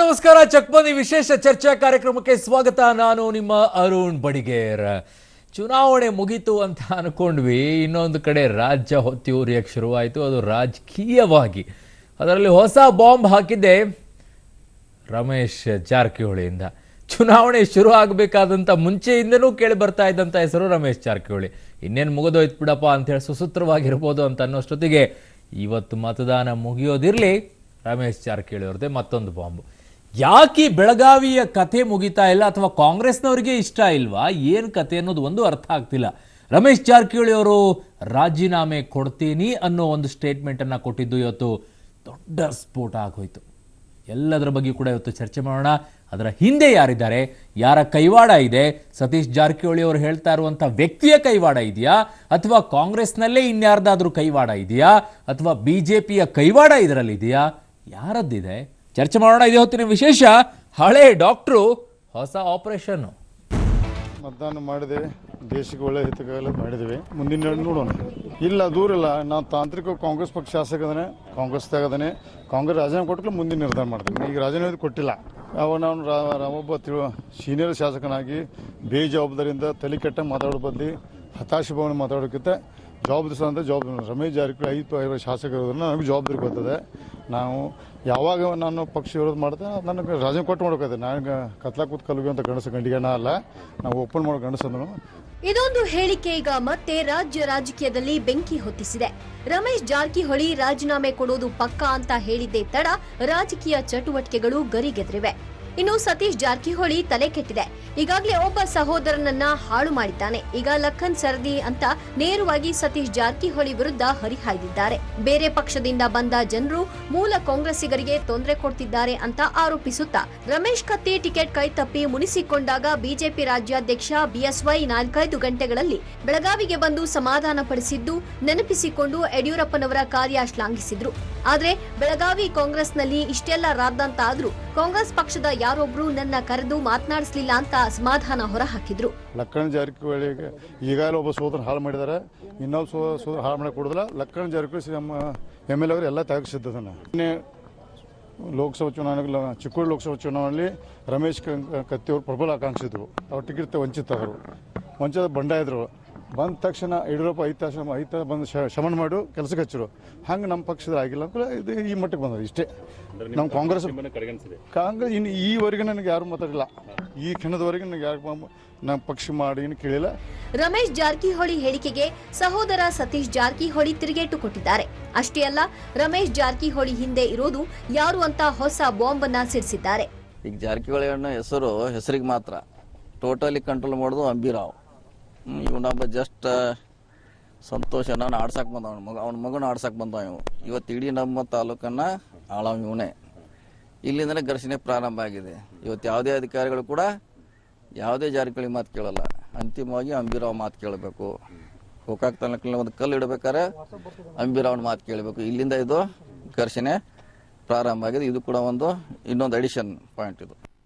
ನಮಸ್ಕಾರ. ಚಕ್ಬಂದಿ ವಿಶೇಷ ಚರ್ಚಾ ಕಾರ್ಯಕ್ರಮಕ್ಕೆ ಸ್ವಾಗತ. ನಾನು ನಿಮ್ಮ ಅರುಣ್ ಬಡಿಗೇರ್. ಚುನಾವಣೆ ಮುಗೀತು ಅಂತ ಅನ್ಕೊಂಡ್ವಿ. ಇನ್ನೊಂದು ಕಡೆ ರಾಜ್ಯ ಹೊತ್ತಿ ಉರಿಯಕ್ಕೆ ಶುರುವಾಯಿತು, ಅದು ರಾಜಕೀಯವಾಗಿ. ಅದರಲ್ಲಿ ಹೊಸ ಬಾಂಬ್ ಹಾಕಿದ್ದೆ ರಮೇಶ್ ಜಾರಕಿಹೊಳಿಯಿಂದ. ಚುನಾವಣೆ ಶುರು ಆಗಬೇಕಾದಂಥ ಮುಂಚೆಯಿಂದನೂ ಕೇಳಿ ಬರ್ತಾ ಇದ್ದಂಥ ಹೆಸರು ರಮೇಶ್ ಜಾರಕಿಹೊಳಿ. ಇನ್ನೇನು ಮುಗಿದೋಯ್ತು ಬಿಡಪ್ಪ ಅಂತೇಳಿ ಸುಸೂತ್ರವಾಗಿರ್ಬೋದು ಅಂತ ಅನ್ನೋಷ್ಟೊತ್ತಿಗೆ ಇವತ್ತು ಮತದಾನ ಮುಗಿಯೋದಿರಲಿ, ರಮೇಶ್ ಜಾರಕಿಹೊಳಿ ಅವ್ರದ್ದೇ ಮತ್ತೊಂದು ಬಾಂಬು. ಯಾಕೆ ಬೆಳಗಾವಿಯ ಕಥೆ ಮುಗಿತಾ ಇಲ್ಲ, ಅಥವಾ ಕಾಂಗ್ರೆಸ್ನವರಿಗೆ ಇಷ್ಟ ಇಲ್ವಾ, ಏನು ಕತೆ ಅನ್ನೋದು ಒಂದು ಅರ್ಥ ಆಗ್ತಿಲ್ಲ. ರಮೇಶ್ ಜಾರಕಿಹೊಳಿ ಅವರು ರಾಜೀನಾಮೆ ಕೊಡ್ತೀನಿ ಅನ್ನೋ ಒಂದು ಸ್ಟೇಟ್ಮೆಂಟನ್ನು ಕೊಟ್ಟಿದ್ದು ಇವತ್ತು ದೊಡ್ಡ ಸ್ಫೋಟ ಆಗೋಯ್ತು. ಎಲ್ಲದರ ಬಗ್ಗೆ ಕೂಡ ಇವತ್ತು ಚರ್ಚೆ ಮಾಡೋಣ. ಅದರ ಹಿಂದೆ ಯಾರಿದ್ದಾರೆ, ಯಾರ ಕೈವಾಡ ಇದೆ, ಸತೀಶ್ ಜಾರಕಿಹೊಳಿ ಅವರು ಹೇಳ್ತಾ ಇರುವಂಥ ವ್ಯಕ್ತಿಯ ಕೈವಾಡ ಇದೆಯಾ, ಅಥವಾ ಕಾಂಗ್ರೆಸ್ನಲ್ಲೇ ಇನ್ಯಾರ್ದಾದ್ರೂ ಕೈವಾಡ ಇದೆಯಾ, ಅಥವಾ ಬಿಜೆಪಿಯ ಕೈವಾಡ ಇದರಲ್ಲಿದೆಯಾ, ಯಾರದ್ದಿದೆ ಚರ್ಚೆ ಮಾಡೋಣ. ಇದೇ ಹೊತ್ತಿನ ವಿಶೇಷ. ಹಳೆ ಡಾಕ್ಟ್ರು, ಹೊಸ ಆಪರೇಷನ್. ಮತದಾನ ಮಾಡಿದ್ದೇವೆ, ದೇಶಕ್ಕೆ ಒಳ್ಳೆ ಹಿತಕಾಲ ಮಾಡಿದ್ದೇವೆ. ಮುಂದಿನ ನೋಡೋಣ. ಇಲ್ಲ ದೂರ ಇಲ್ಲ, ನಾವು ತಾಂತ್ರಿಕ ಕಾಂಗ್ರೆಸ್ ಪಕ್ಷ ಶಾಸಕದನೆ, ಕಾಂಗ್ರೆಸ್ದಾಗದಾನೆ. ಕಾಂಗ್ರೆಸ್ ರಾಜೀನಾಮೆ ಕೊಟ್ಟಲು ಮುಂದಿನ ನಿರ್ಧಾರ ಮಾಡ್ತೇವೆ. ಈಗ ರಾಜೀನಾಮೆ ಕೊಟ್ಟಿಲ್ಲ. ಅವಾಗ ನಾನು ಒಬ್ಬ ಸೀನಿಯರ್ ಶಾಸಕನಾಗಿ ಬೇಜವಾಬ್ದಾರಿಯಿಂದ ತಲೆ ಕೆಟ್ಟ ಮಾತಾಡೋ ಬದಲಿ ಹತಾಶೆ ಭಾವನೆ ಮಾತಾಡೋಕ್ಕಿಂತ ಜವಾಬ್ದಾರಿ ಅಂತ ಜವಾಬ್ದಾರಿ. ರಮೇಶ್ ಜಾರಕಿಹೊಳಿ 5 ಶಾಸಕರೋದ್ರಿಂದ ನನಗೆ ಜವಾಬ್ದಾರಿ ಬರ್ತದೆ. ನಾವು ಯಾವಾಗ ನಾನು ಪಕ್ಷ ವಿರೋಧ ಮಾಡ್ತೇನೆ ನನಗೆ ರಾಜೀನಾಮೆ ಕೊಟ್ಟು ಮಾಡ್ಬೇಕಾದ್ರೆ ನನಗೆ ಕತ್ಲಾ ಕೂತ್ ಕಲ್ವಿ ಅಂತ ಗಂಡಗಣ ಅಲ್ಲ, ನಾವು ಓಪನ್ ಮಾಡೋ ಗಂಡಸಂದ್ರು. ಇದೊಂದು ಹೇಳಿಕೆ ಈಗ ಮತ್ತೆ ರಾಜ್ಯ ರಾಜಕೀಯದಲ್ಲಿ ಬೆಂಕಿ ಹೊತ್ತಿಸಿದೆ. ರಮೇಶ್ ಜಾರಕಿಹೊಳಿ ರಾಜೀನಾಮೆ ಕೊಡೋದು ಪಕ್ಕಾ ಅಂತ ಹೇಳಿದ್ದೇ ತಡ ರಾಜಕೀಯ ಚಟುವಟಿಕೆಗಳು ಗರಿಗೆದರಿವೆ. ಇನ್ನು ಸತೀಶ್ ಜಾರಕಿಹೊಳಿ ತಲೆ ಕೆಟ್ಟಿದೆ. ಈಗಾಗಲೇ ಒಬ್ಬ ಸಹೋದರನನ್ನ ಹಾಳು ಮಾಡಿದ್ದಾನೆ. ಈಗ ಲಖನ್ ಸರದಿ ಅಂತ ನೇರವಾಗಿ ಸತೀಶ್ ಜಾರಕಿಹೊಳಿ ವಿರುದ್ಧ ಹರಿಹಾಯ್ದಿದ್ದಾರೆ. ಬೇರೆ ಪಕ್ಷದಿಂದ ಬಂದ ಜನರು ಮೂಲ ಕಾಂಗ್ರೆಸ್ಸಿಗರಿಗೆ ತೊಂದರೆ ಕೊಡ್ತಿದ್ದಾರೆ ಅಂತ ಆರೋಪಿಸುತ್ತಾ ರಮೇಶ್ ಕತ್ತಿ ಟಿಕೆಟ್ ಕೈತಪ್ಪಿ ಮುನಿಸಿಕೊಂಡಾಗ ಬಿಜೆಪಿ ರಾಜ್ಯಾಧ್ಯಕ್ಷ ಬಿಎಸ್ವೈ 4-5 ಗಂಟೆಗಳಲ್ಲಿ ಬೆಳಗಾವಿಗೆ ಬಂದು ಸಮಾಧಾನ ಪಡಿಸಿದ್ದು ನೆನಪಿಸಿಕೊಂಡು ಯಡಿಯೂರಪ್ಪನವರ ಕಾರ್ಯ ಶ್ಲಾಘಿಸಿದ್ರು. ಆದ್ರೆ ಬೆಳಗಾವಿ ಕಾಂಗ್ರೆಸ್ನಲ್ಲಿ ಇಷ್ಟೆಲ್ಲ ರಾದ್ದಂತ ಆದ್ರೂ ಕಾಂಗ್ರೆಸ್ ಪಕ್ಷದ ಯಾರೊಬ್ರು ನನ್ನ ಕರೆದು ಮಾತನಾಡಿಸಲಿಲ್ಲ ಅಂತ ಅಸಮಾಧಾನ ಹೊರಹಾಕಿದ್ರು. ಲಖನ್ ಜಾರಕಿಹೊಳಿಗೆ ಈಗಾಗಲೇ ಒಬ್ಬ ಸೋದರ ಹಾಳು ಮಾಡಿದ್ದಾರೆ, ಇನ್ನೊಬ್ಬ ಸೋದರ ಹಾಳು ಮಾಡಕ್ಕೆ ಕೊಡೋದಿಲ್ಲ. ಲಖನ್ ಜಾರಕಿಹೊಳಿ ನಮ್ಮ MLA ಅವರು ಎಲ್ಲ ತಯಾರಿಸಿದ್ದದನ್ನು. ನಿನ್ನೆ ಲೋಕಸಭಾ ಚುನಾವಣೆ, ಚಿಕ್ಕೋಡಿ ಲೋಕಸಭಾ ಚುನಾವಣೆಯಲ್ಲಿ ರಮೇಶ್ ಕತ್ತಿ ಅವರು ಪ್ರಬಲ ಆಕಾಂಕ್ಷಿದ್ರು. ಅವ್ರ ಟಿಕೆಟ್ ವಂಚಿತ ಬಂಡಾಯಿದ್ರು. ಬಂದ ತಕ್ಷಣ ಯಡಿಯೂರಪ್ಪ 5 ತಾಸು ಬಂದು ಶಮನ ಮಾಡು ಕೆಲಸಕ್ಕೆ ಹಚ್ಚರು. ಹಂಗೆ ನಮ್ಮ ಪಕ್ಷದ ಆಗಿಲ್ಲ ಅಂತ ಇದು ಈ ಮಟ್ಟಕ್ಕೆ ಬಂದದ್ದು. ಇಷ್ಟೇ ನಮ್ಮ ಕಾಂಗ್ರೆಸ್ ಇನ್ನು ಈವರೆಗೆ ನನಗೆ ಯಾರು ಮಾತಾಡಿಲ್ಲ. ಈ ಕ್ಷಣದವರೆಗೆ ನನಗೆ ಯಾರು ನಮ್ಮ ಪಕ್ಷ ಮಾಡಿ ಏನು ಕೇಳಿಲ್ಲ. ರಮೇಶ್ ಜಾರಕಿಹೊಳಿ ಹೇಳಿಕೆಗೆ ಸಹೋದರ ಸತೀಶ್ ಜಾರಕಿಹೊಳಿ ತಿರುಗೇಟು ಕೊಟ್ಟಿದ್ದಾರೆ. ಅಷ್ಟೇ ಅಲ್ಲ, ರಮೇಶ್ ಜಾರಕಿಹೊಳಿ ಹಿಂದೆ ಇರೋದು ಯಾರು ಅಂತ ಹೊಸ ಬಾಂಬ್ ಅನ್ನ ಸಿಡಿಸಿದ್ದಾರೆ. ಈಗ ಜಾರಕಿಹೊಳಿ ಅಣ್ಣ ಹೆಸರಿಗೆ ಮಾತ್ರ, ಟೋಟಲಿ ಕಂಟ್ರೋಲ್ ಮಾಡೋದು ಅಂಬಿರಾವ್. ಇವನೊಬ್ಬ ಜಸ್ಟ್ ಸಂತೋಷ ನಾನು ಆಡ್ಸಕ್ಕೆ ಬಂದ, ಅವನ ಮಗನ ಆಡ್ಸಕ್ಕೆ ಬಂದ. ಇವತ್ತು ಇಡೀ ನಮ್ಮ ತಾಲೂಕನ್ನ ಆಳವ ಇವನೇ. ಇಲ್ಲಿಂದಲೇ ಘರ್ಷಣೆ ಪ್ರಾರಂಭ ಆಗಿದೆ. ಇವತ್ತು ಯಾವುದೇ ಅಧಿಕಾರಿಗಳು ಕೂಡ ಯಾವುದೇ ಜಾರಕಿಹೊಳಿ ಮಾತು ಕೇಳಲ್ಲ. ಅಂತಿಮವಾಗಿ ಅಂಬಿರಾವ್ ಮಾತು ಕೇಳಬೇಕು. ಗೋಕಾಕ್ ತಾಲೂಕಿನಲ್ಲಿ ಒಂದು ಕಲ್ಲು ಇಡಬೇಕಾದ್ರೆ ಅಂಬಿರಾವ್ನ ಮಾತು ಕೇಳಬೇಕು. ಇಲ್ಲಿಂದ ಇದು ಘರ್ಷಣೆ ಪ್ರಾರಂಭ ಆಗಿದೆ. ಇದು ಕೂಡ ಇನ್ನೊಂದು ಅಡಿಷನ್ ಪಾಯಿಂಟ್. ಇದು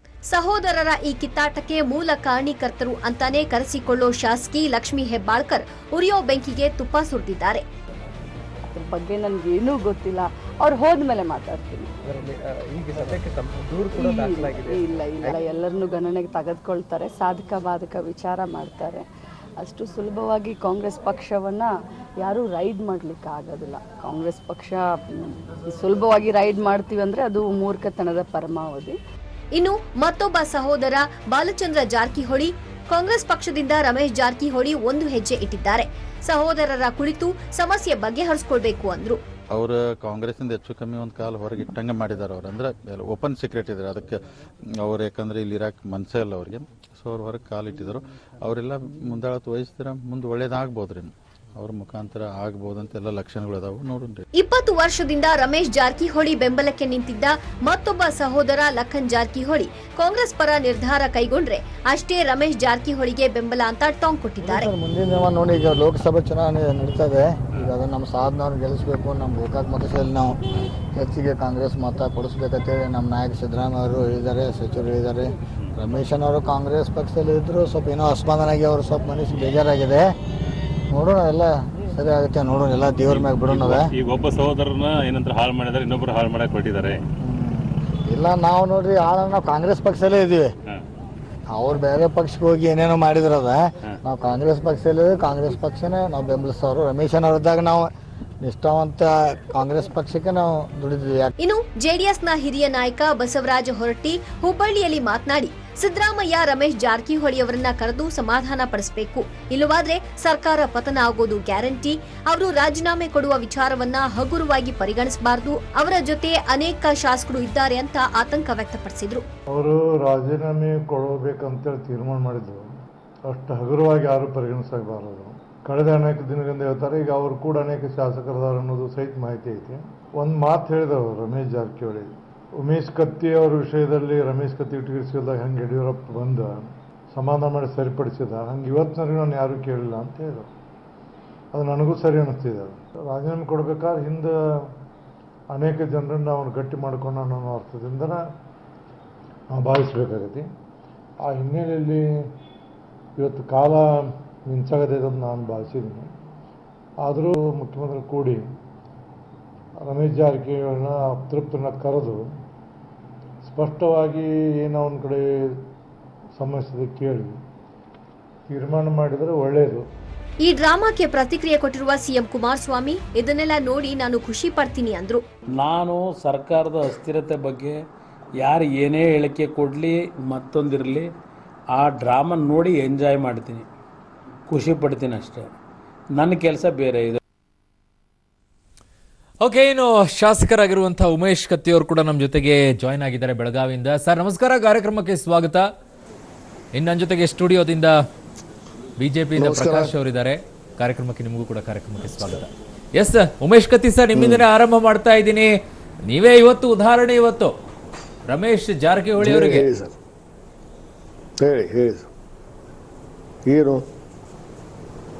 ಸಹೋದರರ ಈ ಕಿತ್ತಾಟಕ್ಕೆ ಮೂಲ ಕಾರಣೀಕರ್ತರು ಅಂತಾನೆ ಕರೆಸಿಕೊಳ್ಳೋ ಶಾಸಕಿ ಲಕ್ಷ್ಮೀ ಹೆಬ್ಬಾಳ್ಕರ್ ಉರಿಯೋ ಬೆಂಕಿಗೆ ತುಪ್ಪ ಸುರಿದಿದ್ದಾರೆ. ಅದ್ರ ಬಗ್ಗೆ ನನ್ಗೇನೂ ಗೊತ್ತಿಲ್ಲ, ಅವ್ರು ಹೋದ್ಮೇಲೆ ಮಾತಾಡ್ತೀನಿ. ಇಲ್ಲ ಎಲ್ಲರನ್ನು ಗಣನೆಗೆ ತೆಗೆದುಕೊಳ್ತಾರೆ, ಸಾಧಕ ಬಾಧಕ ವಿಚಾರ ಮಾಡ್ತಾರೆ. ಅಷ್ಟು ಸುಲಭವಾಗಿ ಕಾಂಗ್ರೆಸ್ ಪಕ್ಷವನ್ನ ಯಾರೂ ರೈಡ್ ಮಾಡ್ಲಿಕ್ಕೆ ಆಗೋದಿಲ್ಲ. ಕಾಂಗ್ರೆಸ್ ಪಕ್ಷ ಸುಲಭವಾಗಿ ರೈಡ್ ಮಾಡ್ತೀವಿ ಅಂದ್ರೆ ಅದು ಮೂರ್ಖತನದ ಪರಮಾವಧಿ. ಇನ್ನು ಮತ್ತೊಬ್ಬ ಸಹೋದರ ಬಾಲಚಂದ್ರ ಜಾರಕಿಹೊಳಿ ಕಾಂಗ್ರೆಸ್ ಪಕ್ಷದಿಂದ ರಮೇಶ್ ಜಾರಕಿಹೊಳಿ ಒಂದು ಹೆಜ್ಜೆ ಇಟ್ಟಿದ್ದಾರೆ. ಸಹೋದರರ ಕುರಿತು ಸಮಸ್ಯೆ ಬಗೆಹರಿಸಿಕೊಳ್ಬೇಕು ಅಂದ್ರು. ಅವರು ಕಾಂಗ್ರೆಸ್ಸಿಂದ ಹೆಚ್ಚು ಕಮ್ಮಿ ಒಂದು ಕಾಲ ಹೊರಗೆ ಇಟ್ಟಂಗೆ ಮಾಡಿದ್ದಾರೆ. ಅವ್ರು ಅಂದ್ರೆ ಓಪನ್ ಸೀಕ್ರೆಟ್ ಇದ್ದಾರೆ. ಅದಕ್ಕೆ ಅವ್ರು ಯಾಕಂದ್ರೆ ಇಲ್ಲಿ ಇರಾಕ್ ಮನಸ್ಸೇ ಇಲ್ಲ ಅವ್ರಿಗೆ. ಸೊ ಅವ್ರು ಹೊರಗೆ ಕಾಲಿಟ್ಟಿದ್ರು. ಅವರೆಲ್ಲ ಮುಂದಾಳತ್ತು ವಹಿಸ್ತಾರೆ, ಮುಂದೆ ಒಳ್ಳೇದಾಗ್ಬೋದ್ರಿ. ಅವ್ರ ಮುಖಾಂತರ ಆಗ್ಬೋದಂತ ಎಲ್ಲ ಲಕ್ಷಣಗಳು ಅದಾವು, ನೋಡ್ರಿ. 20 ವರ್ಷದಿಂದ ರಮೇಶ್ ಜಾರಕಿಹೊಳಿ ಬೆಂಬಲಕ್ಕೆ ನಿಂತಿದ್ದ ಮತ್ತೊಬ್ಬ ಸಹೋದರ ಲಖನ್ ಜಾರಕಿಹೊಳಿ ಕಾಂಗ್ರೆಸ್ ಪರ ನಿರ್ಧಾರ ಕೈಗೊಂಡ್ರೆ ಅಷ್ಟೇ ರಮೇಶ್ ಜಾರಕಿಹೊಳಿಗೆ ಬೆಂಬಲ ಅಂತ ಟಾಂಗ್ ಕೊಟ್ಟಿದ್ದಾರೆ. ಮುಂದಿನ ನೋಡಿ, ಈಗ ಲೋಕಸಭಾ ಚುನಾವಣೆ ನಡೀತಾ ಇದೆ. ಈಗ ಅದನ್ನ ನಮ್ಮ ಸಾಧನವ್ರು ಗೆಲ್ಲಿಸಬೇಕು. ನಮ್ಮ ಗೋಕಾಕ್ ಮತದಲ್ಲಿ ನಾವು ಹೆಚ್ಚಿಗೆ ಕಾಂಗ್ರೆಸ್ ಮತ ಕೊಡಿಸ್ಬೇಕಂತೇಳಿ ನಮ್ಮ ನಾಯಕ ಸಿದ್ದರಾಮಯ್ಯ ಅವರು ಹೇಳಿದ್ದಾರೆ, ಸಚಿವರು ಹೇಳಿದ್ದಾರೆ. ರಮೇಶನವರು ಕಾಂಗ್ರೆಸ್ ಪಕ್ಷದಲ್ಲಿ ಇದ್ರು, ಸ್ವಲ್ಪ ಏನೋ ಅಸಮಾಧಾನಾಗಿ ಅವರು ಸ್ವಲ್ಪ ಮನಸ್ಸಿಗೆ ಬೇಜಾರಾಗಿದೆ. ನೋಡೋಣ, ಎಲ್ಲ ಸರಿ ಆಗುತ್ತೆ, ನೋಡೋಣ, ಎಲ್ಲ ದೇವ್ರ ಮ್ಯಾಗ ಬಿಡೋಣ. ಈಗ ಒಬ್ಬ ಸಹೋದರನ ಏನಂತ ಹಾಳು ಮಾಡಿದಾರೆ, ಇನ್ನೊಬ್ರು ಹಾಳು ಮಾಡಕ್ ಕೊಟ್ಟಿದ್ದಾರೆ. ಇಲ್ಲ ನಾವು ನೋಡ್ರಿ ನಾವು ಕಾಂಗ್ರೆಸ್ ಪಕ್ಷದಲ್ಲೇ ಇದ್ದೀವಿ. ಅವ್ರು ಬೇರೆ ಪಕ್ಷಕ್ಕೆ ಹೋಗಿ ಏನೇನೋ ಮಾಡಿದ್ರದ ನಾವು ಕಾಂಗ್ರೆಸ್ ಪಕ್ಷದಲ್ಲಿ ಕಾಂಗ್ರೆಸ್ ಪಕ್ಷನೇ ನಾವು ಬೆಂಬಲಿಸೋರು. ರಮೇಶನವರಿದ್ದಾಗ ನಾವು ನಿಷ್ಠಾವಂತ ಕಾಂಗ್ರೆಸ್ ಪಕ್ಷಕ್ಕೆ ನಾವು ದುಡಿದ್ವಿ. ಇನ್ನು ಜೆಡಿಎಸ್ನ ಹಿರಿಯ ನಾಯಕ ಬಸವರಾಜ ಹೊರಟ್ಟಿ ಹುಬ್ಬಳ್ಳಿಯಲ್ಲಿ ಮಾತನಾಡಿ ಸಿದ್ದರಾಮಯ್ಯ ರಮೇಶ್ ಜಾರಕಿಹೊಳಿ ಅವರನ್ನ ಕರೆದು ಸಮಾಧಾನ ಪಡಿಸಬೇಕು, ಇಲ್ಲವಾದ್ರೆ ಸರ್ಕಾರ ಪತನ ಆಗೋದು ಗ್ಯಾರಂಟಿ. ಅವರು ರಾಜೀನಾಮೆ ಕೊಡುವ ವಿಚಾರವನ್ನ ಹಗುರವಾಗಿ ಪರಿಗಣಿಸಬಾರದು. ಅವರ ಜೊತೆ ಅನೇಕ ಶಾಸಕರು ಇದ್ದಾರೆ ಅಂತ ಆತಂಕ ವ್ಯಕ್ತಪಡಿಸಿದ್ರು. ಅವರು ರಾಜೀನಾಮೆ ಕೊಡಬೇಕಂತೇಳಿ ತೀರ್ಮಾನ ಮಾಡಿದ್ರು, ಅಷ್ಟು ಹಗುರವಾಗಿ ಯಾರು ಪರಿಗಣಿಸಬಾರದು. ಕಳೆದ ಅನೇಕ ದಿನಗಳಿಂದ ಹೇಳ್ತಾರೆ, ಈಗ ಅವರು ಕೂಡ ಅನೇಕ ಶಾಸಕರದಾರ ಅನ್ನೋದು ಸಹಿತ ಮಾಹಿತಿ ಐತಿ. ಒಂದು ಮಾತು ಹೇಳಿದವರು ರಮೇಶ್ ಜಾರಕಿಹೊಳಿ, ಉಮೇಶ್ ಕತ್ತಿ ಅವರ ವಿಷಯದಲ್ಲಿ ರಮೇಶ್ ಕತ್ತಿ ಟಿಕೆಟ್ ಸಿಗದಾಗ ಹಂಗೆ ಯಡಿಯೂರಪ್ಪ ಬಂದ ಸಮಾಧಾನ ಮಾಡಿ ಸರಿಪಡಿಸಿದ, ಹಂಗೆ ಇವತ್ತಿನವರೆಗೂ ನಾನು ಯಾರೂ ಕೇಳಿಲ್ಲ ಅಂತ ಹೇಳಿದ್ರು. ಅದು ನನಗೂ ಸರಿ ಅನ್ನಿಸ್ತಿದೆ. ರಾಜೀನಾಮೆ ಕೊಡಬೇಕಾದ್ರೆ ಹಿಂದೆ ಅನೇಕ ಜನರನ್ನು ಅವನು ಗಟ್ಟಿ ಮಾಡ್ಕೊಂಡು ಅನ್ನೋ ಅರ್ಥದಿಂದ ನಾವು ಭಾವಿಸ್ಬೇಕಾಗತ್ತೆ. ಆ ಹಿನ್ನೆಲೆಯಲ್ಲಿ ಇವತ್ತು ಕಾಲ ಮಿಂಚಾಗದೆ ಅಂತ ನಾನು ಭಾವಿಸಿದ್ದೀನಿ. ಆದರೂ ಮುಖ್ಯಮಂತ್ರಿ ಕೂಡಿ ರಮೇಶ್ ಜಾರಕಿಹೊಳಿನ ಅತೃಪ್ತನ ಕರೆದು ಸ್ಪಷ್ಟವಾಗಿ ಏನು ಅವನ ಕಡೆ ಸಮಸ್ಯೆ ಕೇಳಿ ತೀರ್ಮಾನ ಮಾಡಿದರೆ ಒಳ್ಳೆಯದು. ಈ ಡ್ರಾಮಾಕ್ಕೆ ಪ್ರತಿಕ್ರಿಯೆ ಕೊಟ್ಟಿರುವ ಸಿಎಂ ಕುಮಾರಸ್ವಾಮಿ, ಇದನ್ನೆಲ್ಲ ನೋಡಿ ನಾನು ಖುಷಿ ಪಡ್ತೀನಿ ಅಂದ್ರು. ನಾನು ಸರ್ಕಾರದ ಅಸ್ಥಿರತೆ ಬಗ್ಗೆ ಯಾರು ಏನೇ ಹೇಳಿಕೆ ಕೊಡಲಿ ಮತ್ತೊಂದಿರಲಿ, ಆ ಡ್ರಾಮಾ ನೋಡಿ ಎಂಜಾಯ್ ಮಾಡ್ತೀನಿ, ಖುಷಿ ಪಡ್ತೀನಿ ಅಷ್ಟೇ. ನನ್ನ ಕೆಲಸ ಬೇರೆ ಇದೆ. ಓಕೆ, ಇನ್ನು ಶಾಸಕರಾಗಿರುವಂತಹ ಉಮೇಶ್ ಕತ್ತಿ ಅವರು ಕೂಡ ನಮ್ಮ ಜೊತೆಗೆ ಜಾಯ್ನ್ ಆಗಿದ್ದಾರೆ ಬೆಳಗಾವಿಯಿಂದ. ಸರ್ ನಮಸ್ಕಾರ, ಕಾರ್ಯಕ್ರಮಕ್ಕೆ ಸ್ವಾಗತ. ಇನ್ನು ನನ್ನ ಜೊತೆಗೆ ಸ್ಟುಡಿಯೋದಿಂದ ಬಿಜೆಪಿಯಿಂದ ಪ್ರಕಾಶ್ ಅವರಿದ್ದಾರೆ. ಕಾರ್ಯಕ್ರಮಕ್ಕೆ ನಿಮಗೂ ಕೂಡ ಕಾರ್ಯಕ್ರಮಕ್ಕೆ ಸ್ವಾಗತ. ಎಸ್ ಉಮೇಶ್ ಕತ್ತಿ ಸರ್, ನಿಮ್ಮಿಂದನೇ ಆರಂಭ ಮಾಡ್ತಾ ಇದ್ದೀನಿ. ನೀವೇ ಇವತ್ತು ಉದಾಹರಣೆ, ಇವತ್ತು ರಮೇಶ್ ಜಾರಕಿಹೊಳಿ ಅವರಿಗೆ ಏನು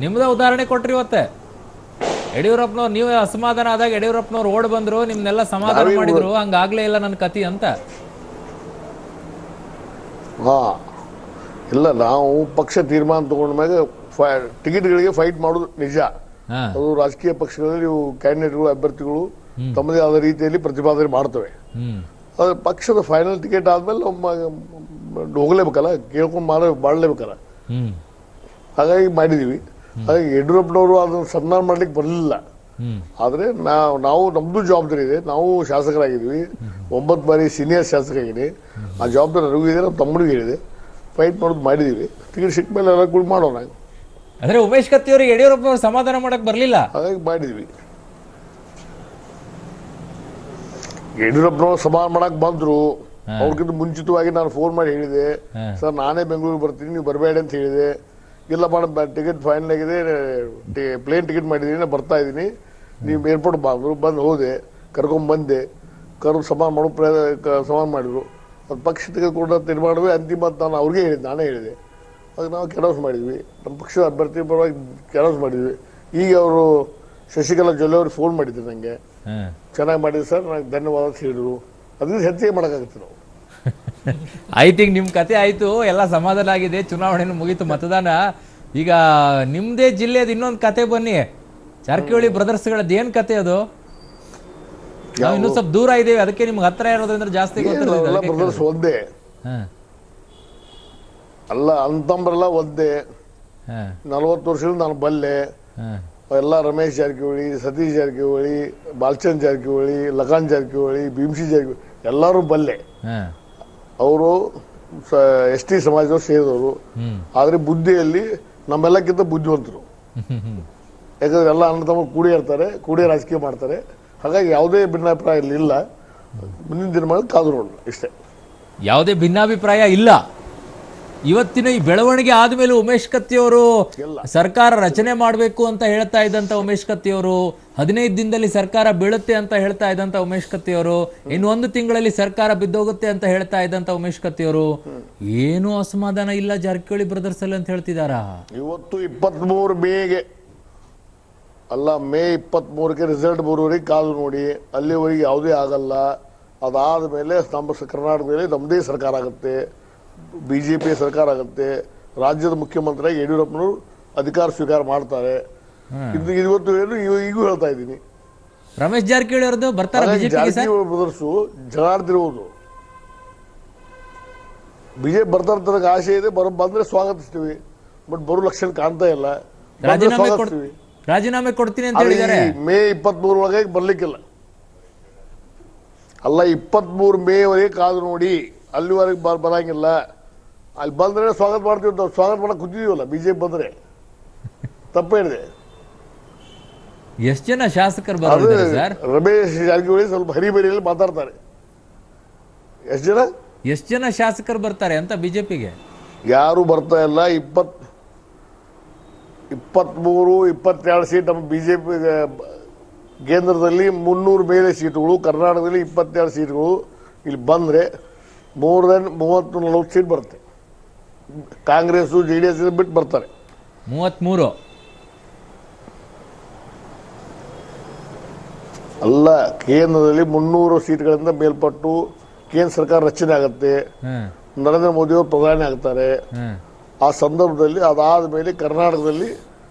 ನಿಮ್ದ ಉದಾಹರಣೆ ಕೊಟ್ರಿ ಇವತ್ತೆ. ಯಡಿಯೂರಪ್ಪನವ್ರು ನೀವೇ ಅಸಮಾಧಾನ ಆದಾಗ ಯಡಿಯೂರಪ್ಪನವ್ರು ಓಡ್ ಬಂದ್ರು, ನಿಮ್ನೆಲ್ಲ ಸಮಾಧಾನ ಮಾಡಿದ್ರು, ಹಂಗಾಗ್ಲೇ ಇಲ್ಲ ನನ್ನ ಕತಿ ಅಂತ. ಇಲ್ಲ, ನಾವು ಪಕ್ಷ ತೀರ್ಮಾನ ತಗೊಂಡ ಮ್ಯಾಗ ಟಿಕೆಟ್ಗಳಿಗೆ ಫೈಟ್ ಮಾಡೋದು ನಿಜ. ಅದು ರಾಜಕೀಯ ಪಕ್ಷಗಳಲ್ಲಿ ನೀವು ಕ್ಯಾಂಡಿಡೇಟ್ಗಳು, ಅಭ್ಯರ್ಥಿಗಳು ತಮ್ಮದೇ ಆದ ರೀತಿಯಲ್ಲಿ ಪ್ರತಿಪಾದನೆ ಮಾಡ್ತವೆ. ಅದು ಪಕ್ಷದ ಫೈನಲ್ ಟಿಕೆಟ್ ಆದ್ಮೇಲೆ ಹೋಗ್ಲೇಬೇಕಲ್ಲ, ಕೇಳ್ಕೊಂಡು ಮಾಡಲೇಬೇಕಲ್ಲ. ಹಾಗಾಗಿ ಮಾಡಿದೀವಿ. ಹಾಗಾಗಿ ಯಡಿಯೂರಪ್ಪನವರು ಅದನ್ನು ಸನ್ಮಾನ ಮಾಡ್ಲಿಕ್ಕೆ ಬರಲಿಲ್ಲ. ಆದರೆ ನಾವು ನಮ್ದು ಜವಾಬ್ದಾರಿ ಇದೆ. ನಾವು ಶಾಸಕರಾಗಿದ್ವಿ, 9 ಬಾರಿ ಸೀನಿಯರ್ ಶಾಸಕ ಆಗಿದೆ. ಆ ಜವಾಬ್ದಾರಿ ನನಗೂ ಇದೆ, ನಮ್ಮ ತಮ್ಮನಿಗೂ ಇದೆ. ಫೈಟ್ ಮಾಡೋದು ಮಾಡಿದೀವಿ. ಟಿಕೆಟ್ ಸಿಕ್ಕ ಮೇಲೆ ಎಲ್ಲ ಕೂಡ ಮಾಡೋಣ. ಅಂದ್ರೆ ಉಮೇಶ್ ಕತ್ತಿ ಅವರಿಗೆ ಯಡಿಯೂರಪ್ಪನವ್ರು ಸಮಾಧಾನ ಮಾಡಕ್ ಬರ್ಲಿಲ್ಲ, ಹಾಗಾಗಿ ಮಾಡಿದ್ವಿ. ಯಡಿಯೂರಪ್ಪನವ್ರು ಸಮಾಧಾನ ಮಾಡಕ್ ಬಂದ್ರು. ಅವ್ರಿಗಿಂತ ಮುಂಚಿತವಾಗಿ ನಾನು ಫೋನ್ ಮಾಡಿ ಹೇಳಿದೆ, ಸರ್ ನಾನೇ ಬೆಂಗಳೂರಿಗೆ ಬರ್ತೀನಿ, ನೀವು ಬರಬೇಡಿ ಅಂತ ಹೇಳಿದೆ. ಇಲ್ಲ ಮೇಡಮ್, ಟಿಕೆಟ್ ಫೈನಲ್ ಆಗಿದೆ, ಪ್ಲೇನ್ ಟಿಕೆಟ್ ಮಾಡಿದ್ದೀನಿ, ನಾನು ಬರ್ತಾ ಇದ್ದೀನಿ, ನೀವು ಏರ್ಪೋರ್ಟ್ ಬಂದು ಹೋದೆ, ಕರ್ಕೊಂಡ್ಬಂದೆ. ಕರೆದು ಸಮಾನ ಮಾಡಿದ್ರು. ಅದು ಪಕ್ಷ ತೆಗೆದುಕೊಂಡ ತೀರ್ಮಾನವೇ ಅಂತಿಮ ಅಂತ ನಾನು ಅವ್ರಿಗೆ ಹೇಳಿದ್ದೆ, ನಾನೇ ಹೇಳಿದೆ. ಅದಕ್ಕೆ ನಾವು ಕೆಲಸ ಮಾಡಿದ್ವಿ, ನಮ್ಮ ಪಕ್ಷದ ಅಭ್ಯರ್ಥಿ ಪರವಾಗಿ ಕೆಲಸ ಮಾಡಿದ್ವಿ. ಈಗ ಅವರು ಶಶಿಕಲಾ ಜೊಲ್ಲೆ ಅವ್ರಿಗೆ ಫೋನ್ ಮಾಡಿದ್ರು, ನನಗೆ ಚೆನ್ನಾಗಿ ಮಾಡಿದ್ರು ಸರ್, ನನಗೆ ಧನ್ಯವಾದ ಅಂತ ಹೇಳಿದ್ರು. ಅದರಿಂದ ಹೆಚ್ಚಿಗೆ ಮಾಡೋಕ್ಕಾಗುತ್ತೆ ನಾವು. ಐ ಥಿಂಕ್ ನಿಮ್ ಕತೆ ಆಯ್ತು, ಎಲ್ಲ ಸಮಾಧಾನ ಆಗಿದೆ, ಚುನಾವಣೆ ಮುಗೀತು, ಮತದಾನ. ಈಗ ನಿಮ್ದೇ ಜಿಲ್ಲೆದ ಇನ್ನೊಂದು ಕತೆ ಬನ್ನಿ, ಜಾರಕಿಹೊಳಿ ಬ್ರದರ್ಸ್ಗಳದ್ದು ಏನ್ ಕತೆ ಅದು? ನಾವು ಇನ್ನೂ ಸ್ವಲ್ಪ ದೂರ ಇದ್ದೇವೆ, ಅದಕ್ಕೆ ನಿಮ್ಗೆ ಹತ್ರ ಇರೋದ್ರಿಂದ ಜಾಸ್ತಿ ಬ್ರದರ್ಸ್ ಒಂದೇ ಅಲ್ಲ, ಅಂತಂಬ್ರೆಲ್ಲ ಒಂದೇ. 40 ವರ್ಷದಿಂದ ನಾನು ಬಲ್ಲೆ. ಎಲ್ಲ ರಮೇಶ್ ಜಾರಕಿಹೊಳಿ, ಸತೀಶ್ ಜಾರಕಿಹೊಳಿ, ಬಾಲಚಂದ್ ಜಾರಕಿಹೊಳಿ, ಲಖನ್ ಜಾರಕಿಹೊಳಿ, ಭೀಮ್ಸಿ ಜಾರಕಿಹೊಳಿ ಎಲ್ಲರೂ ಬಲ್ಲೆ. ಅವರು ST ಸಮಾಜದವ್ರು ಸೇರಿದವರು. ಆದ್ರೆ ಬುದ್ಧಿಯಲ್ಲಿ ನಮ್ಮೆಲ್ಲಕ್ಕಿಂತ ಬುದ್ಧಿವಂತರು. ಯಾಕಂದ್ರೆ ಎಲ್ಲ ಅಣ್ಣ ತಮ್ಮ ಕೂಡಿ ಇರ್ತಾರೆ, ಕೂಡಿ ರಾಜಕೀಯ ಮಾಡ್ತಾರೆ. ಹಾಗಾಗಿ ಯಾವುದೇ ಭಿನ್ನಾಭಿಪ್ರಾಯ ಇಲ್ಲ. ಮುಂದಿನ ದಿನಮಾನ ಕಾದು ನೋಡೋಣ ಇಷ್ಟೇ. ಯಾವುದೇ ಭಿನ್ನಾಭಿಪ್ರಾಯ ಇಲ್ಲ. ಇವತ್ತಿನ ಈ ಬೆಳವಣಿಗೆ ಆದ್ಮೇಲೆ ಉಮೇಶ್ ಕತ್ತಿ ಅವರು ಸರ್ಕಾರ ರಚನೆ ಮಾಡಬೇಕು ಅಂತ ಹೇಳ್ತಾ ಇದ್ದಂತ ಉಮೇಶ್ ಕತ್ತಿ ಅವರು, 15 ದಿನದಲ್ಲಿ ಸರ್ಕಾರ ಬೀಳುತ್ತೆ ಅಂತ ಹೇಳ್ತಾ ಇದ್ದಂತ ಉಮೇಶ್ ಕತ್ತಿ ಅವರು, ಇನ್ನು 1 ತಿಂಗಳಲ್ಲಿ ಸರ್ಕಾರ ಬಿದ್ದೋಗುತ್ತೆ ಅಂತ ಹೇಳ್ತಾ ಇದ್ದಂತ ಉಮೇಶ್ ಕತ್ತಿ ಅವರು, ಏನು ಅಸಮಾಧಾನ ಇಲ್ಲ ಜಾರಕಿಹೊಳಿ ಬ್ರದರ್ಸ್ ಅಲ್ಲಿ ಅಂತ ಹೇಳ್ತಿದಾರಾ? ಇವತ್ತು 23 ಮೇಗೆ ಅಲ್ಲ, ಮೇ 23ಕ್ಕೆ ರಿಸಲ್ಟ್ ಬರೋವರೆಗೆ ಕಾದು ನೋಡಿ. ಅಲ್ಲಿವರೆಗೆ ಯಾವುದೇ ಆಗಲ್ಲ. ಅದಾದ ಮೇಲೆ ನಮ್ಮ ಕರ್ನಾಟಕದಲ್ಲಿ ನಮ್ಮದೇ ಸರ್ಕಾರ ಆಗುತ್ತೆ, BJP ಸರ್ಕಾರ ಆಗುತ್ತೆ. ರಾಜ್ಯದ ಮುಖ್ಯಮಂತ್ರಿಯಾಗಿ ಯಡಿಯೂರಪ್ಪನವರು ಅಧಿಕಾರ ಸ್ವೀಕಾರ ಮಾಡ್ತಾರೆ. ಇವತ್ತು ಏನು ಈಗೂ ಹೇಳ್ತಾ ಇದ್ದೀನಿ. ರಮೇಶ್ ಜಾರಕಿಹೊಳಿ ಅವರದ್ದು ಬರ್ತಾರೆ ಜಾರಕಿಹೊಳಿ ಬ್ರದರ್ಸು ಜಗಾಡ್ತಿರುವುದು. ಬಿಜೆಪಿ ಬರ್ತಾರೆ ತನಕ ಆಸೆ ಇದೆ, ಬಂದ್ರೆ ಸ್ವಾಗತಿಸ್ತೀವಿ. ಬಟ್ ಬರೋ ಲಕ್ಷಣ ಕಾಣ್ತಾ ಇಲ್ಲ. ರಾಜೀನಾಮೆ ಕೊಡ್ತೀನಿ ಅಂತ ಹೇಳಿದ್ದಾರೆ. ಮೇ 23 ಒಳಗೆ ಬರ್ಲಿಕ್ಕಿಲ್ಲ. ಅಲ್ಲ, 23 ಮೇವರೆಗೆ ಕಾದು ನೋಡಿ, ಅಲ್ಲಿವರೆಗೆ ಬರಂಗಿಲ್ಲ. ಅಲ್ಲಿ ಬಂದ್ರೆ ಸ್ವಾಗತ ಮಾಡ್ತೀವಿ ಅಂತ ಸ್ವಾಗತ ಮಾಡಕ್ ಕೂತಿದೀವಲ್ಲ ಬಿಜೆಪಿ ಬಂದ್ರೆ. ತಪ್ಪೇನಿದೆ. ಎಷ್ಟು ಜನ ಶಾಸಕರು ಬರೋದಿದ್ದಾರೆ ಸರ್? ರಮೇಶ್ ಜಾರಕಿಹೊಳಿ ಸ್ವಲ್ಪ ಹರಿಬರಿಯಲ್ಲಿ ಮಾತಾಡ್ತಾರೆ. ಎಷ್ಟು ಜನ ಶಾಸಕರು ಬರ್ತಾರೆ ಅಂತ ಬಿಜೆಪಿಗೆ? ಯಾರು ಬರ್ತಾ ಇಲ್ಲ. 23, 22 ಸೀಟ್ ನಮ್ಮ ಬಿಜೆಪಿ ಕೇಂದ್ರದಲ್ಲಿ 300 ಮೇಲೆ ಸೀಟುಗಳು, ಕರ್ನಾಟಕದಲ್ಲಿ 22 ಸೀಟ್ಗಳು. ಇಲ್ಲಿ ಬಂದ್ರೆ ಮೋರ್ ದೆನ್ 30-40 ಸೀಟ್ ಬರುತ್ತೆ. ಕಾಂಗ್ರೆಸ್ JDS ಬಿಟ್ಟು ಬರ್ತಾರೆ. 33 ಅಲ್ಲ, ಕೇಂದ್ರದಲ್ಲಿ 300 ಸೀಟ್ಗಳಿಂದ ಮೇಲ್ಪಟ್ಟು ಕೇಂದ್ರ ಸರ್ಕಾರ ರಚನೆ ಆಗುತ್ತೆ. ನರೇಂದ್ರ ಮೋದಿ ಅವರು ಪ್ರಧಾನಿ ಆಗ್ತಾರೆ. ಆ ಸಂದರ್ಭದಲ್ಲಿ ಅದಾದ ಮೇಲೆ ಕರ್ನಾಟಕದಲ್ಲಿ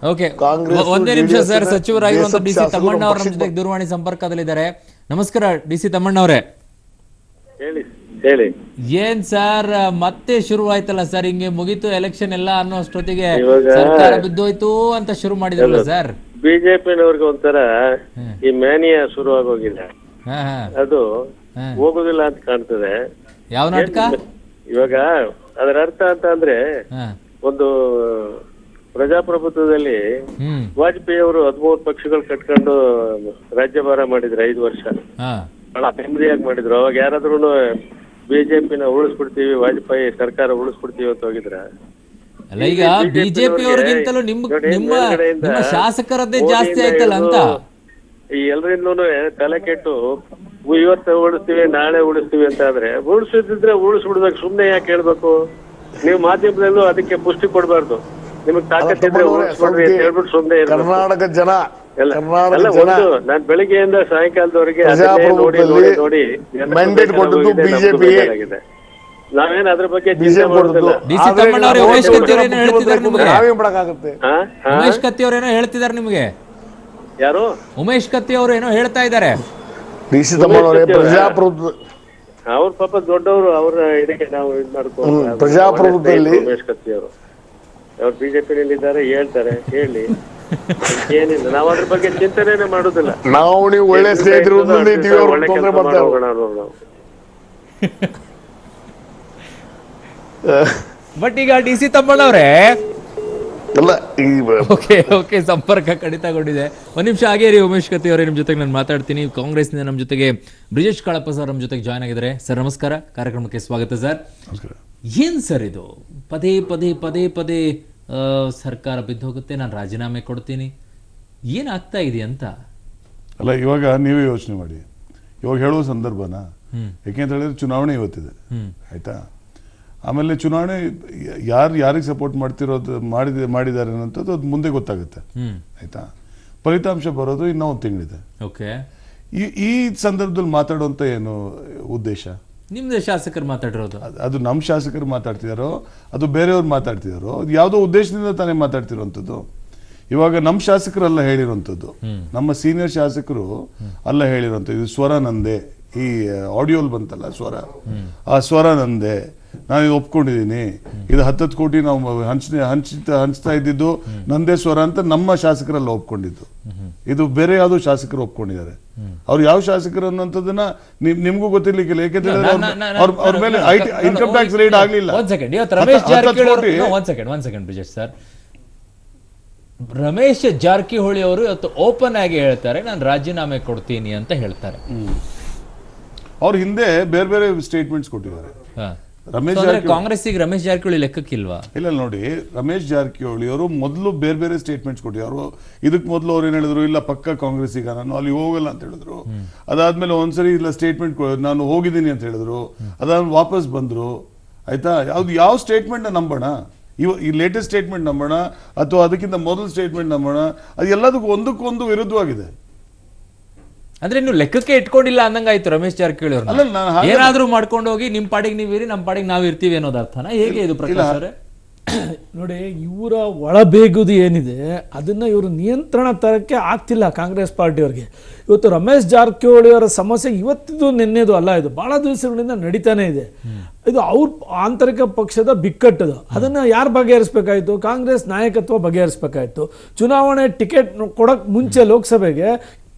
ಕಾಂಗ್ರೆಸ್. ಒಂದೇ ನಿಮಿಷ ಸರ್, ಸಚಿವರಾಗಿರುವಂತಹ ಡಿ ಸಿ ತಮ್ಮಣ್ಣ ಅವರ ಜೊತೆ ದೂರವಾಣಿ ಸಂಪರ್ಕದಲ್ಲಿದ್ದಾರೆ. ನಮಸ್ಕಾರ ಡಿ ಸಿ ತಮ್ಮಣ್ಣ ಅವರೇ. ಹೇಳಿ. ಏನ್ ಸರ್ ಮತ್ತೆ ಶುರು ಆಯ್ತಲ್ಲ ಸರ್, ಹಿಂಗೆ ಮುಗೀತು ಎಲೆಕ್ಷನ್ ಎಲ್ಲ ಅನ್ನೋಷ್ಟೊತ್ತಿಗೆ ಸರ್ಕಾರ ಬಿದ್ದೋಯ್ತು ಅಂತ ಶುರು ಮಾಡಿದ್ರಲ್ಲ ಸರ್? ಬಿಜೆಪಿನವ್ರಿಗೆ ಒಂಥರ ಈ ಮ್ಯಾನಿಯಾ ಶುರು ಆಗೋಗಿದೆ. ಅದು ಹೋಗುದಿಲ್ಲ ಅಂತ ಕಾಣ್ತದೆ. ಯಾವ ನಾಟಕ? ಇವಾಗ ಅದರ ಅರ್ಥ ಅಂತ ಅಂದ್ರೆ, ಒಂದು ಪ್ರಜಾಪ್ರಭುತ್ವದಲ್ಲಿ ವಾಜಪೇಯಿ ಅವರು 13 ಪಕ್ಷಗಳು ಕಟ್ಕೊಂಡು ರಾಜ್ಯಭಾರ ಮಾಡಿದ್ರು 5 ವರ್ಷ. ಬಹಳ ನೆಮ್ಮದಿಯಾಗಿ ಮಾಡಿದ್ರು. ಅವಾಗ ಯಾರಾದ್ರೂ ಬಿಜೆಪಿನ ಉಳಿಸ್ಬಿಡ್ತೀವಿ, ವಾಜಪೇಯಿ ಸರ್ಕಾರ ಉಳಿಸ್ಬಿಡ್ತೀವಿ ಅಂತ ಹೋಗಿದ್ರ? ಅಲ್ಲ, ಈಗ ಬಿಜೆಪಿ ಅವ್ರಿಗಿಂತಲೂ ನಿಮ್ಮ ಶಾಸಕರದ್ದೇ ಜಾಸ್ತಿ ಆಯ್ತಲ್ಲ ಅಂತ. ಈ ಎಲ್ಲರಿಂದಲೂ ತಲೆ ಕೆಟ್ಟು ಇವತ್ತು ಉಳಿಸ್ತೀವಿ ನಾಳೆ ಉಳಿಸ್ತೀವಿ ಅಂತ ಆದ್ರೆ, ಉಳಿಸಿದ್ರೆ ಉಳಿಸ್ಬಿಡ್ಬೇಕು. ಸುಮ್ನೆ ಯಾಕೆ ಹೇಳ್ಬೇಕು? ನೀವು ಮಾಧ್ಯಮದಲ್ಲೂ ಅದಕ್ಕೆ ಪುಷ್ಟಿ ಕೊಡಬಾರ್ದು. ನಿಮಗ್ ತಾಕತ್ತಿದ್ರೆ ಉಳಿಸ್ಬಿಡ್ರಿ ಅಂತ ಹೇಳ್ಬಿಟ್ಟು ಸುಮ್ನೆ ಕರ್ನಾಟಕ ಜನ ನಾನ್ ಬೆಳಿಗ್ಗೆಯಿಂದ ಸಾಯಂಕಾಲದವರೆಗೆ ನೋಡಿ ನಾವೇನ್ ಅದ್ರ ಬಗ್ಗೆ ಚಿಂತೆ ಮಾಡೋದಿಲ್ಲ. ಉಮೇಶ್ ಕತ್ತಿ ಅವ್ರೇನೋ ಹೇಳ್ತಿದ್ದಾರೆ ನಿಮ್ಗೆ. ಯಾರು? ಉಮೇಶ್ ಕತ್ತಿ ಅವರು ಏನೋ ಹೇಳ್ತಾ ಇದ್ದಾರೆ. ಅವ್ರ ಪಾಪ ದೊಡ್ಡವರು, ಅವ್ರ ಇದಕ್ಕೆ ನಾವು ಇದ್ ಮಾಡ್ಕೊಂಡು ಪ್ರಜಾಪ್ರಭುತ್ವದಲ್ಲಿ ಉಮೇಶ್ ಕತ್ತಿ ಅವರು ಅವ್ರು ಬಿಜೆಪಿನಲ್ಲಿ ಇದ್ದಾರೆ, ಹೇಳ್ತಾರೆ, ಹೇಳಿ. ಏನಿಲ್ಲ, ನಾವು ಅದ್ರ ಬಗ್ಗೆ ಚಿಂತನೆ ಮಾಡುದಿಲ್ಲ. ನಾವು ನೀವು ಒಳ್ಳೆ ಸ್ನೇಹಿತರು. ಬಟ್ ಈಗ ಡಿ ಸಿ ತಮ್ಮಣ್ಣ ಅವರೇ, ಓಕೆ, ಸಂಪರ್ಕ ಕಡಿತಗೊಂಡಿದೆ. ಒಂದ್ ನಿಮಿಷ ಹಾಗೆ ರೀ ಉಮೇಶ್ ಕತ್ತಿ ಅವರೇ, ನಿಮ್ ಜೊತೆಗೆ ನಾನು ಮಾತಾಡ್ತೀನಿ. ಕಾಂಗ್ರೆಸ್ನಿಂದ ನಮ್ಮ ಜೊತೆಗೆ ಬ್ರಿಜೇಶ್ ಕಾಳಪ್ಪ ಸರ್ ನಮ್ಮ ಜೊತೆಗೆ ಜಾಯ್ನ್ ಆಗಿದ್ದಾರೆ. ಸರ್ ನಮಸ್ಕಾರ, ಕಾರ್ಯಕ್ರಮಕ್ಕೆ ಸ್ವಾಗತ ಸರ್. ಏನ್ ಸರ್ ಇದು ಪದೇ ಪದೇ ಪದೇ ಪದೇ ಸರ್ಕಾರ ಬಿದ್ದೋಗುತ್ತೆ, ನಾನು ರಾಜೀನಾಮೆ ಕೊಡ್ತೀನಿ, ಏನಾಗ್ತಾ ಇದೆ ಅಂತ? ಅಲ್ಲ, ಇವಾಗ ನೀವೇ ಯೋಚನೆ ಮಾಡಿ. ಇವಾಗ ಹೇಳುವ ಸಂದರ್ಭನ, ಯಾಕೆಂತ ಹೇಳಿದ್ರೆ ಚುನಾವಣೆ ಇವತ್ತಿದೆ, ಆಯ್ತಾ? ಆಮೇಲೆ ಚುನಾವಣೆ ಯಾರಿಗೆ ಸಪೋರ್ಟ್ ಮಾಡಿದ್ದಾರೆ ಅನ್ನೋಂಥದ್ದು ಅದು ಮುಂದೆ ಗೊತ್ತಾಗುತ್ತೆ, ಆಯ್ತಾ? ಫಲಿತಾಂಶ ಬರೋದು ಇನ್ನೂ ಒಂದು ತಿಂಗಳಿದೆ. ಈ ಸಂದರ್ಭದಲ್ಲಿ ಮಾತಾಡುವಂತ ಏನು ಉದ್ದೇಶ? ನಿಮ್ದೇ ಶಾಸಕರು ಮಾತಾಡಿರೋದು, ಅದು ನಮ್ಮ ಶಾಸಕರು ಮಾತಾಡ್ತಿದಾರೋ ಅದು ಬೇರೆಯವ್ರು ಮಾತಾಡ್ತಿದಾರೋ, ಅದು ಯಾವುದೋ ಉದ್ದೇಶದಿಂದ ತಾನೇ ಮಾತಾಡ್ತಿರೋಂಥದ್ದು. ಇವಾಗ ನಮ್ಮ ಶಾಸಕರಲ್ಲ ಹೇಳಿರುವಂಥದ್ದು, ನಮ್ಮ ಸೀನಿಯರ್ ಶಾಸಕರು ಅಲ್ಲ ಹೇಳಿರುವಂಥದ್ದು. ಇದು ಸ್ವರ ನಂದೆ, ಈ ಆಡಿಯೋಲ್ ಬಂತಲ್ಲ ಸ್ವರ, ಆ ಸ್ವರ ನಂದೆ, ನಾನು ಇದು ಒಪ್ಕೊಂಡಿದ್ದೀನಿ, ಇದು 10 ಕೋಟಿ ನಾವು ಹಂಚ್ತಾ ಇದ್ದಿದ್ದು ನಂದೇ ಸ್ವರ ಅಂತ ನಮ್ಮ ಶಾಸಕರೆಲ್ಲ ಒಪ್ಕೊಂಡಿದ್ದು. ಇದು ಬೇರೆ ಯಾವ್ದು ಶಾಸಕರು ಒಪ್ಕೊಂಡಿದ್ದಾರೆ. ಅವ್ರು ಯಾವ ಶಾಸಕರು ಅನ್ನೋಂಥದ್ದನ್ನ ನಿಮ್ಗೂ ಗೊತ್ತಿರ್ಲಿಕ್ಕಿಲ್ಲ, ಯಾಕೆಂದ್ರೆ ಅವ್ರ ಮೇಲೆ ಇನ್ಕಮ್ ಟ್ಯಾಕ್ಸ್ ರೇಟ್ ಆಗ್ಲಿಲ್ಲ. ರಮೇಶ್ ಜಾರಕಿಹೊಳಿ ಅವರು ಇವತ್ತು ಓಪನ್ ಆಗಿ ಹೇಳ್ತಾರೆ, ನಾನು ರಾಜೀನಾಮೆ ಕೊಡ್ತೀನಿ ಅಂತ ಹೇಳ್ತಾರೆ. ಅವ್ರ ಹಿಂದೆ ಬೇರೆ ಬೇರೆ ಸ್ಟೇಟ್ಮೆಂಟ್ಸ್ ಕೊಟ್ಟಿದ್ದಾರೆ. ಕಾಂಗ್ರೆಸ್ಸಿಗೆ ರಮೇಶ್ ಜಾರಕಿಹೊಳಿ ಲೆಕ್ಕಕ್ಕಿಲ್ವಾ? ಇಲ್ಲ ನೋಡಿ, ರಮೇಶ್ ಜಾರಕಿಹೊಳಿ ಅವರು ಮೊದಲು ಬೇರೆ ಬೇರೆ ಸ್ಟೇಟ್ಮೆಂಟ್ಸ್ ಕೊಟ್ಟಿದ್ರು. ಇದಕ್ ಮೊದಲು ಅವ್ರು ಏನ್ ಹೇಳಿದ್ರು, ಇಲ್ಲ ಪಕ್ಕ ಕಾಂಗ್ರೆಸ್ಸಿಗ ನಾನು ಅಲ್ಲಿ ಹೋಗಲ್ಲ ಅಂತ ಹೇಳಿದ್ರು. ಅದಾದ್ಮೇಲೆ ಒಂದ್ಸರಿ ಇಲ್ಲ ಸ್ಟೇಟ್ಮೆಂಟ್ ನಾನು ಹೋಗಿದ್ದೀನಿ ಅಂತ ಹೇಳಿದ್ರು. ಅದಾದ್ಮೇಲೆ ವಾಪಸ್ ಬಂದ್ರು, ಆಯ್ತಾ? ಯಾವ ಸ್ಟೇಟ್ಮೆಂಟ್ ನಂಬೋಣ? ಈ ಲೇಟೆಸ್ಟ್ ಸ್ಟೇಟ್ಮೆಂಟ್ ನಂಬೋಣ ಅಥವಾ ಅದಕ್ಕಿಂತ ಮೊದಲು ಸ್ಟೇಟ್ಮೆಂಟ್ ನಂಬೋಣ? ಅದು ಎಲ್ಲದಕ್ಕೂ ಒಂದಕ್ಕೊಂದು ವಿರುದ್ಧವಾಗಿದೆ. ಅಂದ್ರೆ ನೀವು ಲೆಕ್ಕಕ್ಕೆ ಇಟ್ಕೊಂಡಿಲ್ಲ ಅಂದಂಗಾಯ್ತು ರಮೇಶ್ ಜಾರಕಿಹೊಳಿ ಅವ್ರನ್ನ. ಏನಾದ್ರೂ ಮಾಡ್ಕೊಂಡು ಹೋಗಿ ನಿಮ್ ಪಾಡಿಗೆ ನೀವಿರಿ, ನಮ್ಮ ಪಾಡಿಗೆ ನಾವ್ ಇರ್ತೀವಿ ಅನ್ನೋದು ಅರ್ಥನ? ಹೇಗೆ ಇದು ಪ್ರಕಾಶ್ ಅವರೇ? ನೋಡಿ, ಇವರ ಒಳಬೇಗುದು ಏನಿದೆ ಅದನ್ನು ಇವರು ನಿಯಂತ್ರಣ ತರಕ್ಕೆ ಆಗ್ತಿಲ್ಲ ಕಾಂಗ್ರೆಸ್ ಪಾರ್ಟಿಯವ್ರಿಗೆ. ಇವತ್ತು ರಮೇಶ್ ಜಾರಕಿಹೊಳಿ ಅವರ ಸಮಸ್ಯೆ ಇವತ್ತಿದು ನಿನ್ನೆದು ಅಲ್ಲ, ಇದು ಭಾಳ ದಿವಸಗಳಿಂದ ನಡೀತಾನೆ ಇದೆ. ಇದು ಅವ್ರ ಆಂತರಿಕ ಪಕ್ಷದ ಬಿಕ್ಕಟ್ಟದು. ಅದನ್ನು ಯಾರು ಬಗೆಹರಿಸಬೇಕಾಯಿತು? ಕಾಂಗ್ರೆಸ್ ನಾಯಕತ್ವ ಬಗೆಹರಿಸಬೇಕಾಯಿತು. ಚುನಾವಣೆ ಟಿಕೆಟ್ ಕೊಡೋಕ್ಕೆ ಮುಂಚೆ ಲೋಕಸಭೆಗೆ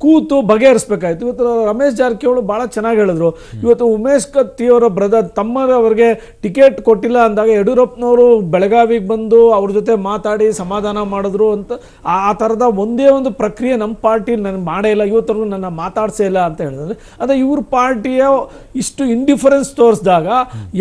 ಕೂತು ಬಗೆಹರಿಸಬೇಕಾಯ್ತು. ಇವತ್ತು ರಮೇಶ್ ಜಾರಕಿಹೊಳಿ ಭಾಳ ಚೆನ್ನಾಗಿ ಹೇಳಿದ್ರು. ಇವತ್ತು ಉಮೇಶ್ ಕತ್ತಿ ಅವರ ಬ್ರದರ್ ತಮ್ಮರವರಿಗೆ ಟಿಕೆಟ್ ಕೊಟ್ಟಿಲ್ಲ ಅಂದಾಗ ಯಡಿಯೂರಪ್ಪನವರು ಬೆಳಗಾವಿಗೆ ಬಂದು ಅವ್ರ ಜೊತೆ ಮಾತಾಡಿ ಸಮಾಧಾನ ಮಾಡಿದ್ರು ಅಂತ ಆ ಥರದ ಒಂದೇ ಒಂದು ಪ್ರಕ್ರಿಯೆ ನಮ್ಮ ಪಾರ್ಟಿ ನನಗೆ ಮಾಡೇ ಇಲ್ಲ, ಇವತ್ತರೆಗೂ ನನ್ನ ಮಾತಾಡ್ಸೇ ಇಲ್ಲ ಅಂತ ಹೇಳಿದ್ರೆ, ಅದೇ ಇವ್ರ ಪಾರ್ಟಿಯ ಇಷ್ಟು ಇಂಡಿಫರೆನ್ಸ್ ತೋರಿಸಿದಾಗ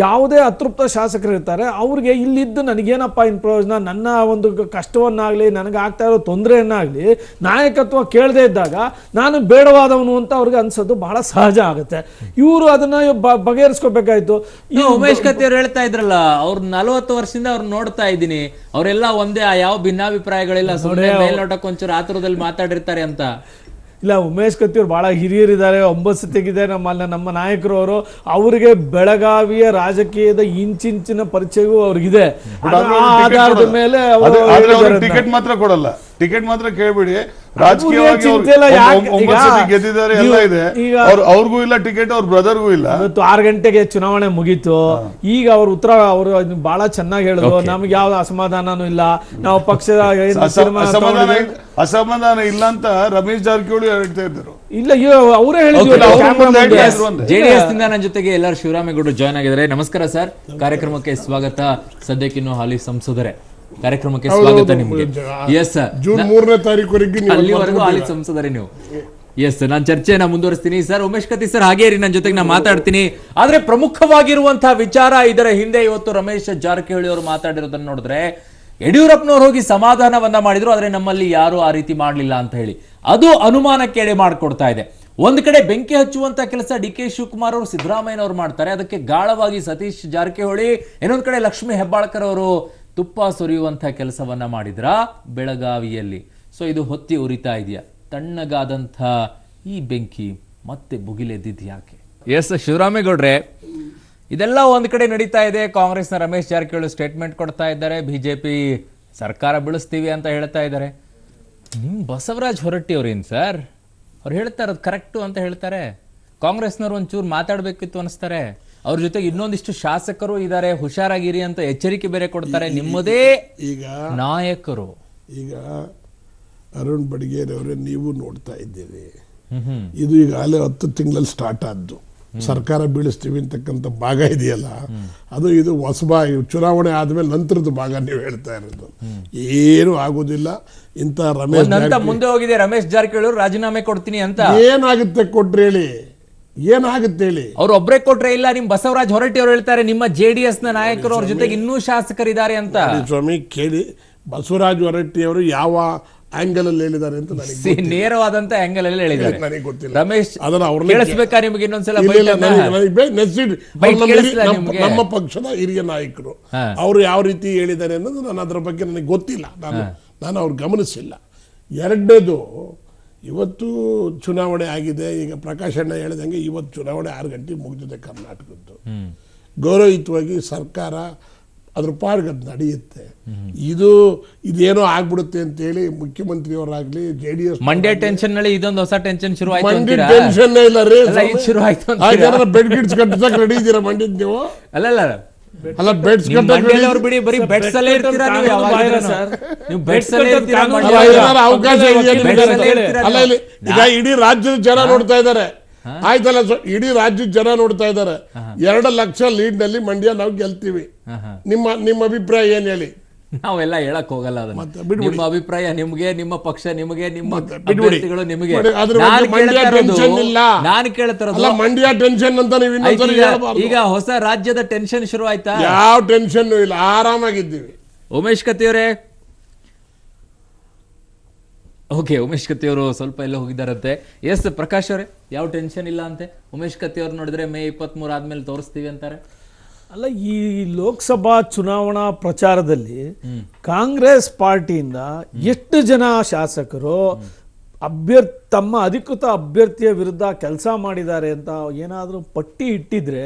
ಯಾವುದೇ ಅತೃಪ್ತ ಶಾಸಕರು ಇರ್ತಾರೆ, ಅವ್ರಿಗೆ ಇಲ್ಲಿದ್ದು ನನಗೇನಪ್ಪ ಇನ್ ಪ್ರಯೋಜನ, ನನ್ನ ಒಂದು ಕಷ್ಟವನ್ನಾಗಲಿ ನನಗೆ ಆಗ್ತಾ ಇರೋ ತೊಂದರೆಯನ್ನಾಗಲಿ ನಾಯಕತ್ವ ಕೇಳದೇ ಇದ್ದಾಗ ನಾನು ಬೇಡವಾದವನು ಅಂತ ಅವ್ರಿಗೆ ಅನ್ಸೋದು ಬಹಳ ಸಹಜ ಆಗುತ್ತೆ. ಇವರು ಅದನ್ನ ಬಗೆಹರಿಸ್ಕೋಬೇಕಾಯ್ತು. ಉಮೇಶ್ ಕತ್ತಿ ಅವ್ರು ಹೇಳ್ತಾ ಇದ್ರಲ್ಲ, ಅವ್ರು 40 ವರ್ಷದಿಂದ ಅವ್ರು ನೋಡ್ತಾ ಇದ್ದೀನಿ, ಅವರೆಲ್ಲ ಒಂದೇ, ಯಾವ ಭಿನ್ನಾಭಿಪ್ರಾಯಗಳಿಲ್ಲ, ಸುಮ್ಮನೆ ಮೇಲ್ನೋಟಕ್ಕೆ ಒಂಚೂರು ಆತುರದಲ್ಲಿ ಮಾತಾಡಿರ್ತಾರೆ ಅಂತ. ಇಲ್ಲ, ಉಮೇಶ್ ಕತ್ತಿ ಅವ್ರು ಭಾಳ ಹಿರಿಯರಿದ್ದಾರೆ, 9 ಸತಿಗಿದೆ ನಮ್ಮ ನಾಯಕರು ಅವರು. ಅವರಿಗೆ ಬೆಳಗಾವಿಯ ರಾಜಕೀಯದ ಇಂಚಿಂಚಿನ ಪರಿಚಯವೂ ಅವ್ರಿಗಿದೆ. ಆಧಾರದ ಮೇಲೆ ಟಿಕೆಟ್ ಮಾತ್ರ ಕೊಡಲ್ಲ, ಟಿಕೆಟ್ ಮಾತ್ರ ಕೇಳ್ಬಿಡಿ. ರಾಜಕೀಯವಾಗಿ ಗೆದ್ದಿದ್ದಾರೆ, ಎಲ್ಲ ಇದೆ, ಅವ್ರಿಗೂ ಇಲ್ಲ ಟಿಕೆಟ್, ಅವ್ರ ಬ್ರದರ್ಗೂ ಇಲ್ಲ. ಇವತ್ತು 6 ಗಂಟೆಗೆ ಚುನಾವಣೆ ಮುಗೀತು. ಈಗ ಅವ್ರ ಉತ್ತರ ಅವರು ಬಹಳ ಚೆನ್ನಾಗಿ ಹೇಳಿದ್ರು, ನಮ್ಗೆ ಯಾವ ಅಸಮಾಧಾನನೂ ಇಲ್ಲ, ನಾವು ಪಕ್ಷದ ಅಸಮಾಧಾನ ಇಲ್ಲ ಅಂತ ರಮೇಶ್ ಜಾರಕಿಹೊಳಿ ಹೇಳ್ತಾ ಇದ್ರು. ಇಲ್ಲ, ಅವರೇ ಹೇಳಿದ್ರು. ಜೆಡಿಎಸ್ ನಿಂದ ನನ್ನ ಜೊತೆಗೆ ಎಲ್ಲರೂ ಶಿವರಾಮೇಗೌಡರು ಜಾಯ್ನ್ ಆಗಿದ್ದಾರೆ. ನಮಸ್ಕಾರ ಸರ್, ಕಾರ್ಯಕ್ರಮಕ್ಕೆ ಸ್ವಾಗತ. ಸದ್ಯಕ್ಕಿನ್ನು ಹಾಲಿ ಸಂಸದರೇ, ಕಾರ್ಯಕ್ರಮಕ್ಕೆ ಸ್ವಾಗತ ನಿಮಗೆ. ಎಸ್, ಜೂನ್ 3ನೇ ತಾರೀಕುವರೆಗೆ ಅಲ್ಲಿವರೆಗೂ ಹಾಲಿ ಸಂಸದರೇ ನೀವು. ಎಸ್, ನಾನು ಚರ್ಚೆನ ಮುಂದುವರಿಸ್ತೀನಿ. ಸರ್, ಉಮೇಶ್ ಕತ್ತಿ ಸರ್ ಹಾಗೇ ಇರಿ, ನನ್ನ ಜೊತೆಗೆ ನಾನು ಮಾತಾಡ್ತೀನಿ. ಆದ್ರೆ ಪ್ರಮುಖವಾಗಿರುವಂತಹ ವಿಚಾರ ಇದರ ಹಿಂದೆ ಇವತ್ತು ರಮೇಶ್ ಜಾರಕಿಹೊಳಿ ಅವರು ಮಾತಾಡಿರೋದನ್ನ ನೋಡಿದ್ರೆ, ಯಡಿಯೂರಪ್ಪನವ್ರು ಹೋಗಿ ಸಮಾಧಾನವನ್ನ ಮಾಡಿದ್ರು, ಆದ್ರೆ ನಮ್ಮಲ್ಲಿ ಯಾರು ಆ ರೀತಿ ಮಾಡ್ಲಿಲ್ಲ ಅಂತ ಹೇಳಿ ಅದು ಅನುಮಾನಕ್ಕೆ ಎಡೆ ಮಾಡಿಕೊಡ್ತಾ ಇದೆ. ಒಂದ್ ಕಡೆ ಬೆಂಕಿ ಹಚ್ಚುವಂತ ಕೆಲಸ ಡಿ ಕೆ ಶಿವಕುಮಾರ್ ಅವರು ಸಿದ್ದರಾಮಯ್ಯನವರು ಮಾಡ್ತಾರೆ, ಅದಕ್ಕೆ ಗಾಳವಾಗಿ ಸತೀಶ್ ಜಾರಕಿಹೊಳಿ, ಇನ್ನೊಂದ್ ಕಡೆ ಲಕ್ಷ್ಮೀ ಹೆಬ್ಬಾಳ್ಕರ್ ಅವರು ತುಪ್ಪ ಸುರಿಯುವಂತ ಕೆಲಸವನ್ನ ಮಾಡಿದ್ರ ಬೆಳಗಾವಿಯಲ್ಲಿ. ಸೊ ಇದು ಹೊತ್ತಿ ಉರಿತಾ ಇದೆಯಾ? ತಣ್ಣಗಾದಂಥ ಈ ಬೆಂಕಿ ಮತ್ತೆ ಭುಗಿಲೆದ್ದಿದ್ದು ಯಾಕೆ? ಎಸ್, ಶಿವರಾಮೇಗೌಡ್ರೆ, ಇದೆಲ್ಲ ಒಂದ್ ಕಡೆ ನಡೀತಾ ಇದೆ. ಕಾಂಗ್ರೆಸ್ನ ರಮೇಶ್ ಜಾರಕಿಹೊಳಿ ಸ್ಟೇಟ್ಮೆಂಟ್ ಕೊಡ್ತಾ ಇದ್ದಾರೆ, ಬಿಜೆಪಿ ಸರ್ಕಾರ ಬೀಳಿಸ್ತೀವಿ ಅಂತ ಹೇಳ್ತಾ ಇದ್ದಾರೆ. ನಿಮ್ ಬಸವರಾಜ್ ಹೊರಟ್ಟಿ ಅವ್ರೇನ್ ಸರ್, ಅವ್ರು ಹೇಳ್ತಾ ಇರೋದು ಕರೆಕ್ಟು ಅಂತ ಹೇಳ್ತಾರೆ. ಕಾಂಗ್ರೆಸ್ನವ್ರು ಒಂಚೂರು ಮಾತಾಡ್ಬೇಕಿತ್ತು ಅನಿಸ್ತಾರೆ. ಅವ್ರ ಜೊತೆಗೆ ಇನ್ನೊಂದಿಷ್ಟು ಶಾಸಕರು ಇದ್ದಾರೆ, ಹುಷಾರಾಗಿರಿ ಅಂತ ಎಚ್ಚರಿಕೆ ಬೇರೆ ಕೊಡ್ತಾರೆ. ನಿಮ್ಮದೇ ಈಗ ನಾಯಕರು. ಈಗ ಅರುಣ್ ಬಡಿಗೇರ್ ಅವರೇ, ನೀವು ನೋಡ್ತಾ ಇದ್ದೀರಿ, ಇದು ಈಗಾಗಲೇ 10 ತಿಂಗಳಲ್ಲಿ ಸ್ಟಾರ್ಟ್ ಆದ್ದು. ಸರ್ಕಾರ ಬೀಳಿಸ್ತೀವಿ ಅಂತಕ್ಕಂಥ ಭಾಗ ಇದೆಯಲ್ಲ, ಅದು ಇದು ಹೊಸಬ ಚುನಾವಣೆ ಆದ್ಮೇಲೆ ನಂತರದ ಭಾಗ ನೀವು ಹೇಳ್ತಾ ಇರೋದು. ಏನು ಆಗುದಿಲ್ಲ. ಇಂಥ ರಮೇಶ್ ಮುಂದೆ ಹೋಗಿದೆ, ರಮೇಶ್ ಜಾರಕಿಹೊಳಿ ರಾಜೀನಾಮೆ ಕೊಡ್ತೀನಿ ಅಂತ. ಏನಾಗುತ್ತೆ ಕೊಟ್ರಿ ಹೇಳಿ, ಏನಾಗುತ್ತೆ ಹೇಳಿ? ಅವ್ರು ಒಬ್ರೇ ಕೊಟ್ರೆ ಇಲ್ಲ, ನಿಮ್ ಬಸವರಾಜ್ ಹೊರಟ್ಟಿ ಅವ್ರು ಹೇಳ್ತಾರೆ ನಿಮ್ಮ JDS ನ ನಾಯಕರು ಅವ್ರ ಜೊತೆಗೆ ಇನ್ನೂ ಶಾಸಕರಿದ್ದಾರೆ ಅಂತ. ಸ್ವಾಮಿ ಕೇಳಿ, ಬಸವರಾಜ್ ಹೊರಟ್ಟಿ ಅವರು ಯಾವ ಆಂಗಲ್ ಅಲ್ಲಿ ಹೇಳಿದ್ದಾರೆ ಅಂತ ನನಗೆ ನೇರವಾದಂತ ಆಂಗಲ್ ಅಲ್ಲಿ ಹೇಳಿದ್ದಾರೆ, ನನಗೆ ಗೊತ್ತಿಲ್ಲ. ರಮೇಶ್ ಅದನ್ನ ಅವ್ರನ್ನ ಕೇಳಿಸ್ಬೇಕಾ ನಿಮಗೆ ಇನ್ನೊಂದ್ಸಲ? ನಮ್ಮ ಪಕ್ಷದ ಹಿರಿಯ ನಾಯಕರು ಅವರು ಯಾವ ರೀತಿ ಹೇಳಿದ್ದಾರೆ ಅನ್ನೋದು ನಾನು ಅದರ ಬಗ್ಗೆ ನನಗೆ ಗೊತ್ತಿಲ್ಲ, ನಾನು ಅವ್ರು ಗಮನಿಸಿಲ್ಲ. ಎರಡನೇದು, ಇವತ್ತು ಚುನಾವಣೆ ಆಗಿದೆ. ಈಗ ಪ್ರಕಾಶ್ ಅಣ್ಣ ಹೇಳಿದಂಗೆ ಇವತ್ತು ಚುನಾವಣೆ 6 ಗಂಟೆಗೆ ಮುಗಿದಿದೆ ಕರ್ನಾಟಕದ್ದು. ಗೌರವಯುತವಾಗಿ ಸರ್ಕಾರ ಅದ್ರ ಪಾರ್ಗ್ ಅದು ನಡೆಯುತ್ತೆ. ಇದೇನೋ ಆಗ್ಬಿಡುತ್ತೆ ಅಂತೇಳಿ ಮುಖ್ಯಮಂತ್ರಿಯವರಾಗ್ಲಿ JDS ಮಂಡ್ಯ ಟೆನ್ಷನ್ ನಲ್ಲಿ ಇದೊಂದು ಹೊಸ ಟೆನ್ಷನ್ ಶುರು ಆಯ್ತು. ಮಂಡ್ಯ ಟೆನ್ಷನ್ ಇಲ್ಲ ರೀ, ಶುರು ಆಯ್ತು. ಬೆಡ್ ಗಿಡ್ಸ್ ಕಟ್ಟಕ್ ರೆಡಿ ಇದ್ದೀರಾ ಮಂಡ್ಯದ ನೀವು? ಅಲ್ಲ ಬೆಡ್ಸ್ ಬಿಡಿ, ಬರೀ ಬೆಡ್ಸ್ ಅಲ್ಲೇ ಇರ್ತೀರಾ ನೀವು. ಬೆಡ್ಸ್ ಅಲ್ಲೇ ಇರ್ತೀರಾ, ಅವಕಾಶ ಅಲ್ಲ. ಈಗ ಇಡೀ ರಾಜ್ಯದ ಜನ ನೋಡ್ತಾ ಇದ್ದಾರೆ, ಆಯ್ತಲ್ಲ, ಇಡೀ ರಾಜ್ಯದ ಜನ ನೋಡ್ತಾ ಇದ್ದಾರೆ. 2 ಲಕ್ಷ ಲೀಡ್ ನಲ್ಲಿ ಮಂಡ್ಯ ನಾವು ಗೆಲ್ತೀವಿ. ನಿಮ್ಮ ಅಭಿಪ್ರಾಯ ಏನ್ ಹೇಳಿ? ನಾವೆಲ್ಲ ಹೇಳಕ್ ಹೋಗಲ್ಲ. ನಿಮ್ಮ ಅಭಿಪ್ರಾಯ ನಿಮ್ಗೆ, ನಿಮ್ಮ ಪಕ್ಷ ನಿಮ್ಗೆ, ನಿಮ್ಮ ಅಭ್ಯರ್ಥಿಗಳು ನಿಮ್ಗೆ. ನಾನು ಕೇಳ್ತಿರೋದು ಮಂಡ್ಯ ಟೆನ್ಷನ್ ಅಂತ ನೀವು ಈಗ ಹೊಸ ರಾಜ್ಯದ ಟೆನ್ಷನ್ ಶುರು ಆಯ್ತಾ? ಯಾವ ಟೆನ್ಷನ್ ಇಲ್ಲ, ಆರಾಮಾಗಿದ್ದೀವಿ. ಉಮೇಶ್ ಕತ್ತಿ ಅವರೇ, ಓಕೆ, ಉಮೇಶ್ ಕತ್ತಿ ಅವರು ಸ್ವಲ್ಪ ಎಲ್ಲ ಹೋಗಿದ್ದಾರಂತೆ. ಎಸ್, ಪ್ರಕಾಶ್ ಅವರೇ, ಯಾವ ಟೆನ್ಷನ್ ಇಲ್ಲ ಅಂತೆ. ಉಮೇಶ್ ಕತ್ತಿ ಅವ್ರು ನೋಡಿದ್ರೆ ಮೇ 23 ಆದ್ಮೇಲೆ ತೋರಿಸ್ತೀವಿ ಅಂತಾರೆ. ಅಲ್ಲ, ಈ ಲೋಕಸಭಾ ಚುನಾವಣಾ ಪ್ರಚಾರದಲ್ಲಿ ಕಾಂಗ್ರೆಸ್ ಪಾರ್ಟಿಯಿಂದ ಎಷ್ಟು ಜನ ಶಾಸಕರು ತಮ್ಮ ಅಧಿಕೃತ ಅಭ್ಯರ್ಥಿಯ ವಿರುದ್ಧ ಕೆಲಸ ಮಾಡಿದ್ದಾರೆ ಅಂತ ಏನಾದರೂ ಪಟ್ಟಿ ಇಟ್ಟಿದ್ರೆ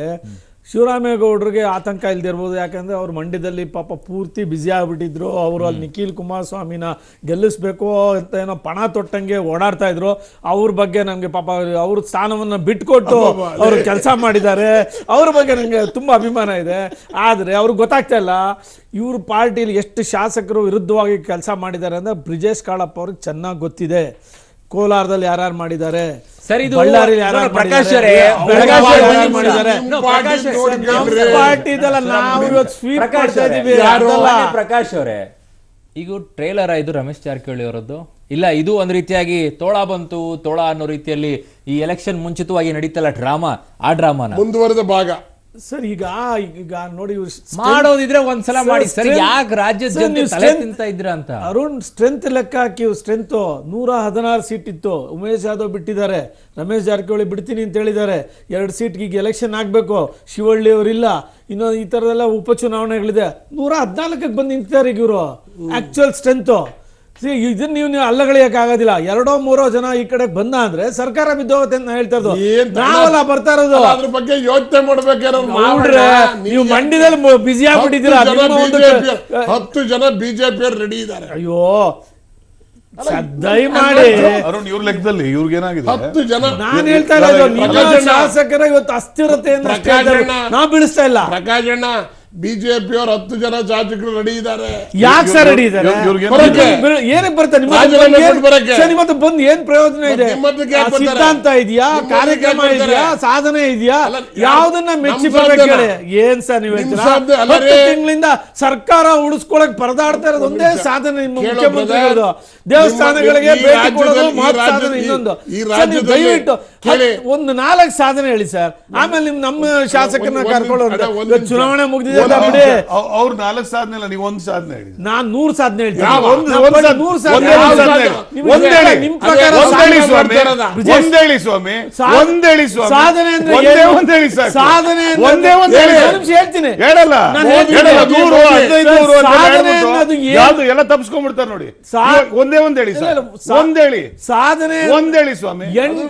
ಶಿವರಾಮೇಗೌಡರಿಗೆ ಆತಂಕ ಇಲ್ದಿರ್ಬೋದು, ಯಾಕಂದ್ರೆ ಅವ್ರು ಮಂಡ್ಯದಲ್ಲಿ ಪಾಪ ಪೂರ್ತಿ ಬ್ಯುಸಿ ಆಗ್ಬಿಟ್ಟಿದ್ರು. ಅವರು ಅಲ್ಲಿ ನಿಖಿಲ್ ಕುಮಾರಸ್ವಾಮಿನ ಗೆಲ್ಲಿಸ್ಬೇಕು ಅಂತ ಏನೋ ಪಣ ತೊಟ್ಟಂಗೆ ಓಡಾಡ್ತಾ ಇದ್ರು. ಅವ್ರ ಬಗ್ಗೆ ನಮ್ಗೆ ಪಾಪ ಅವ್ರ ಸ್ಥಾನವನ್ನ ಬಿಟ್ಕೊಟ್ಟು ಅವ್ರು ಕೆಲಸ ಮಾಡಿದ್ದಾರೆ. ಅವ್ರ ಬಗ್ಗೆ ನಂಗೆ ತುಂಬಾ ಅಭಿಮಾನ ಇದೆ. ಆದ್ರೆ ಅವ್ರಿಗೆ ಗೊತ್ತಾಗ್ತಾ ಇಲ್ಲ ಇವ್ರ ಪಾರ್ಟಿಲಿ ಎಷ್ಟು ಶಾಸಕರು ವಿರುದ್ಧವಾಗಿ ಕೆಲಸ ಮಾಡಿದ್ದಾರೆ ಅಂದ್ರೆ ಬ್ರಿಜೇಶ್ ಕಾಳಪ್ಪ ಅವ್ರಿಗೆ ಚೆನ್ನಾಗಿ ಗೊತ್ತಿದೆ. ಕೋಲಾರದಲ್ಲಿ ಯಾರ್ಯಾರು ಮಾಡಿದ್ದಾರೆ, ಸರ್ ಇದು ಬಳ್ಳಾರಿಯಲ್ಲಿ ಯಾರ್ಯಾರು ಪ್ರಕಾಶ್ ಅವರೇ, ಈಗ ಟ್ರೇಲರ್ ಇದು ರಮೇಶ್ ಜಾರಕಿಹೊಳಿ ಅವರದ್ದು ಇಲ್ಲ, ಇದು ಒಂದ್ ರೀತಿಯಾಗಿ ತೋಳ ಬಂತು ತೋಳ ಅನ್ನೋ ರೀತಿಯಲ್ಲಿ ಈ ಎಲೆಕ್ಷನ್ ಮುಂಚಿತವಾಗಿ ನಡೀತಲ್ಲ ಡ್ರಾಮಾ, ಆ ಡ್ರಾಮಾನ ಮುಂದುವರೆದ ಭಾಗ. ಸರ್ ಈಗ ನೋಡಿ ಮಾಡೋದಿದ್ರೆ ಒಂದ್ಸಲ ಮಾಡಿ ಸರ್, ಯಾಕೆ ರಾಜ್ಯದ ಜನತೆ ತಲೆ ತಿಂತ ಇದ್ರ ಅಂತ. ಅರುಣ್ ಸ್ಟ್ರೆಂತ್ ಲೆಕ್ಕ ಹಾಕಿ ಸ್ಟ್ರೆಂತ್ 116 ಸೀಟ್ ಇತ್ತು. ಉಮೇಶ್ ಯಾದವ್ ಬಿಟ್ಟಿದ್ದಾರೆ, ರಮೇಶ್ ಜಾರಕಿಹೊಳಿ ಬಿಡ್ತೀನಿ ಅಂತ ಹೇಳಿದ್ದಾರೆ. 2 ಸೀಟ್ಗೆ ಈಗ ಎಲೆಕ್ಷನ್ ಆಗ್ಬೇಕು, ಶಿವಳ್ಳಿ ಅವರಿಲ್ಲ, ಇನ್ನು ಈ ತರದೆಲ್ಲ ಉಪಚುನಾವಣೆಗಳಿದೆ. 114ಕ್ಕೆ ಬಂದು ನಿಂತಿದ್ದಾರೆ ಈಗ ಇವರು. ಆಕ್ಚುಯಲ್ ಸ್ಟ್ರೆಂತ್ ಇದನ್ನ ನೀವು ಅಲ್ಲಗಳಿಯಕ್ಕೆ ಆಗೋದಿಲ್ಲ. 2-3 ಜನ ಈ ಕಡೆ ಬಂದ ಅಂದ್ರೆ ಸರ್ಕಾರ ಬಿದ್ದೋಗುತ್ತೆ ಅಂತ ಹೇಳ್ತಾ ಇರೋದು. ನಾವೆಲ್ಲ ಬರ್ತಾ ಇರೋದು ಅದ್ರ ಬಗ್ಗೆ ಯೋಚನೆ ಮಾಡ್ಬೇಕಾದ್ರೆ ನೀವು ಮಂಡ್ಯದಲ್ಲಿ ಬಿಸಿ ಆಗ್ಬಿಟ್ಟಿದ್ದೀರಾ. 10 ಜನ ಬಿಜೆಪಿ ರೆಡಿ ಇದ್ದಾರೆ. ಅಯ್ಯೋ ದಯಮಾಡಿ ಅರುಣ್ ಇವ್ರ ಲೆಕ್ಕದಲ್ಲಿ ಇವ್ರಿಗೇನಾಗಿದೆ 10 ಜನ. ನಾನು ಹೇಳ್ತಾ ಇರೋದು ನಿಮ್ಮ ಶಾಸಕರ ಇವತ್ತು ಅಸ್ಥಿರತೆಯನ್ನು ನಾವು ಬಿಡಿಸ್ತಾ ಇಲ್ಲ. ಪ್ರಕಾಶ್ ಅಣ್ಣ, ಬಿಜೆಪಿ ಅವರು 10 ಜನ ಶಾಸಕರು ರೆಡಿ ಇದ್ದಾರೆ. ಯಾಕೆ ಸರ್ ರೆಡಿ ಇದ್ದಾರೆ? ಏನಕ್ಕೆ ಬರ್ತಾರೆ ನಿಮ್ಮದು ಬಂದು ಏನ್ ಪ್ರಯೋಜನ ಇದೆ? ಸಿದ್ಧಾಂತ ಇದೆಯಾ, ಕಾರ್ಯಕ್ರಮ ಇದೆಯಾ, ಸಾಧನೆ ಇದೆಯಾ? ಯಾವ್ದನ್ನ ಮೆಚ್ಚಿ ಬರ್ಬೇಕು ಹೇಳಿ. ಏನ್ ಸರ್ ನೀವು 10 ತಿಂಗಳಿಂದ ಸರ್ಕಾರ ಉಳಿಸ್ಕೊಳಕ್ ಪರದಾಡ್ತಾ ಇರೋದು ಒಂದೇ ಸಾಧನೆ ನಿಮ್ಮ ಮುಖ್ಯಮಂತ್ರಿಗಳದು. ದೇವಸ್ಥಾನಗಳಿಗೆ ಭೇಟಿ ಕೊಡೋದು ಮಹತ್ ಸಾಧನೆ. ಇನ್ನೊಂದು ದಯವಿಟ್ಟು ಒಂದು 4 ಸಾಧನೆ ಹೇಳಿ ಸರ್, ಆಮೇಲೆ ನಮ್ಮ ಶಾಸಕರನ್ನ ಕರ್ಕೊಳ್ಳೋ. ಚುನಾವಣೆ ಮುಗಿದಿದೆ ಅವ್ರು 4 ಸಾಧನೆ ಇಲ್ಲ, ನೀವು 1 ಸಾಧನೆ ಹೇಳಿ. ನಾನ್ 100 ಸಾಧನೆ ಹೇಳ್ತೀನಿ. ಸಾಧನೆ ಎಲ್ಲ ತಪ್ಪಿಸ್ಕೊಂಡ್ಬಿಡ್ತಾರೆ ನೋಡಿ. ಒಂದೇ ಒಂದ್ ಹೇಳಿ ಸರ್, ಒಂದ್ ಹೇಳಿ. ಸಾಧನೆ ಒಂದ್ ಹೇಳಿ ಸ್ವಾಮಿ. 8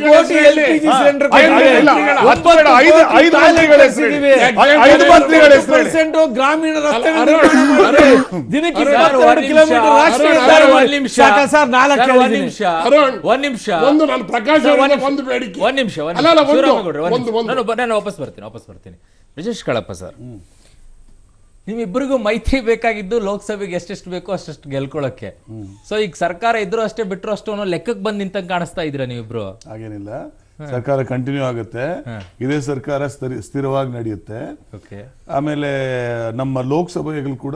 ಕೋಟಿ LPG ಸಿಲಿಂಡರ್ ಗ್ರಾಮೀಣ ರಸ್ತೆ ದಿನಕ್ಕೆ 22 ಕಿಲೋಮೀಟರ್ ರಾಷ್ಟ್ರೀಯ ಹೆದ್ದಾರಿ. ಒಂದ್ ನಿಮಿಷ ನಾನು ಪ್ರಕಾಶ್ ಒಂದು ಬೇಡಿಕೆ. ನಾನು ವಾಪಸ್ ಬರ್ತೀನಿ. ಬ್ರಿಜೇಶ್ ಕಾಳಪ್ಪ ಸರ್, ನಿಮ್ಮಿಬ್ಬರಿಗೂ ಮೈತ್ರಿ ಬೇಕಾಗಿದ್ದು ಲೋಕಸಭೆಗೆ ಎಷ್ಟೆಷ್ಟು ಬೇಕೋ ಅಷ್ಟೆಷ್ಟು ಗೆಲ್ಕೊಳ್ಳಕ್ಕೆ. ಸೊ ಈಗ ಸರ್ಕಾರ ಇದ್ರು ಅಷ್ಟೇ ಬಿಟ್ರು ಅಷ್ಟು ಅನ್ನೋ ಲೆಕ್ಕಕ್ಕೆ ಬಂದ್ ನಿಂತಂಗೆ ಕಾಣಿಸ್ತಾ ಇದ್ರ ನೀವಿಬ್ರು. ಹಾಗೇನಿಲ್ಲ, ಸರ್ಕಾರ ಕಂಟಿನ್ಯೂ ಆಗುತ್ತೆ. ಇದೇ ಸರ್ಕಾರ ಸ್ಥಿರವಾಗಿ ನಡೆಯುತ್ತೆ. ಆಮೇಲೆ ನಮ್ಮ ಲೋಕಸಭೆಗಳು ಕೂಡ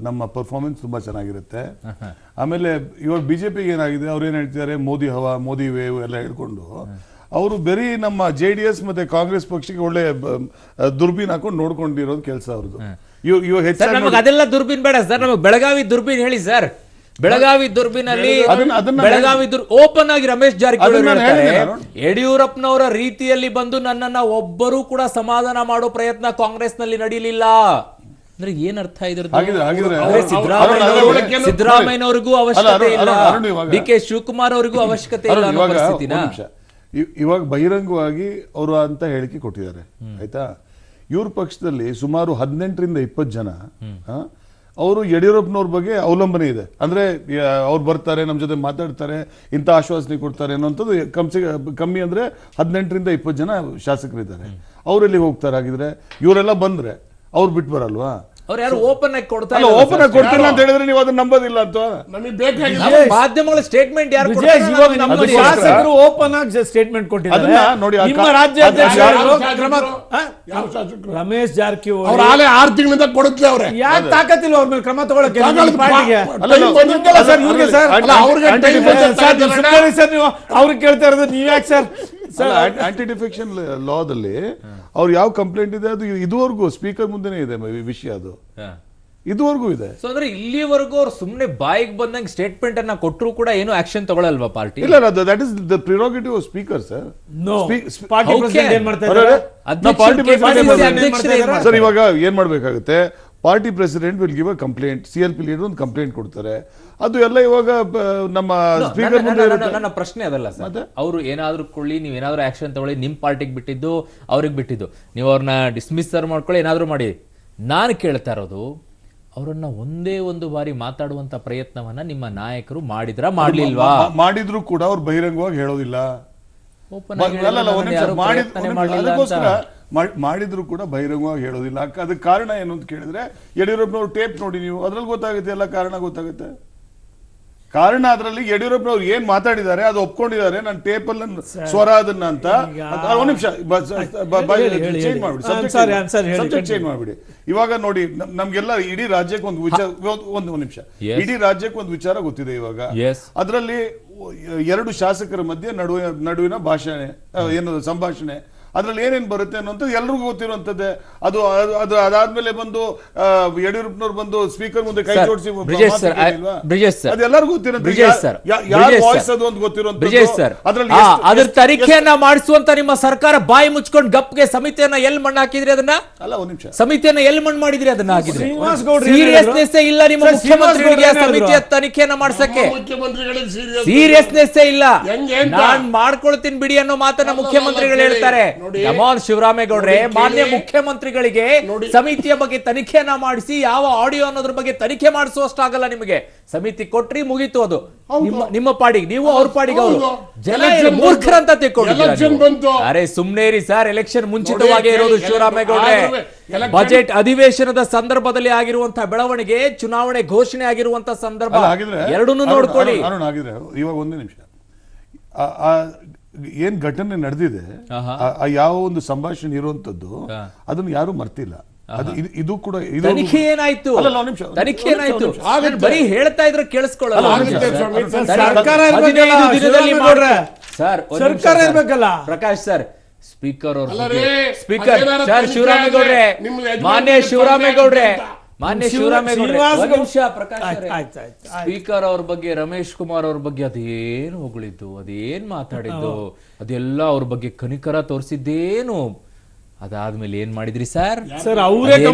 ನಮ್ಮ ಪರ್ಫಾರ್ಮೆನ್ಸ್ ತುಂಬಾ ಚೆನ್ನಾಗಿರುತ್ತೆ. ಆಮೇಲೆ ಇವಾಗ ಬಿಜೆಪಿಗೆ ಏನಾಗಿದೆ, ಅವ್ರು ಏನ್ ಹೇಳ್ತಿದ್ದಾರೆ, ಮೋದಿ ಹವಾ, ಮೋದಿ ವೇವ್ ಎಲ್ಲ ಹೇಳ್ಕೊಂಡು ಅವರು ಬರೀ ನಮ್ಮ JDS ಮತ್ತೆ ಕಾಂಗ್ರೆಸ್ ಪಕ್ಷಕ್ಕೆ ಒಳ್ಳೆ ದುರ್ಬೀನ್ ಹಾಕೊಂಡು ನೋಡ್ಕೊಂಡಿರೋದು ಕೆಲಸ ಅವ್ರದ್ದು. ಅದೆಲ್ಲ ದುರ್ಬೀನ್ ಬೇಡ ಸರ್, ನಮಗೆ ಬೆಳಗಾವಿ ದುರ್ಬೀನ್ ಹೇಳಿ ಸರ್. ಬೆಳಗಾವಿ ದುರ್ಬಿನಲ್ಲಿ ಬೆಳಗಾವಿ ಓಪನ್ ಆಗಿ ರಮೇಶ್ ಜಾರಕಿಹೊಳಿ ಯಡಿಯೂರಪ್ಪನವರ ರೀತಿಯಲ್ಲಿ ಬಂದು ನನ್ನನ್ನ ಒಬ್ಬರು ಕೂಡ ಸಮಾಧಾನ ಮಾಡೋ ಪ್ರಯತ್ನ ಕಾಂಗ್ರೆಸ್ ನಲ್ಲಿ ನಡೀಲಿಲ್ಲ ಅಂದ್ರೆ ಏನ್ ಅರ್ಥ ಇದ್ರದ್ದು? ಸಿದ್ದರಾಮಯ್ಯನವರಿಗೂ ಅವಶ್ಯಕತೆ ಇಲ್ಲ, DK ಶಿವಕುಮಾರ್ ಅವರಿಗೂ ಅವಶ್ಯಕತೆ ಇಲ್ಲ ಅನ್ನೋ ಪರಿಸ್ಥಿತಿನ ಇವಾಗ ಬಹಿರಂಗವಾಗಿ ಅವರು ಅಂತ ಹೇಳಿಕೆ ಕೊಟ್ಟಿದ್ದಾರೆ. ಆಯ್ತಾ, ಇವ್ರ ಪಕ್ಷದಲ್ಲಿ ಸುಮಾರು 18ರಿಂದ 20 ಜನ ಅವರು ಯಡಿಯೂರಪ್ಪನವ್ರ ಬಗ್ಗೆ ಅವಲಂಬನೆ ಇದೆ. ಅಂದ್ರೆ ಅವ್ರು ಬರ್ತಾರೆ, ನಮ್ಮ ಜೊತೆ ಮಾತಾಡ್ತಾರೆ, ಇಂಥ ಆಶ್ವಾಸನೆ ಕೊಡ್ತಾರೆ ಅನ್ನೋಂಥದ್ದು ಕಮ್ಮಿ ಅಂದ್ರೆ 18ರಿಂದ 20 ಜನ ಶಾಸಕರಿದ್ದಾರೆ. ಅವರೆಲ್ಲಿ ಹೋಗ್ತಾರಾಗಿದ್ರೆ ಇವರೆಲ್ಲ ಬಂದ್ರೆ ಅವ್ರು ಬಿಟ್ಟು ಬರಲ್ವಾ? ಅವ್ರು ಯಾರು ಓಪನ್ ಆಗಿ ಕೊಡ್ತಿಲ್ಲ ಅಂತ ಹೇಳಿದ್ರೆ ನೀವು ಅದನ್ನ ನಂಬೋದಿಲ್ಲ ಅಂತ ನಮಗೆ ಬೇಕಾಗಿದೆ. ಮಾಧ್ಯಮಗಳ ಸ್ಟೇಟ್ಮೆಂಟ್ ಯಾರು ಶಾಸಕರು ಓಪನ್ ಆಗಿ ಸ್ಟೇಟ್ಮೆಂಟ್ ಕೊಟ್ಟಿದ್ದಾರೆ. ನಿಮ್ಮ ರಾಜ್ಯಾಧ್ಯಕ್ಷ ರಮೇಶ್ ಜಾರಕಿಹೊಳಿ ಅವ್ರು 6 ತಿಂಗಳಿಂದ ಕೊಡುತ್ತೆ. ಅವ್ರೆ ಯಾಕೆ ತಾಕತ್ತಿಲ್ಲ ಅವ್ರ ಮೇಲೆ ಕ್ರಮ ತಗೊಳಕ್ಕೆ? ಅವ್ರಿಗೆ ಕೇಳ್ತಾ ಇರೋದು ನೀವ್ ಯಾಕೆ ಸರ್? ಆಂಟಿ ಡಿಫೆಕ್ಷನ್ ಲಾದಲ್ಲಿ ಅವ್ರು ಯಾವ ಕಂಪ್ಲೇಂಟ್ ಇದೆ ಅದು ಇದುವರೆಗೂ ಸ್ಪೀಕರ್ ಮುಂದೆನೇ ಇದೆ ವಿಷಯ, ಅದು ಇದುವರೆಗೂ ಇದೆ. ಸೊ ಅಂದ್ರೆ ಇಲ್ಲಿವರೆಗೂ ಅವ್ರು ಸುಮ್ನೆ ಬಾಯಿಗೆ ಬಂದಂಗೆ ಸ್ಟೇಟ್ಮೆಂಟ್ ಅನ್ನ ಕೊಟ್ಟರು ಕೂಡ ಏನು ಆಕ್ಷನ್ ತಗೊಳ್ಳಲ್ವಾ ಪಾರ್ಟಿ? ಇಲ್ಲ, that is the prerogative of speaker sir. Party president ಏನ್ ಮಾಡ್ತಾ ಇದ್ದಾರೆ ಸರ್? ಇವಾಗ ಏನ್ ಮಾಡ್ಬೇಕಾಗುತ್ತೆ, party president will give a complaint, CLP leader ಒಂದು ಕಂಪ್ಲೇಂಟ್ ಕೊಡ್ತಾರೆ. ಅದು ಎಲ್ಲ ಇವಾಗ ನಮ್ಮ ಸ್ಪೀಕರ್ ಮುಂದೆ ಇರುತ್ತೆ. ನನ್ನ ಪ್ರಶ್ನೆ ಅದಲ್ಲ ಸರ್, ಅವರು ಏನಾದ್ರು ಕೊಳ್ಳಿ, ನೀವು ಏನಾದ್ರು ಆಕ್ಷನ್ ತಗೊಳ್ಳಿ, ನಿಮ್ ಪಾರ್ಟಿಗೆ ಬಿಟ್ಟಿದ್ದು ಅವ್ರಿಗೆ ಬಿಟ್ಟಿದ್ದು, ನೀವು ಅವ್ರನ್ನ ಡಿಸ್ಮಿಸ್ ಮಾಡ್ಕೊಳ್ಳಿ, ಏನಾದ್ರು ಮಾಡಿ. ನಾನು ಕೇಳ್ತಾ ಇರೋದು, ಅವರನ್ನ ಒಂದೇ ಒಂದು ಬಾರಿ ಮಾತಾಡುವಂತ ಪ್ರಯತ್ನವನ್ನ ನಿಮ್ಮ ನಾಯಕರು ಮಾಡಿದ್ರ ಮಾಡ್ಲಿಲ್ವಾ? ಮಾಡಿದ್ರು ಕೂಡ ಅವ್ರು ಬಹಿರಂಗವಾಗಿ ಹೇಳೋದಿಲ್ಲ. ಮಾಡಿದ್ರು ಕೂಡ ಬಹಿರಂಗವಾಗಿ ಹೇಳೋದಿಲ್ಲ. ಅದಕ್ಕೆ ಕಾರಣ ಏನು ಅಂತ ಕೇಳಿದ್ರೆ, ಯಡಿಯೂರಪ್ಪನವ್ರು ಟೇಪ್ ನೋಡಿ ನೀವು, ಅದ್ರಲ್ಲಿ ಗೊತ್ತಾಗುತ್ತೆ, ಎಲ್ಲ ಕಾರಣ ಗೊತ್ತಾಗುತ್ತೆ. ಕಾರಣ ಅದರಲ್ಲಿ ಯಡಿಯೂರಪ್ಪನವ್ರು ಏನ್ ಮಾತಾಡಿದ್ದಾರೆ ಅದು ಒಪ್ಕೊಂಡಿದ್ದಾರೆ. ನಾನು ಟೇಪ್ ಅಲ್ಲಿ ಸ್ವರ ಅದನ್ನ ಅಂತ ಒಂದ್ ನಿಮಿಷ ಚೇಂಜ್ ಮಾಡ್ಬಿಡಿ. ಇವಾಗ ನೋಡಿ, ನಮ್ಗೆಲ್ಲ ಇಡೀ ರಾಜ್ಯಕ್ಕೆ ಒಂದು ವಿಚಾರ, ಒಂದು ನಿಮಿಷ, ಇಡೀ ರಾಜ್ಯಕ್ಕೆ ಒಂದು ವಿಚಾರ ಗೊತ್ತಿದೆ ಇವಾಗ. ಅದರಲ್ಲಿ 2 ಶಾಸಕರ ಮಧ್ಯೆ ನಡುವಿನ ಭಾಷಣ ಏನು ಸಂಭಾಷಣೆ, ಅದ್ರಲ್ಲಿ ಏನೇನ್ ಬರುತ್ತೆ ಅನ್ನೋಂಥ ಎಲ್ರಿಗೂ ಗೊತ್ತಿರುವಂತದ್ದೇ. ಅದು ಅದಾದ್ಮೇಲೆ ಬಂದು ಯಡಿಯೂರಪ್ಪನವ್ರು ಬಂದು ಸ್ಪೀಕರ್ ಮುಂದೆ ಕೈ ಜೋಡಿಸಿ ಅದೆಲ್ಲರಿಗೂ ಅದ್ರ ತನಿಖೆಯನ್ನ ಮಾಡಿಸುವಂತ ನಿಮ್ಮ ಸರ್ಕಾರ ಬಾಯಿ ಮುಚ್ಕೊಂಡು ಗಪ್ಗೆ ಸಮಿತಿಯನ್ನ ಎಲ್ಲಿ ಮಣ್ಣು ಹಾಕಿದ್ರಿ? ಅದನ್ನ ಅಲ್ಲ, ಒಂದ್ ನಿಮಿಷ, ಸಮಿತಿಯನ್ನ ಎಲ್ಲಿ ಮಣ್ಣು ಮಾಡಿದ್ರಿ? ಅದನ್ನ ಹಾಕಿದ್ರಿ. ಸೀರಿಯಸ್ನೆಸ್ ಇಲ್ಲ ನಿಮ್ಮ ಮುಖ್ಯಮಂತ್ರಿಗಳಿಗೆ ಸಮಿತಿಯ ತನಿಖೆಯನ್ನ ಮಾಡ್ಸಕ್ಕೆ. ಸೀರಿಯಸ್ನೆಸ್ ಇಲ್ಲ. ನಾನ್ ಮಾಡ್ಕೊಳ್ತೀನಿ ಬಿಡಿ ಅನ್ನೋ ಮಾತನ್ನ ಮುಖ್ಯಮಂತ್ರಿಗಳು ಹೇಳ್ತಾರೆ. ಶಿವರಾಮೇಗೌಡ್ರೆ, ಮಾನ್ಯ ಮುಖ್ಯಮಂತ್ರಿಗಳಿಗೆ ಸಮಿತಿಯ ಬಗ್ಗೆ ತನಿಖೆಯನ್ನ ಮಾಡಿಸಿ ಯಾವ ಆಡಿಯೋ ಅನ್ನೋದ್ರ ಬಗ್ಗೆ ತನಿಖೆ ಮಾಡಿಸುವಷ್ಟಾಗಲ್ಲ ನಿಮಗೆ. ಸಮಿತಿ ಕೊಟ್ರಿ, ಮುಗೀತು. ಅದು ನಿಮ್ಮ ಪಾಡಿಗೆ ನೀವು, ಅವ್ರ ಪಾಡಿಗೆ ಅವರು. ಜನ ಮೂರ್ಖರಂತ ತಿಳ್ಕೊಂಡಿದ್ದಾರೆ. ಅರೆ ಸುಮ್ನೆ ಇರಿ ಸರ್, ಎಲೆಕ್ಷನ್ ಮುಂಚಿತವಾಗಿ ಇರೋದು ಶಿವರಾಮೇಗೌಡ್ರೆ. ಬಜೆಟ್ ಅಧಿವೇಶನದ ಸಂದರ್ಭದಲ್ಲಿ ಆಗಿರುವಂತಹ ಬೆಳವಣಿಗೆ, ಚುನಾವಣೆ ಘೋಷಣೆ ಆಗಿರುವಂತಹ ಸಂದರ್ಭ, ಎರಡನ್ನೂ ನೋಡ್ಕೊಳ್ಳಿ. ಇವಾಗ ಒಂದೇ ನಿಮಿಷ, ಏನ್ ಘಟನೆ ನಡೆದಿದೆ, ಯಾವ ಒಂದು ಸಂಭಾಷಣೆ ಇರುವಂತದ್ದು ಅದನ್ನು ಯಾರು ಮರ್ತಿಲ್ಲ. ಇದು ಕೂಡ ತನಿಖೆ ಏನಾಯ್ತು? ತನಿಖೆ ಏನಾಯ್ತು? ಬರೀ ಹೇಳ್ತಾ ಇದ್ರೆ ಕೇಳಿಸ್ಕೊಳ್ಳಲ್ಲ. ಸರ್ಕಾರ ಇರ್ಬೇಕಲ್ಲ ಪ್ರಕಾಶ್ ಸರ್. ಸ್ಪೀಕರ್ ಸರ್, ಶಿವರಾಮೇಗೌಡ್ರೆ, ಮಾನ್ಯ ಶಿವರಾಮೇಗೌಡ್ರೆ, ಸ್ಪೀಕರ್ ಅವ್ರ ಬಗ್ಗೆ, ರಮೇಶ್ ಕುಮಾರ್ ಅವ್ರ ಬಗ್ಗೆ ಅದೇನು ಹೊಗಳಿದ್ದು, ಅದೇನ್ ಮಾತಾಡಿದ್ದು, ಅದೆಲ್ಲ ಅವ್ರ ಬಗ್ಗೆ ಕನಿಕರ ತೋರಿಸಿದ್ದೇನು. ಅದಾದ್ಮೇಲೆ ಏನ್ ಮಾಡಿದ್ರಿ ಸರ್?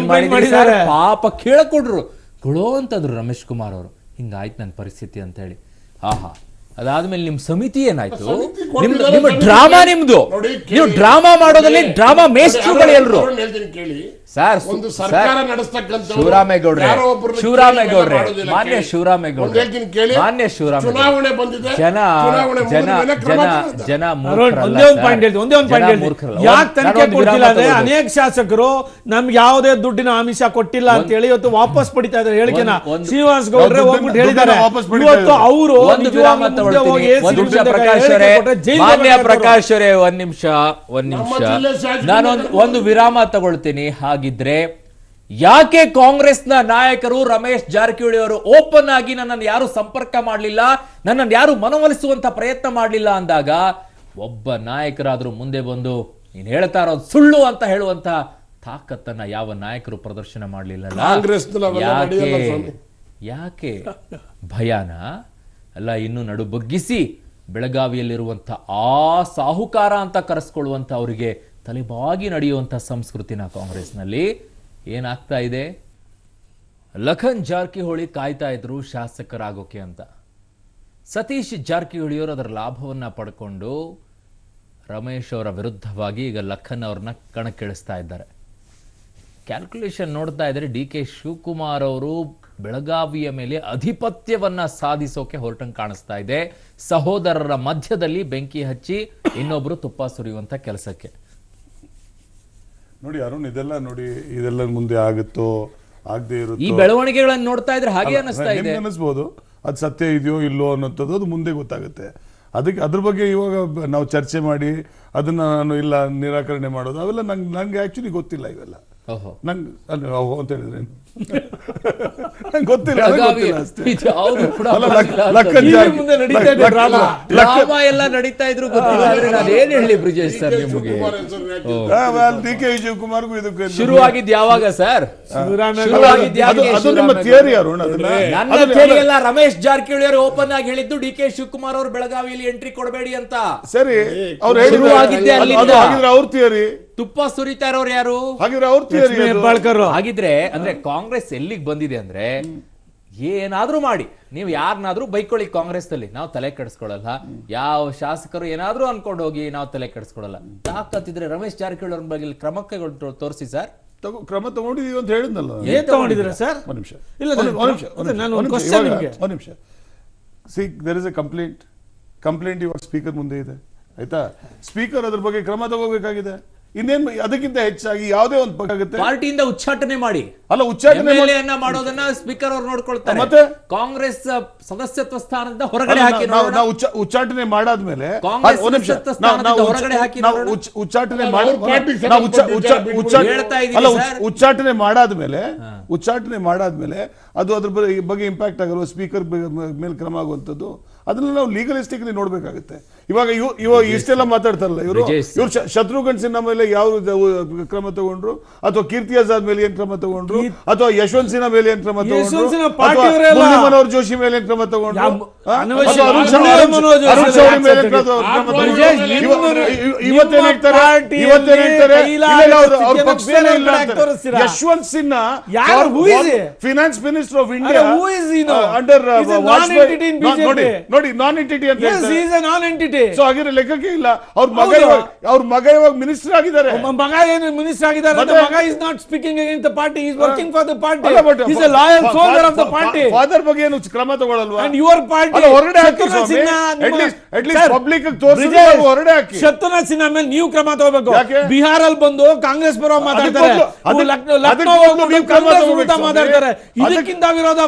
ಪಾಪ ಕೇಳಕೊಡ್ರು, ಕೊಡೋ ಅಂತದ್ರು ರಮೇಶ್ ಕುಮಾರ್ ಅವರು, ಹಿಂಗಾಯ್ತು ನನ್ನ ಪರಿಸ್ಥಿತಿ ಅಂತ ಹೇಳಿ. ಆಹಾ, ಅದಾದ್ಮೇಲೆ ನಿಮ್ ಸಮಿತಿ ಏನಾಯ್ತು? ನಿಮ್ಮ ಡ್ರಾಮಾ, ನಿಮ್ದು ನೀವು ಡ್ರಾಮಾ ಮಾಡೋದ್ರಲ್ಲಿ ಡ್ರಾಮಾ ಮೇಸ್ಟ್ರುಗಳು ಎಲ್ರು. ಸರ್, ಶಿವರಾಮೇಗೌಡ್ರೆ, ಮಾನ್ಯ ಶಿವರಾಮೇಗೌಡ್ರೆ, ಮಾನ್ಯ ಶಿವರಾಮೇಗೌಡ್ರೆ, ಜನ ಅನೇಕ ಶಾಸಕರು ನಮ್ಗೆ ಯಾವುದೇ ದುಡ್ಡಿನ ಆಮಿಷ ಕೊಟ್ಟಿಲ್ಲ ಅಂತ ಹೇಳಿ ಇವತ್ತು ವಾಪಸ್ ಪಡಿತಾ ಇದ್ದಾರೆ ಹೇಳಿಕೆನ. ಶ್ರೀನಿವಾಸ್ ಗೌಡ್ರೆ ಹೋಗ್ಬಿಟ್ಟು ಹೇಳಿದ್ದಾರೆ ಇವತ್ತು ಅವರು. ಮಾನ್ಯ ಪ್ರಕಾಶ್ ಅವರೇ, ಒಂದ್ ನಿಮಿಷ ನಾನೊಂದು ವಿರಾಮ ತಗೊಳ್ತೀನಿ. ಹಾಗಿದ್ರೆ ಯಾಕೆ ಕಾಂಗ್ರೆಸ್ನ ನಾಯಕರು ರಮೇಶ್ ಜಾರಕಿಹೊಳಿ ಅವರು ಓಪನ್ ಆಗಿ ನನ್ನನ್ನು ಯಾರು ಸಂಪರ್ಕ ಮಾಡಲಿಲ್ಲ, ನನ್ನನ್ನು ಯಾರು ಮನವೊಲಿಸುವಂತ ಪ್ರಯತ್ನ ಮಾಡಲಿಲ್ಲ ಅಂದಾಗ ಒಬ್ಬ ನಾಯಕರಾದ್ರೂ ಮುಂದೆ ಬಂದು ನೀನ್ ಹೇಳ್ತಾ ಇರೋದು ಸುಳ್ಳು ಅಂತ ಹೇಳುವಂತ ತಾಕತ್ತನ್ನ ಯಾವ ನಾಯಕರು ಪ್ರದರ್ಶನ ಮಾಡಲಿಲ್ಲ? ಯಾಕೆ ಭಯಾನ ಅಲ್ಲ, ಇನ್ನು ನಡು ಬಗ್ಗಿಸಿ ಬೆಳಗಾವಿಯಲ್ಲಿರುವಂತ ಆ ಸಾಹುಕಾರ ಅಂತ ಕರೆಸ್ಕೊಳ್ಳುವಂತ ಅವರಿಗೆ ತಲೆಬಾಗಿ ನಡೆಯುವಂತ ಸಂಸ್ಕೃತಿನ ಕಾಂಗ್ರೆಸ್ನಲ್ಲಿ ಏನಾಗ್ತಾ ಇದೆ? ಲಖನ್ ಜಾರಕಿಹೊಳಿ ಕಾಯ್ತಾ ಇದ್ರು ಶಾಸಕರಾಗೋಕೆ ಅಂತ. ಸತೀಶ್ ಜಾರಕಿಹೊಳಿಯವರು ಅದರ ಲಾಭವನ್ನ ಪಡ್ಕೊಂಡು ರಮೇಶ್ ಅವರ ವಿರುದ್ಧವಾಗಿ ಈಗ ಲಖನ್ ಅವ್ರನ್ನ ಕಣಕ್ಕಿಳಿಸ್ತಾ ಇದ್ದಾರೆ. ಕ್ಯಾಲ್ಕುಲೇಷನ್ ನೋಡ್ತಾ ಇದ್ರೆ DK ಶಿವಕುಮಾರ್ ಅವರು ಬೆಳಗಾವಿಯ ಮೇಲೆ ಅಧಿಪತ್ಯವನ್ನ ಸಾಧಿಸೋಕೆ ಹೊರಟಂಗೆ ಕಾಣಿಸ್ತಾ ಇದೆ. ಸಹೋದರರ ಮಧ್ಯದಲ್ಲಿ ಬೆಂಕಿ ಹಚ್ಚಿ ಇನ್ನೊಬ್ರು ತುಪ್ಪ ಸುರಿಯುವಂತ ಕೆಲಸಕ್ಕೆ. ನೋಡಿ ಅರುಣ್, ಇದೆಲ್ಲ ಮುಂದೆ ಆಗುತ್ತೋ ಆಗದೆ ಇರುತ್ತೋ, ಈ ಬೆಳವಣಿಗೆಗಳನ್ನು ನೋಡ್ತಾ ಇದ್ರೆ ಹಾಗೆ ಅನಿಸ್ಬೋದು. ಅದು ಸತ್ಯ ಇದೆಯೋ ಇಲ್ಲೋ ಅನ್ನೋಂಥದ್ದು ಅದು ಮುಂದೆ ಗೊತ್ತಾಗುತ್ತೆ. ಅದ್ರ ಬಗ್ಗೆ ಇವಾಗ ನಾವು ಚರ್ಚೆ ಮಾಡಿ ಅದನ್ನ ನಾನು ಇಲ್ಲ ನಿರಾಕರಣೆ ಮಾಡೋದು ಅವೆಲ್ಲ ನಂಗೆ ಆಕ್ಚುಲಿ ಗೊತ್ತಿಲ್ಲ. ಇವೆಲ್ಲ ನಂಗೆ ಅಂತ ಹೇಳಿದ್ರೆ ಗೊತ್ತಿಲ್ಲ. DK ಶಿವಕುಮಾರ್ಗೂ ಇದಕ್ಕೆ ಶುರುವಾಗಿದ್ದು ಯಾವಾಗ ಸರ್? ರಮೇಶ್ ಜಾರಕಿಹೊಳಿ ಅವರು ಓಪನ್ ಆಗಿ ಹೇಳಿದ್ದು DK ಶಿವಕುಮಾರ್ ಅವರು ಬೆಳಗಾವಿಯಲ್ಲಿ ಎಂಟ್ರಿ ಕೊಡಬೇಡಿ ಅಂತ. ಸರಿ, ಅವ್ರು ಹೇಳಿದ್ರೆ ಅವ್ರ ಥಿಯರಿ. ತುಪ್ಪ ಸುರಿತಾ ಇರೋರು ಯಾರು? ಹಾಗಿದ್ರೆ ಅವ್ರ theory ಅದು. ಹೆಬ್ಬಾಳ್ಕರ್ ಹಾಗಿದ್ರೆ ಅಂದ್ರೆ ಕಾಂಗ್ರೆಸ್ ಎಲ್ಲಿಗೆ ಬಂದಿದೆ ಅಂದ್ರೆ ಏನಾದ್ರೂ ಮಾಡಿ ನೀವು ಯಾರನ್ನಾದ್ರೂ ಬೈಕೊಳ್ಳಿ ಕಾಂಗ್ರೆಸ್ ನಲ್ಲಿ ನಾವು ತಲೆ ಕೆಡಿಸ್ಕೊಳ್ಳಲ್ಲ, ಯಾವ ಶಾಸಕರು ಏನಾದ್ರೂ ಅನ್ಕೊಂಡು ಹೋಗಿ ನಾವು ತಲೆ ಕೆಡಿಸ್ಕೊಳ್ಳಲ್ಲ. ತಾಕತ್ತಿದ್ರೆ ರಮೇಶ್ ಜಾರಕಿಹೊಳಿ ಅವ್ರ ಬಗ್ಗೆ ಕ್ರಮ ಕೈಗೊಂಡು ತೋರಿಸಿ ಸರ್. ಕ್ರಮ ತಗೊಂಡಿದೀವಿ ಅಂತ ಹೇಳಿದ್ನಲ್ಲ. ಏನ್ ತಗೊಂಡಿದ್ದೀರಾ ಸರ್? ಒಂದು ನಿಮಿಷ ಇಲ್ಲ ನಾನು ಒಂದು ಕ್ವಶ್ಚನ್ ನಿಮಗೆ. ಒಂದು ನಿಮಿಷ. See there is a complaint ಇವಾಗ ಸ್ಪೀಕರ್ ಮುಂದೆ ಇದೆ, ಆಯ್ತಾ? ಸ್ಪೀಕರ್ ಅದ್ರ ಬಗ್ಗೆ ಕ್ರಮ ತಗೋಬೇಕಾಗಿದೆ. ಇನ್ನೇನ್ ಅದಕ್ಕಿಂತ ಹೆಚ್ಚಾಗಿ ಯಾವುದೇ ಒಂದು ಪಕ್ಷ ಆಗುತ್ತೆ ಪಾರ್ಟಿಯಿಂದ ಉಚ್ಚಾಟನೆ ಮಾಡಿ, ಅಲ್ಲ ಉಚ್ಚಾಟನೆ ಮಾಡೋದನ್ನ ಸ್ಪೀಕರ್ ಅವ್ರು ನೋಡ್ಕೊಳ್ತಾರೆ. ಮತ್ತೆ ಕಾಂಗ್ರೆಸ್ ಸದಸ್ಯತ್ವ ಸ್ಥಾನದಿಂದ ಹೊರಗಡೆ ಹಾಕಿ ನಾವು ಉಚ್ಚಾಟನೆ ಮಾಡಾದ್ಮೇಲೆ ಉಚ್ಚಾಟನೆ ಮಾಡಾದ್ಮೇಲೆ ಅದು ಅದ್ರ ಬಗ್ಗೆ ಇಂಪ್ಯಾಕ್ಟ್ ಆಗಿರುವ ಸ್ಪೀಕರ್ ಮೇಲೆ ಕ್ರಮ ಆಗುವಂಥದ್ದು ಅದನ್ನ ನಾವು ಲೀಗಲಿಸ್ಟಿಕ್ಲಿ ನೋಡ್ಬೇಕಾಗುತ್ತೆ. ಇವಾಗ ಇಷ್ಟೆಲ್ಲ ಮಾತಾಡ್ತಾರಲ್ಲ ಇವರು ಶತ್ರುಘ್ನ ಸಿನ್ಹಾ ಮೇಲೆ ಯಾವ ಕ್ರಮ ತಗೊಂಡ್ರು, ಅಥವಾ ಕೀರ್ತಿ ಆಜಾದ್ ಮೇಲೆ ಏನ್ ಕ್ರಮ ತಗೊಂಡ್ರು, ಅಥವಾ ಯಶವಂತ್ ಸಿನ್ಹಾ ಮೇಲೆ ಏನ್ ಕ್ರಮ ತಗೊಂಡ್ರು, ಮನೋಹರ್ ಜೋಶಿ ಮೇಲೆ ಏನ್ ಕ್ರಮ ತಗೊಂಡ್ರು, ಇವತ್ತೇನ್ ಹೇಳ್ತಾರೆ Yashwant Sinha finance minister of India under ನೋಡಿ ನಾನ್ ಎಂಟಿಟಿ ಅಂತ ಸೊ ಹಾಗಿರೋ ಲೆಕ್ಕಕ್ಕೆ ಇಲ್ಲ. ಅವ್ರ ಮಗ ಇವಾಗ ಮಿನಿಸ್ಟರ್ ಆಗಿದ್ದಾರೆ. ಮಗ ಏನು ಮಿನಿಸ್ಟರ್ ಆಗಿದ್ದಾರೆ? ಮಗ is not speaking against the party, is working for the party, is A loyal soldier of the party. Father ಬಗ್ಗೆ ಏನು ಕ್ರಮ ತಗೊಳ್ಳಲ್ವಾ? ಅಂಡ್ ಯುವರ್ ಪಾರ್ಟಿ ಹೊರಗಡೆ ಹಾಕಿ ಅಟ್ ಲೀಸ್ಟ್ ಪಬ್ಲಿಕ್ ತೋರಿಸಿ ಹೊರಗಡೆ ಹಾಕಿ. ಶತ್ರುಘ್ನ ಸಿನ್ಹಾ ಮೇಲೆ ನೀವು ಕ್ರಮ ತಗೋಬೇಕು. ಬಿಹಾರಲ್ಲಿ ಬಂದು ಕಾಂಗ್ರೆಸ್ ಪರ ಮಾತಾಡ್ತಾರೆ, ಮಾತಾಡ್ತಾರೆ, ಇದಕ್ಕಿಂತ ವಿರೋಧ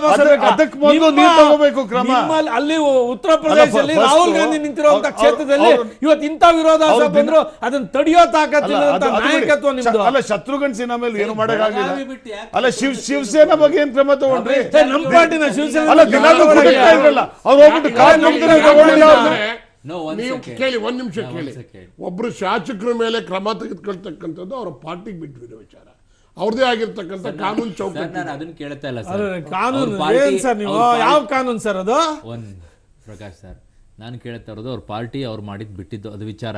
ಕ್ರಮ. ಅಲ್ಲಿ ಉತ್ತರ ಪ್ರದೇಶದಲ್ಲಿ ರಾಹುಲ್ ಗಾಂಧಿ ನಿಂತಿರುವಂತ ಕ್ಷೇತ್ರದಲ್ಲಿ ಇವತ್ತು ಇಂಥ ವಿರೋಧ ಬಂದ್ರು ಅದನ್ನ ತಡೆಯೋ ತಾಕತ್ತಿಲ್ಲ ನಾಯಕತ್ವ ನಿಮ್ದು. ಅಲ್ಲ ಶತ್ರುಘ್ನ ಸಿನ್ಹಾ ಮೇಲೆ ಏನು ಮಾಡಕ್ಕಾಗಿಲ್ಲ. ಅಲ್ಲ ಶಿವಸೇನಾ ಬಗ್ಗೆ ಏನ್ ಕ್ರಮ ತಗೊಂಡ್ರಿ? ನಮ್ಮ ಪಾರ್ಟಿನ ಶಿವಸೇನಾ ಅಲ್ಲ ದಿನಾಲೂ ಅವ್ರು ಹೋಗ್ಬಿಟ್ಟು ನೀವು ಕೇಳಿ, ಒಂದ್ ನಿಮಿಷ ಕೇಳಿ. ಒಬ್ರು ಶಾಸಕರ ಮೇಲೆ ಕ್ರಮ ತೆಗೆದುಕೊಳ್ತಕ್ಕಂಥದ್ದು ಅವರ ಪಾರ್ಟಿಗೆ ಬಿಟ್ಟಿರೋ ವಿಚಾರ, ಅವ್ರದೇ ಆಗಿರ್ತಕ್ಕಂಥ ಕಾನೂನು ಚೌಕಟ್ಟು. ಅದನ್ನ ಕೇಳ್ತಾ ಇಲ್ಲ ಕಾನೂನು ಸರ್. ನೀವು ಯಾವ ಕಾನೂನು ಸರ್ ಅದು? ಪ್ರಕಾಶ್ ಸರ್, ನಾನು ಕೇಳ್ತಾ ಇರೋದು ಅವ್ರ ಪಾರ್ಟಿ ಅವ್ರು ಮಾಡಿದ್ ಬಿಟ್ಟಿದ್ದು ಅದು ವಿಚಾರ.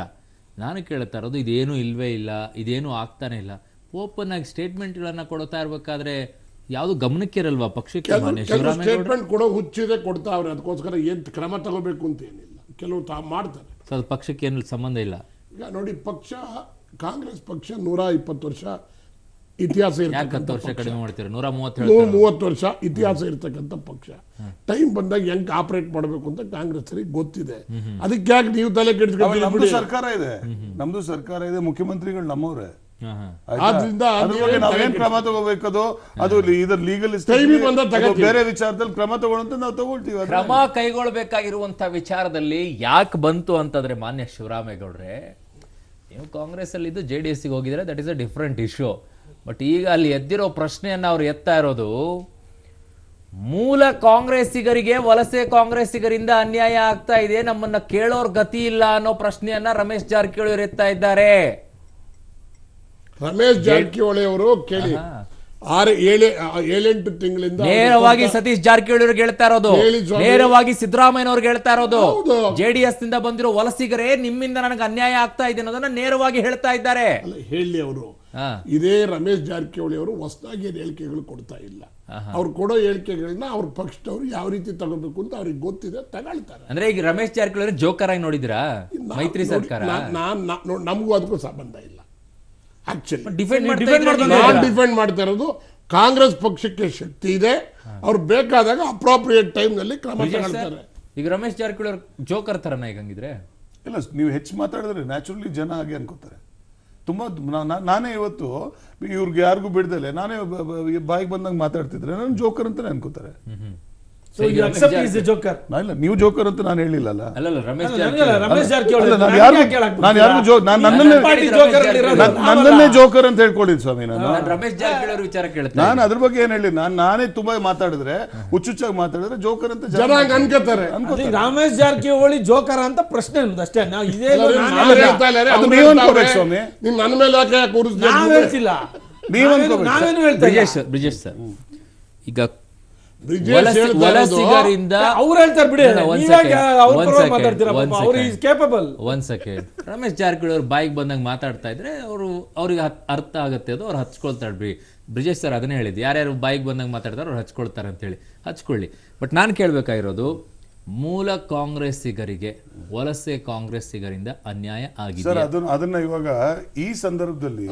ನಾನು ಕೇಳ್ತಾ ಇರೋದು ಇದೇನು ಇಲ್ವೇ ಇಲ್ಲ, ಇದೇನು ಆಗ್ತಾನೆ ಇಲ್ಲ. ಓಪನ್ ಆಗಿ ಸ್ಟೇಟ್ಮೆಂಟ್ಗಳನ್ನ ಕೊಡ್ತಾ ಇರ್ಬೇಕಾದ್ರೆ ಯಾವ್ದು ಗಮನಕ್ಕೆ ಇರಲ್ವಾ ಪಕ್ಷಕ್ಕೆ? ಸ್ಟೇಟ್ಮೆಂಟ್ ಕೊಡೋ ಹುಚ್ಚಿದೆ ಕೊಡ್ತಾವ್ರೆ, ಅದಕ್ಕೋಸ್ಕರ ಏನ್ ಕ್ರಮ ತಗೋಬೇಕು ಅಂತ ಏನಿಲ್ಲ. ಕೆಲವು ಮಾಡ್ತಾರೆ, ಪಕ್ಷಕ್ಕೆ ಏನು ಸಂಬಂಧ ಇಲ್ಲ. ಈಗ ನೋಡಿ, ಪಕ್ಷ ಕಾಂಗ್ರೆಸ್ ಪಕ್ಷ 120 ವರ್ಷ ಇತಿಹಾಸ ಇರ್ತಕ್ಕಂಥ ವರ್ಷ ಕಡಿಮೆ ಮಾಡ್ತೀರಾ? 130 ವರ್ಷ ಇತಿಹಾಸ ಇರ್ತಕ್ಕಂಥ ಪಕ್ಷ. ಟೈಮ್ ಬಂದಾಗ ಹೆಂಗ್ ಆಪರೇಟ್ ಮಾಡಬೇಕು ಅಂತ ಕಾಂಗ್ರೆಸ್ ಗೊತ್ತಿದೆ. ಅದಕ್ಕೆ ಯಾಕೆ ನೀವು ತಲೆ ಕೆಡಿಸ್ಕೊಂಡು? ಸರ್ಕಾರ ಇದೆ, ನಮ್ದು ಸರ್ಕಾರ ಇದೆ, ಮುಖ್ಯಮಂತ್ರಿಗಳು ನಮ್ಮವ್ರೆ. ಆದ್ರಿಂದ ನಾವೇನ್ ಕ್ರಮ ತಗೋಬೇಕದು ಅದು ಇದರ ಲೀಗಲಿಸ್ಟ್ ಬೇರೆ ವಿಚಾರದಲ್ಲಿ ಕ್ರಮ ತಗೊಳ್ಳಂತ ನಾವು ತಗೊಳ್ತೀವಿ. ಕ್ರಮ ಕೈಗೊಳ್ಳಬೇಕಾಗಿರುವಂತ ವಿಚಾರದಲ್ಲಿ ಯಾಕೆ ಬಂತು ಅಂತಂದ್ರೆ ಮಾನ್ಯ ಶಿವರಾಮೇಗೌಡ್ರೆ, ನೀವು ಕಾಂಗ್ರೆಸ್ ಅಲ್ಲಿ ಇದ್ದು JDS ಗೆ ಹೋಗಿದ್ರೆ that is a different issue. But ಈಗ ಅಲ್ಲಿ ಎದ್ದಿರೋ ಪ್ರಶ್ನೆಯನ್ನ ಅವ್ರು ಎತ್ತಾ ಇರೋದು ಮೂಲ ಕಾಂಗ್ರೆಸ್ಸಿಗರಿಗೆ ವಲಸೆ ಕಾಂಗ್ರೆಸ್ಸಿಗರಿಂದ ಅನ್ಯಾಯ ಆಗ್ತಾ ಇದೆ, ನಮ್ಮನ್ನ ಕೇಳೋರ್ ಗತಿ ಇಲ್ಲ ಅನ್ನೋ ಪ್ರಶ್ನೆಯನ್ನ ರಮೇಶ್ ಜಾರಕಿಹೊಳಿ ಅವರು ಎತ್ತಾ ಇದ್ದಾರೆ. ರಮೇಶ್ ಜಾರಕಿಹೊಳಿ ಅವರು ಕೇಳಿ 6-7-8 ತಿಂಗಳಿಂದ ನೇರವಾಗಿ ಸತೀಶ್ ಜಾರಕಿಹೊಳಿ ಅವ್ರಿಗೆ ಹೇಳ್ತಾ ಇರೋದು, ನೇರವಾಗಿ ಸಿದ್ದರಾಮಯ್ಯ ಅವ್ರಿಗೆ ಹೇಳ್ತಾ ಇರೋದು, JDS ನಿಂದ ಬಂದಿರೋ ವಲಸಿಗರೇ ನಿಮ್ಮಿಂದ ನನಗೆ ಅನ್ಯಾಯ ಆಗ್ತಾ ಇದೆ ಅನ್ನೋದನ್ನ ನೇರವಾಗಿ ಹೇಳ್ತಾ ಇದ್ದಾರೆ. ಹೇಳಿ ಅವರು ಇದೇ ರಮೇಶ್ ಜಾರಕಿಹೊಳಿ ಅವರು ಹೊಸದಾಗಿ ಹೇಳಿಕೆಗಳು ಕೊಡ್ತಾ ಇಲ್ಲ. ಅವ್ರು ಕೊಡೋ ಹೇಳಿಕೆಗಳನ್ನ ಅವ್ರ ಪಕ್ಷದವ್ರು ಯಾವ ರೀತಿ ತಗೋಬೇಕು ಅಂತ ಅವ್ರಿಗೆ ಗೊತ್ತಿದೆ, ತಗೊಳ್ತಾರೆ. ಅಂದ್ರೆ ಈಗ ರಮೇಶ್ ಜಾರಕಿಹೊಳಿ ಜೋಕರ್ ಆಗಿ ನೋಡಿದಿರಾ ಮೈತ್ರಿ ಸರ್ಕಾರ? ನಮಗೂ ಅದಕ್ಕೂ ಸಂಬಂಧ ಇಲ್ಲ. ಡಿಫೆಂಡ್ ಮಾಡ್ತಾ ಇರೋದು ಕಾಂಗ್ರೆಸ್ ಪಕ್ಷಕ್ಕೆ ಶಕ್ತಿ ಇದೆ, ಅವ್ರು ಬೇಕಾದಾಗ ಅಪ್ರೋಪ್ರಿಯೇಟ್ ಟೈಮ್ ನಲ್ಲಿ ಕ್ರಮ ತಗೊಳ್ತಾರೆ. ಈಗ ರಮೇಶ್ ಜಾರಕಿಹೊಳಿ ಅವ್ರ ಜೋಕರ್ ತರನ ಈಗ ಹಂಗಿದ್ರೆ? ಇಲ್ಲ, ನೀವು ಹೆಚ್ಚು ಮಾತಾಡಿದ್ರೆ ನ್ಯಾಚುರಲಿ ಜನ ಹಾಗೆ ಅನ್ಕೋತಾರೆ. ತುಂಬಾ ನಾನೇ ಇವತ್ತು ಇವ್ರಿಗೆ ಯಾರಿಗೂ ಬಿಡ್ದಲೆ ನಾನೇ ಬಾಯಿಗೆ ಬಂದಂಗೆ ಮಾತಾಡ್ತಿದ್ರೆ ನಾನು ಜೋಕರ್ ಅಂತಾನೆ ಅನ್ಕೋತಾರೆ. ನೀವು ಜೋಕರ್ ಅಂತ ನಾನು ಹೇಳಿಲ್ಲ. ನನ್ನನ್ನೇ ಜೋಕರ್ ಅಂತ ಹೇಳ್ಕೊಂಡಿದ್ದು ಸ್ವಾಮಿ. ನಾನು ಅದ್ರ ಬಗ್ಗೆ ಏನ್ ಹೇಳಿ, ನಾನೇ ತುಂಬಾ ಮಾತಾಡಿದ್ರೆ ಹುಚ್ಚುಚ್ಚಾಗಿ ಮಾತಾಡಿದ್ರೆ ಜೋಕರ್ ಅಂತ ಜನ ಅನ್ಕೋತಾರೆ. ರಮೇಶ್ ಜಾರಕಿಹೊಳಿ ಜೋಕರ್ ಅಂತ ಪ್ರಶ್ನೆ ಅಷ್ಟೇ. ನೀವು ಅನ್ಕೋಬೇಕು ಸ್ವಾಮಿ, ನೀವು ನನ್ನ ಮೇಲೆ ಹೇಳ್ತಿಲ್ಲ, ನೀವೇನು ಹೇಳ್ತಾ ಬ್ರಿಜೇಶ್ ಸರ್. ಈಗ ವಲಸಿಗರಿಂದ ಅವ್ರು ಹೇಳ್ತಾರೆ ಬಿಡಿ, ಒಂದ್ ಸೆಕೆಂಡ್. ರಮೇಶ್ ಜಾರಕಿಹೊಳಿ ಅವ್ರು ಬಾಯಿಗೆ ಬಂದಂಗ ಮಾತಾಡ್ತಾ ಇದ್ರೆ ಅವ್ರಿಗೆ ಅರ್ಥ ಆಗುತ್ತೆ, ಅದು ಅವ್ರು ಹಚ್ಕೊಳ್ತಾರೆ ಬಿಡಿ. ಬ್ರಿಜೇಶ್ ಸರ್ ಅದನ್ನೇ ಹೇಳಿದ್ದು, ಯಾರ್ಯಾರು ಬಾಯಿಗೆ ಬಂದಂಗ ಮಾತಾಡ್ತಾರೆ ಅವ್ರು ಹಚ್ಕೊಳ್ತಾರೆ ಅಂತ ಹೇಳಿ, ಹಚ್ಕೊಳ್ಳಿ. ಬಟ್ ನಾನು ಕೇಳ್ಬೇಕಾಗಿರೋದು, ಮೂಲ ಕಾಂಗ್ರೆಸ್ಸಿಗರಿಗೆ ವಲಸೆ ಕಾಂಗ್ರೆಸ್ಸಿಗರಿಂದ ಅನ್ಯಾಯ ಆಗಿದೆ ಸರ್. ಅದನ್ನ ಇವಾಗ ಈ ಸಂದರ್ಭದಲ್ಲಿ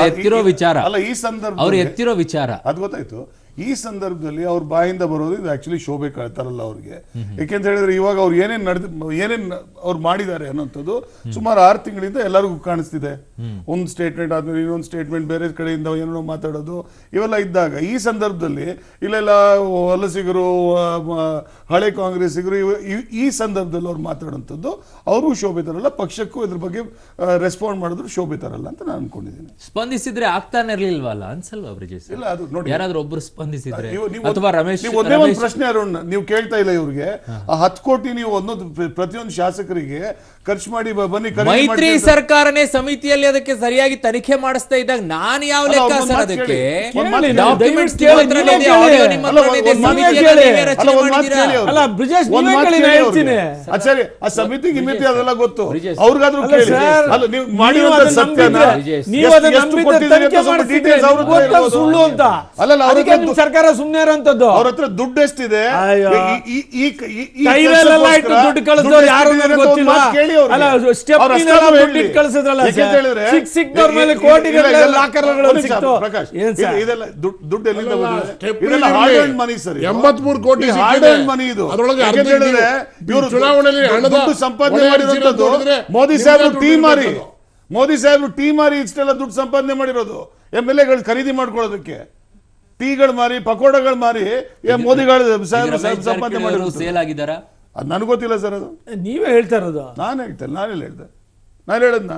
ಎತ್ತಿರೋ ವಿಚಾರ ಅಲ್ಲ, ಈ ಸಂದರ್ಭ ಅವ್ರು ಎತ್ತಿರೋ ವಿಚಾರ ಅದು ಗೊತ್ತಾಯ್ತು. ಈ ಸಂದರ್ಭದಲ್ಲಿ ಅವ್ರ ಬಾಯಿಂದ ಬರೋದು ಇದು ಆಕ್ಚುಲಿ ಶೋಭೆ ಕಳ್ತಾರಲ್ಲ ಅವ್ರಿಗೆ. ಯಾಕೆಂತ ಹೇಳಿದ್ರೆ ಇವಾಗ ಅವ್ರು ಏನೇನ್ ಅವ್ರು ಮಾಡಿದ್ದಾರೆ ಅನ್ನೋಂಥದ್ದು ಸುಮಾರು 6 ತಿಂಗಳಿಂದ ಎಲ್ಲರಿಗೂ ಕಾಣಿಸ್ತಿದೆ. ಒಂದು ಸ್ಟೇಟ್ಮೆಂಟ್ ಆದ್ಮೇಲೆ ಇನ್ನೊಂದು ಸ್ಟೇಟ್ಮೆಂಟ್, ಬೇರೆ ಕಡೆಯಿಂದ ಏನೋ ಮಾತಾಡೋದು, ಇವೆಲ್ಲ ಇದ್ದಾಗ ಈ ಸಂದರ್ಭದಲ್ಲಿ ಇಲ್ಲೆಲ್ಲ ವಲಸಿಗರು, ಹಳೆ ಕಾಂಗ್ರೆಸ್ಸಿಗರು, ಈ ಸಂದರ್ಭದಲ್ಲಿ ಅವ್ರು ಮಾತಾಡೋಂಥದ್ದು ಅವ್ರಿಗೂ ಶೋಭೆ ತರಲ್ಲ, ಪಕ್ಷಕ್ಕೂ ಇದ್ರ ಬಗ್ಗೆ ರೆಸ್ಪಾಂಡ್ ಮಾಡಿದ್ರು ಶೋಭೆ ತರಲ್ಲ ಅಂತ ನಾನು ಅನ್ಕೊಂಡಿದ್ದೀನಿ. ಸ್ಪಂದಿಸಿದ್ರೆ ಆಗ್ತಾನೆ ಇರ್ಲಿಲ್ವಲ್ಲ ಅನ್ಸಲ್ವಾ ಬ್ರಿಜೇಶ್? ಇಲ್ಲ, ಅದು ನೋಡಿ, ಯಾರಾದ್ರೂ ಒಬ್ರು ಸ್ಪಂದಿಸಿದ್ರೆ ಅಥವಾ ರಮೇಶ್ ಒಂದೇ ಒಂದು ಪ್ರಶ್ನೆ ಅರುಣ್ ನೀವು ಕೇಳ್ತಾ ಇಲ್ಲ ಇವ್ರಿಗೆ, ಆ 10 ಕೋಟಿ ನೀವು ಒಂದೊಂದು ಪ್ರತಿಯೊಂದು ಶಾಸಕರಿಗೆ ಖರ್ಚು ಮಾಡಿ ಬನ್ನಿ. ಮೈತ್ರಿ ಸರ್ಕಾರನೇ ಸಮಿತಿಯಲ್ಲಿ ಅದಕ್ಕೆ ಸರಿಯಾಗಿ ತನಿಖೆ ಮಾಡಿಸ್ತಾ ಇದ್ದಾಗ ನಾನು ಯಾವ ಲೆಕ್ಕ ಸರ್ ಅದಕ್ಕೆ? ಸರಿ, ಆ ಸಮಿತಿ ಗಿಮಿತಿ ಅದೆಲ್ಲ ಗೊತ್ತು, ಅವ್ರಿಗಾದ್ರೂ ಕೇಳಿ. ಅಲ್ಲ, ನೀವು ಮಾಡಿರುವಂತ ಸತ್ಯನ ಸುಳ್ಳು ಅಂತ ಅಲ್ಲ, ಸರ್ಕಾರ ಸುಮ್ಮನೆ ಇರೋಂಥದ್ದು. ಅವ್ರ ಹತ್ರ ದುಡ್ಡು ಎಷ್ಟಿದೆ, ದುಡ್ಡು ಕಳಿಸೋರು ಯಾರು ಗೊತ್ತಿಲ್ಲ. ಇದೆಲ್ಲ ದುಡ್ಡು ಎಲ್ಲಿಂದ ಇದೆಲ್ಲ ಹಾರ್ಡ್ ಅಂಡ್ ಮನಿ ಸರ್. 83 ಕೋಟಿ ಹಾರ್ಡ್ ಅಂಡ್ ಮನಿ ಇದು. ಇವರು ದುಡ್ಡು ಸಂಪಾದನೆ ಮಾಡಿರೋದು ಮೋದಿ ಸಾಹೇಬ್ರು ಟೀ ಮಾರಿ ಇಷ್ಟೆಲ್ಲ ದುಡ್ಡು ಸಂಪಾದನೆ ಮಾಡಿರೋದು. MLA ಖರೀದಿ ಮಾಡ್ಕೊಳ್ಳೋದಕ್ಕೆ ಟೀಗಳು ಮಾರಿ, ಪಕೋಡಗಳು ಮಾರಿ ಮೋದಿಗಳು ಸಂಪಾದನೆ ಮಾಡಿರೋದು. ಸೇಲ್ ಆಗಿದಾರ ಅದು ನನಗೆ ಗೊತ್ತಿಲ್ಲ ಸರ್. ಅದು ನೀವೇ ಹೇಳ್ತಾ ಇರೋದು. ನಾನು ಹೇಳ್ತೇನೆ, ನಾನೆಲ್ಲ ಹೇಳ್ದೆ, ನಾನು ಹೇಳದ್ನ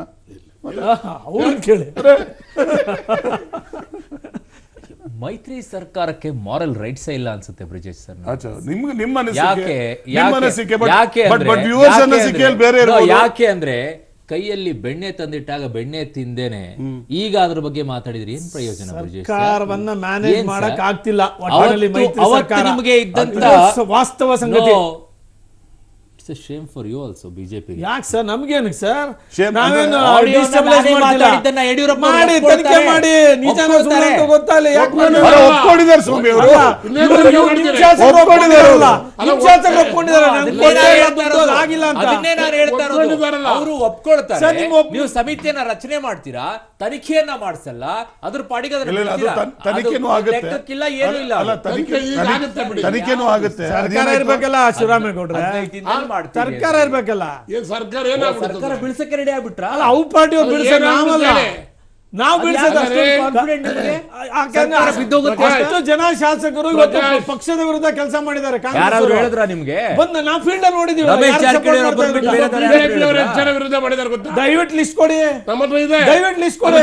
ಅವ್ರು ಕೇಳಿ. ಮೈತ್ರಿ ಸರ್ಕಾರಕ್ಕೆ ಮಾರಲ್ ರೈಟ್ಸ್ ಇಲ್ಲ ಅನ್ಸುತ್ತೆ ಬ್ರಿಜೇಶ್ ಸರ್. ಯಾಕೆ ಅಂದ್ರೆ ಕೈಯಲ್ಲಿ ಬೆಣ್ಣೆ ತಂದಿಟ್ಟಾಗ ಬೆಣ್ಣೆ ತಿಂದೇನೆ ಈಗ ಅದ್ರ ಬಗ್ಗೆ ಮಾತಾಡಿದ್ರೆ ಏನ್ ಪ್ರಯೋಜನ? ಸರ್ಕಾರವನ್ನ ಮ್ಯಾನೇಜ್ ಮಾಡಕ್ ಆಗ್ತಿಲ್ಲ. ನಿಮಗೆ ಇದ್ದಂತ ವಾಸ್ತವ ಸಂಗತಿ. It's a shame for you also, BJP. ಯಾಕೆ ಸರ್? ನಮ್ಗೇನು ಸರ್? ನಾವೇನು ಮಾಡಿ ತನಿಖೆ ಮಾಡಿ ನಿಜಾನ ಸುಳ್ಳು ಅಂತ ಗೊತ್ತಾಗಲ್ಲ. ಯಾಕೆ ಒಪ್ಕೊಂಡಿದ್ದಾರೆ ಸ್ವಾಮಿ ಅವರು? ಆಗಿಲ್ಲ ಅಂತ ಅವರು ಒಪ್ಕೊಳ್ತಾರೆ. ನೀವು ಸಮಿತಿಯನ್ನ ರಚನೆ ಮಾಡ್ತೀರಾ, ತನಿಖೆಯನ್ನ ಮಾಡಿಸಲ್ಲ, ಅದ್ರ ಪಾಡಿಗೆ ತನಿಖೆನೂ ಲೆಕ್ಕಕ್ಕಿಲ್ಲ, ಏನೂ ಇಲ್ಲ. ತನಿಖೆನೂ ಆಗುತ್ತೆ. ಸರ್ಕಾರ ಇರ್ಬೇಕಲ್ಲ ಶಿವರಾಮೇಗೌಡ್ರೆ, ಸರ್ಕಾರ ಇರ್ಬೇಕಲ್ಲ. ಸರ್ಕಾರ ಬಿಳ್ಸಕ್ಕೆ ರೆಡಿ ಆಗ್ಬಿಟ್ರ? ಅಲ್ಲ, ಅವು ಪಾರ್ಟಿ ನಾವು ಎಷ್ಟು ಜನ ಶಾಸಕರು ಇವತ್ತು ಪಕ್ಷದ ವಿರುದ್ಧ ಕೆಲಸ ಮಾಡಿದ್ದಾರೆ. ನಿಮ್ಗೆ ನಾವು ಫೀಲ್ಡ್ ನೋಡಿದೀವಿ. ದಯವಿಟ್ಟು ಲಿಸ್ಟ್ ಕೊಡಿ, ದಯವಿಟ್ಟು ಲಿಸ್ಟ್ ಕೊಡಿ.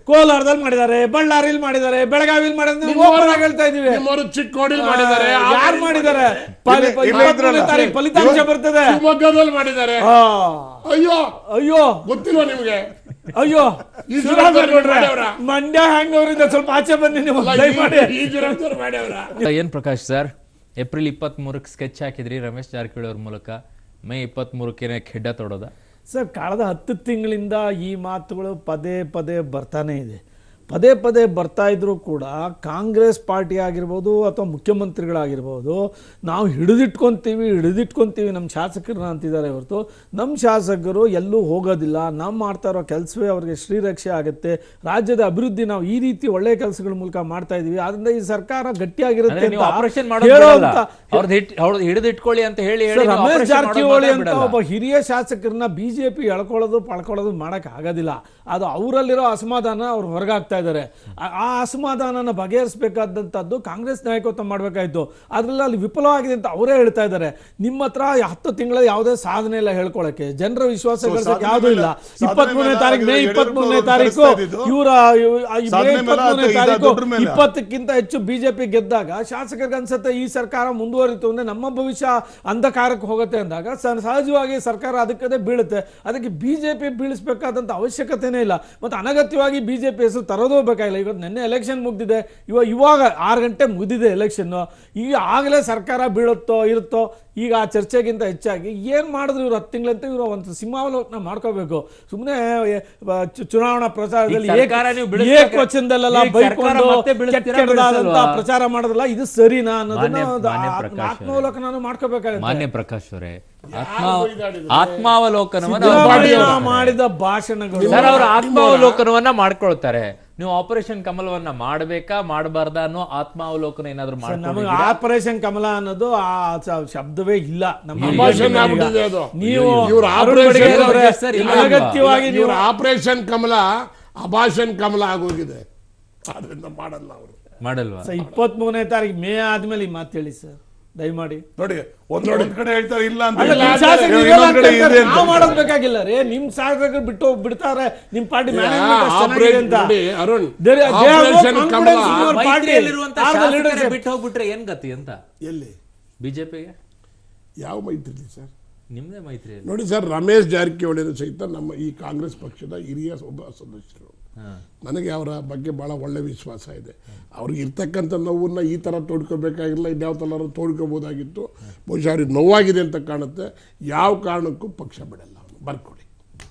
ಕೋಲಾರದಲ್ಲಿ ಮಾಡಿದ್ದಾರೆ, ಬಳ್ಳಾರಿಲಿ ಮಾಡಿದ್ದಾರೆ, ಬೆಳಗಾವಿಲಿ ಮಾಡಿದ್ದಾರೆ, ಓಪನ್ ಆಗಿ ಹೇಳ್ತಾ ಇದೀವಿ. ಚಿಕ್ಕೋಡಿಲಿ ಮಾಡಿದ್ದಾರೆ, ಯಾರು ಮಾಡಿದ್ದಾರೆ? ಫಲಿತಾಂಶ ಬರ್ತದೆ. ಮಾಡಿದ್ದಾರೆ. ಅಯ್ಯೋ ಅಯ್ಯೋ ಗೊತ್ತಿಲ್ವಾ ನಿಮಗೆ? ಅಯ್ಯೋ ಮಂಡ್ಯ ಹ್ಯಾಂಗ್ ಅವರಿಂದ ಸ್ವಲ್ಪ ಆಚೆ ಬನ್ನಿ ನೀವು. ಏನ್ ಪ್ರಕಾಶ್ ಸರ್, ಏಪ್ರಿಲ್ 23ಕ್ಕೆ ಸ್ಕೆಚ್ ಹಾಕಿದ್ರಿ ರಮೇಶ್ ಜಾರಕಿಹೊಳಿ ಅವ್ರ ಮೂಲಕ, ಮೇ 23ಕ್ಕೆ ಖೆಡ್ಡ ತೊಡೋದ ಸರ್? ಕಳೆದ 10 ತಿಂಗಳಿಂದ ಈ ಮಾತುಗಳು ಪದೇ ಪದೇ ಬರ್ತಾನೆ ಇದೆ. ಪದೇ ಪದೇ ಬರ್ತಾ ಇದ್ರೂ ಕೂಡ ಕಾಂಗ್ರೆಸ್ ಪಾರ್ಟಿ ಆಗಿರ್ಬೋದು ಅಥವಾ ಮುಖ್ಯಮಂತ್ರಿಗಳಾಗಿರ್ಬೋದು, ನಾವು ಹಿಡಿದಿಟ್ಕೊತೀವಿ ನಮ್ಮ ಶಾಸಕರನ್ನ ಅಂತಿದ್ದಾರೆ ಹೊರತು ನಮ್ಮ ಶಾಸಕರು ಎಲ್ಲೂ ಹೋಗೋದಿಲ್ಲ. ನಾವು ಮಾಡ್ತಾ ಇರೋ ಕೆಲಸವೇ ಅವ್ರಿಗೆ ಶ್ರೀರಕ್ಷೆ ಆಗುತ್ತೆ. ರಾಜ್ಯದ ಅಭಿವೃದ್ಧಿ ನಾವು ಈ ರೀತಿ ಒಳ್ಳೆಯ ಕೆಲಸಗಳ ಮೂಲಕ ಮಾಡ್ತಾ ಇದೀವಿ. ಆದ್ರಿಂದ ಈ ಸರ್ಕಾರ ಗಟ್ಟಿಯಾಗಿರುತ್ತೆ ಹಿಡಿದಿಟ್ಕೊಳ್ಳಿ ಅಂತ ಹೇಳಿ ರಮೇಶ್ ಜಾರಕಿಹೊಳಿ ಅಂತ ಒಬ್ಬ ಹಿರಿಯ ಶಾಸಕರನ್ನ ಬಿಜೆಪಿ ಪಳ್ಕೊಳ್ಳೋದು ಮಾಡಕ್ ಆಗೋದಿಲ್ಲ. ಅದು ಅವರಲ್ಲಿರೋ ಅಸಮಾಧಾನ ಅವ್ರು ಹೊರಗಾಗ್ತಾ ಇದ್ದಾರೆ. ಆ ಅಸಮಾಧಾನನ ಬಗೆಹರಿಸಬೇಕಾದಂಥದ್ದು ಕಾಂಗ್ರೆಸ್ ನಾಯಕತ್ವ ಮಾಡಬೇಕಾಯ್ತು. ಅದರಲ್ಲಿ ಅಲ್ಲಿ ವಿಫಲವಾಗಿದೆ ಅಂತ ಅವರೇ ಹೇಳ್ತಾ ಇದ್ದಾರೆ. ನಿಮ್ಮ ಹತ್ರ 10 ತಿಂಗಳ ಯಾವುದೇ ಸಾಧನೆ ಇಲ್ಲ ಹೇಳ್ಕೊಳಕ್ಕೆ, ಜನರ ವಿಶ್ವಾಸ ಗಳಿಸಕ್ಕೆ ಯಾವುದೂ ಇಲ್ಲ. 23ನೇ ತಾರೀಕು ಮೇ 23ನೇ ತಾರೀಕು ಇವರ 20ಕ್ಕಿಂತ ಹೆಚ್ಚು ಬಿಜೆಪಿ ಗೆದ್ದಾಗ ಶಾಸಕರಿಗೆ ಅನ್ಸುತ್ತೆ ಈ ಸರ್ಕಾರ ಮುಂದುವರಿತು ಅಂದ್ರೆ ನಮ್ಮ ಭವಿಷ್ಯ ಅಂಧಕಾರಕ್ಕೆ ಹೋಗುತ್ತೆ ಅಂದಾಗ ಸಹಜವಾಗಿ ಸರ್ಕಾರ ಅದಕ್ಕದೇ ಬೀಳುತ್ತೆ. ಅದಕ್ಕೆ ಬಿಜೆಪಿ ಬೀಳಿಸಬೇಕಾದಂತ ಅವಶ್ಯಕತೆನೇ ಇಲ್ಲ. ಮತ್ತೆ ಅನಗತ್ಯವಾಗಿ ಬಿಜೆಪಿ ಹೆಸರು ತರೋದು ಬರೋದು ಬೇಕಾಗಿಲ್ಲ. ಇವತ್ತು ನೆನ್ನೆ ಎಲೆಕ್ಷನ್ ಮುಗ್ದಿದೆ, ಇವಾಗ 6 ಗಂಟೆ ಮುಗಿದಿದೆ ಎಲೆಕ್ಷನ್ನು. ಈಗ ಆಗಲೇ ಸರ್ಕಾರ ಬೀಳುತ್ತೋ ಇರುತ್ತೋ, ಈಗ ಆ ಚರ್ಚೆಗಿಂತ ಹೆಚ್ಚಾಗಿ ಏನು ಮಾಡಿದ್ರು ಇವರು 10 ತಿಂಗಳಂತೆ ಇವರು ಒಂದು ಸಿಂಹಾವಲೋಕನ ಮಾಡ್ಕೋಬೇಕು. ಸುಮ್ಮನೆ ಚುನಾವಣಾ ಪ್ರಚಾರದಲ್ಲಿ ಏಕವಚನದಲ್ಲೆಲ್ಲ ಬೈಕೊಂಡು ಕೆಟ್ಟದಾದಂತ ಪ್ರಚಾರ ಮಾಡೋದಿಲ್ಲ, ಇದು ಸರಿನಾ ಅನ್ನೋದನ್ನ ಆತ್ಮಾವಲೋಕನ ಮಾಡ್ಕೋಬೇಕಾಗುತ್ತೆ. ಮಾನ್ಯ ಪ್ರಕಾಶ್ ಅವರೇ, ಆತ್ಮಾವಲೋಕನವನ್ನ ಮಾಡಿದ ಭಾಷಣಗಳು ಸರ್, ಅವರು ಆತ್ಮಾವಲೋಕನವನ್ನ ಮಾಡ್ಕೊಳ್ತಾರೆ. ನೀವು ಆಪರೇಷನ್ ಕಮಲವನ್ನ ಮಾಡಬೇಕಾ ಮಾಡಬಾರ್ದಾ ಅನ್ನೋ ಆತ್ಮಾವಲೋಕನ ಏನಾದ್ರು ನಮಗೆ ಆಪರೇಷನ್ ಕಮಲ ಅನ್ನೋದು ಆ ಶಬ್ದವೇ ಇಲ್ಲ ನಮ್ಮ ನೀವು ಅನಗತ್ಯವಾಗಿ ನೀವು ಆಪರೇಷನ್ ಕಮಲ ಅಭಾಷಣ್ ಕಮಲ ಆಗೋಗಿದೆ, ಆದ್ರಿಂದ ಮಾಡಲ್ಲ ಅವರು. ಮಾಡಲ್ವಾ? 23ನೇ ತಾರೀಕು ಮೇ ಆದ್ಮೇಲೆ ಈ ಮಾತು ಹೇಳಿ ಸರ್ ದಯಮಾಡಿ. ನೋಡಿ ಒಂದ್ ಕಡೆ ಹೇಳ್ತಾರೆ ಇಲ್ಲ ಅಂತ, ನಾವು ಮಾಡೋದ್ ಬೇಕಾಗಿಲ್ಲ ರೀ. ನಿಮ್ ಶಾಸಕರು ಬಿಡ್ತಾರೆ, ನಿಮ್ ಪಾರ್ಟಿ ಬಿಟ್ಟು ಹೋಗ್ಬಿಟ್ರೆ ಏನ್ ಗತಿ ಅಂತ ಎಲ್ಲಿ ಬಿಜೆಪಿಗೆ ಯಾವ ಮೈತ್ರಿ ಸರ್? ನಿಮ್ದೇ ಮೈತ್ರಿ. ನೋಡಿ ಸರ್, ರಮೇಶ್ ಜಾರಕಿಹೊಳಿ ಸಹಿತ ನಮ್ಮ ಈ ಕಾಂಗ್ರೆಸ್ ಪಕ್ಷದ ಹಿರಿಯ ಒಬ್ಬ ಸದಸ್ಯರು. ನನಗೆ ಅವರ ಬಗ್ಗೆ ಬಹಳ ಒಳ್ಳೆ ವಿಶ್ವಾಸ ಇದೆ. ಅವ್ರಿಗೆ ಇರ್ತಕ್ಕಂಥ ನೋವನ್ನ ಈ ಥರ ತೋಡ್ಕೋಬೇಕಾಗಿಲ್ಲ, ಇನ್ಯಾವ ಥರ ತೋಡ್ಕೋಬೋದಾಗಿತ್ತು. ಬಹುಶಃ ಅವ್ರಿಗೆ ನೋವಾಗಿದೆ ಅಂತ ಕಾಣುತ್ತೆ. ಯಾವ ಕಾರಣಕ್ಕೂ ಪಕ್ಷ ಬಿಡಲ್ಲ. ಬರ್ಕೊಳ್ಳಿ,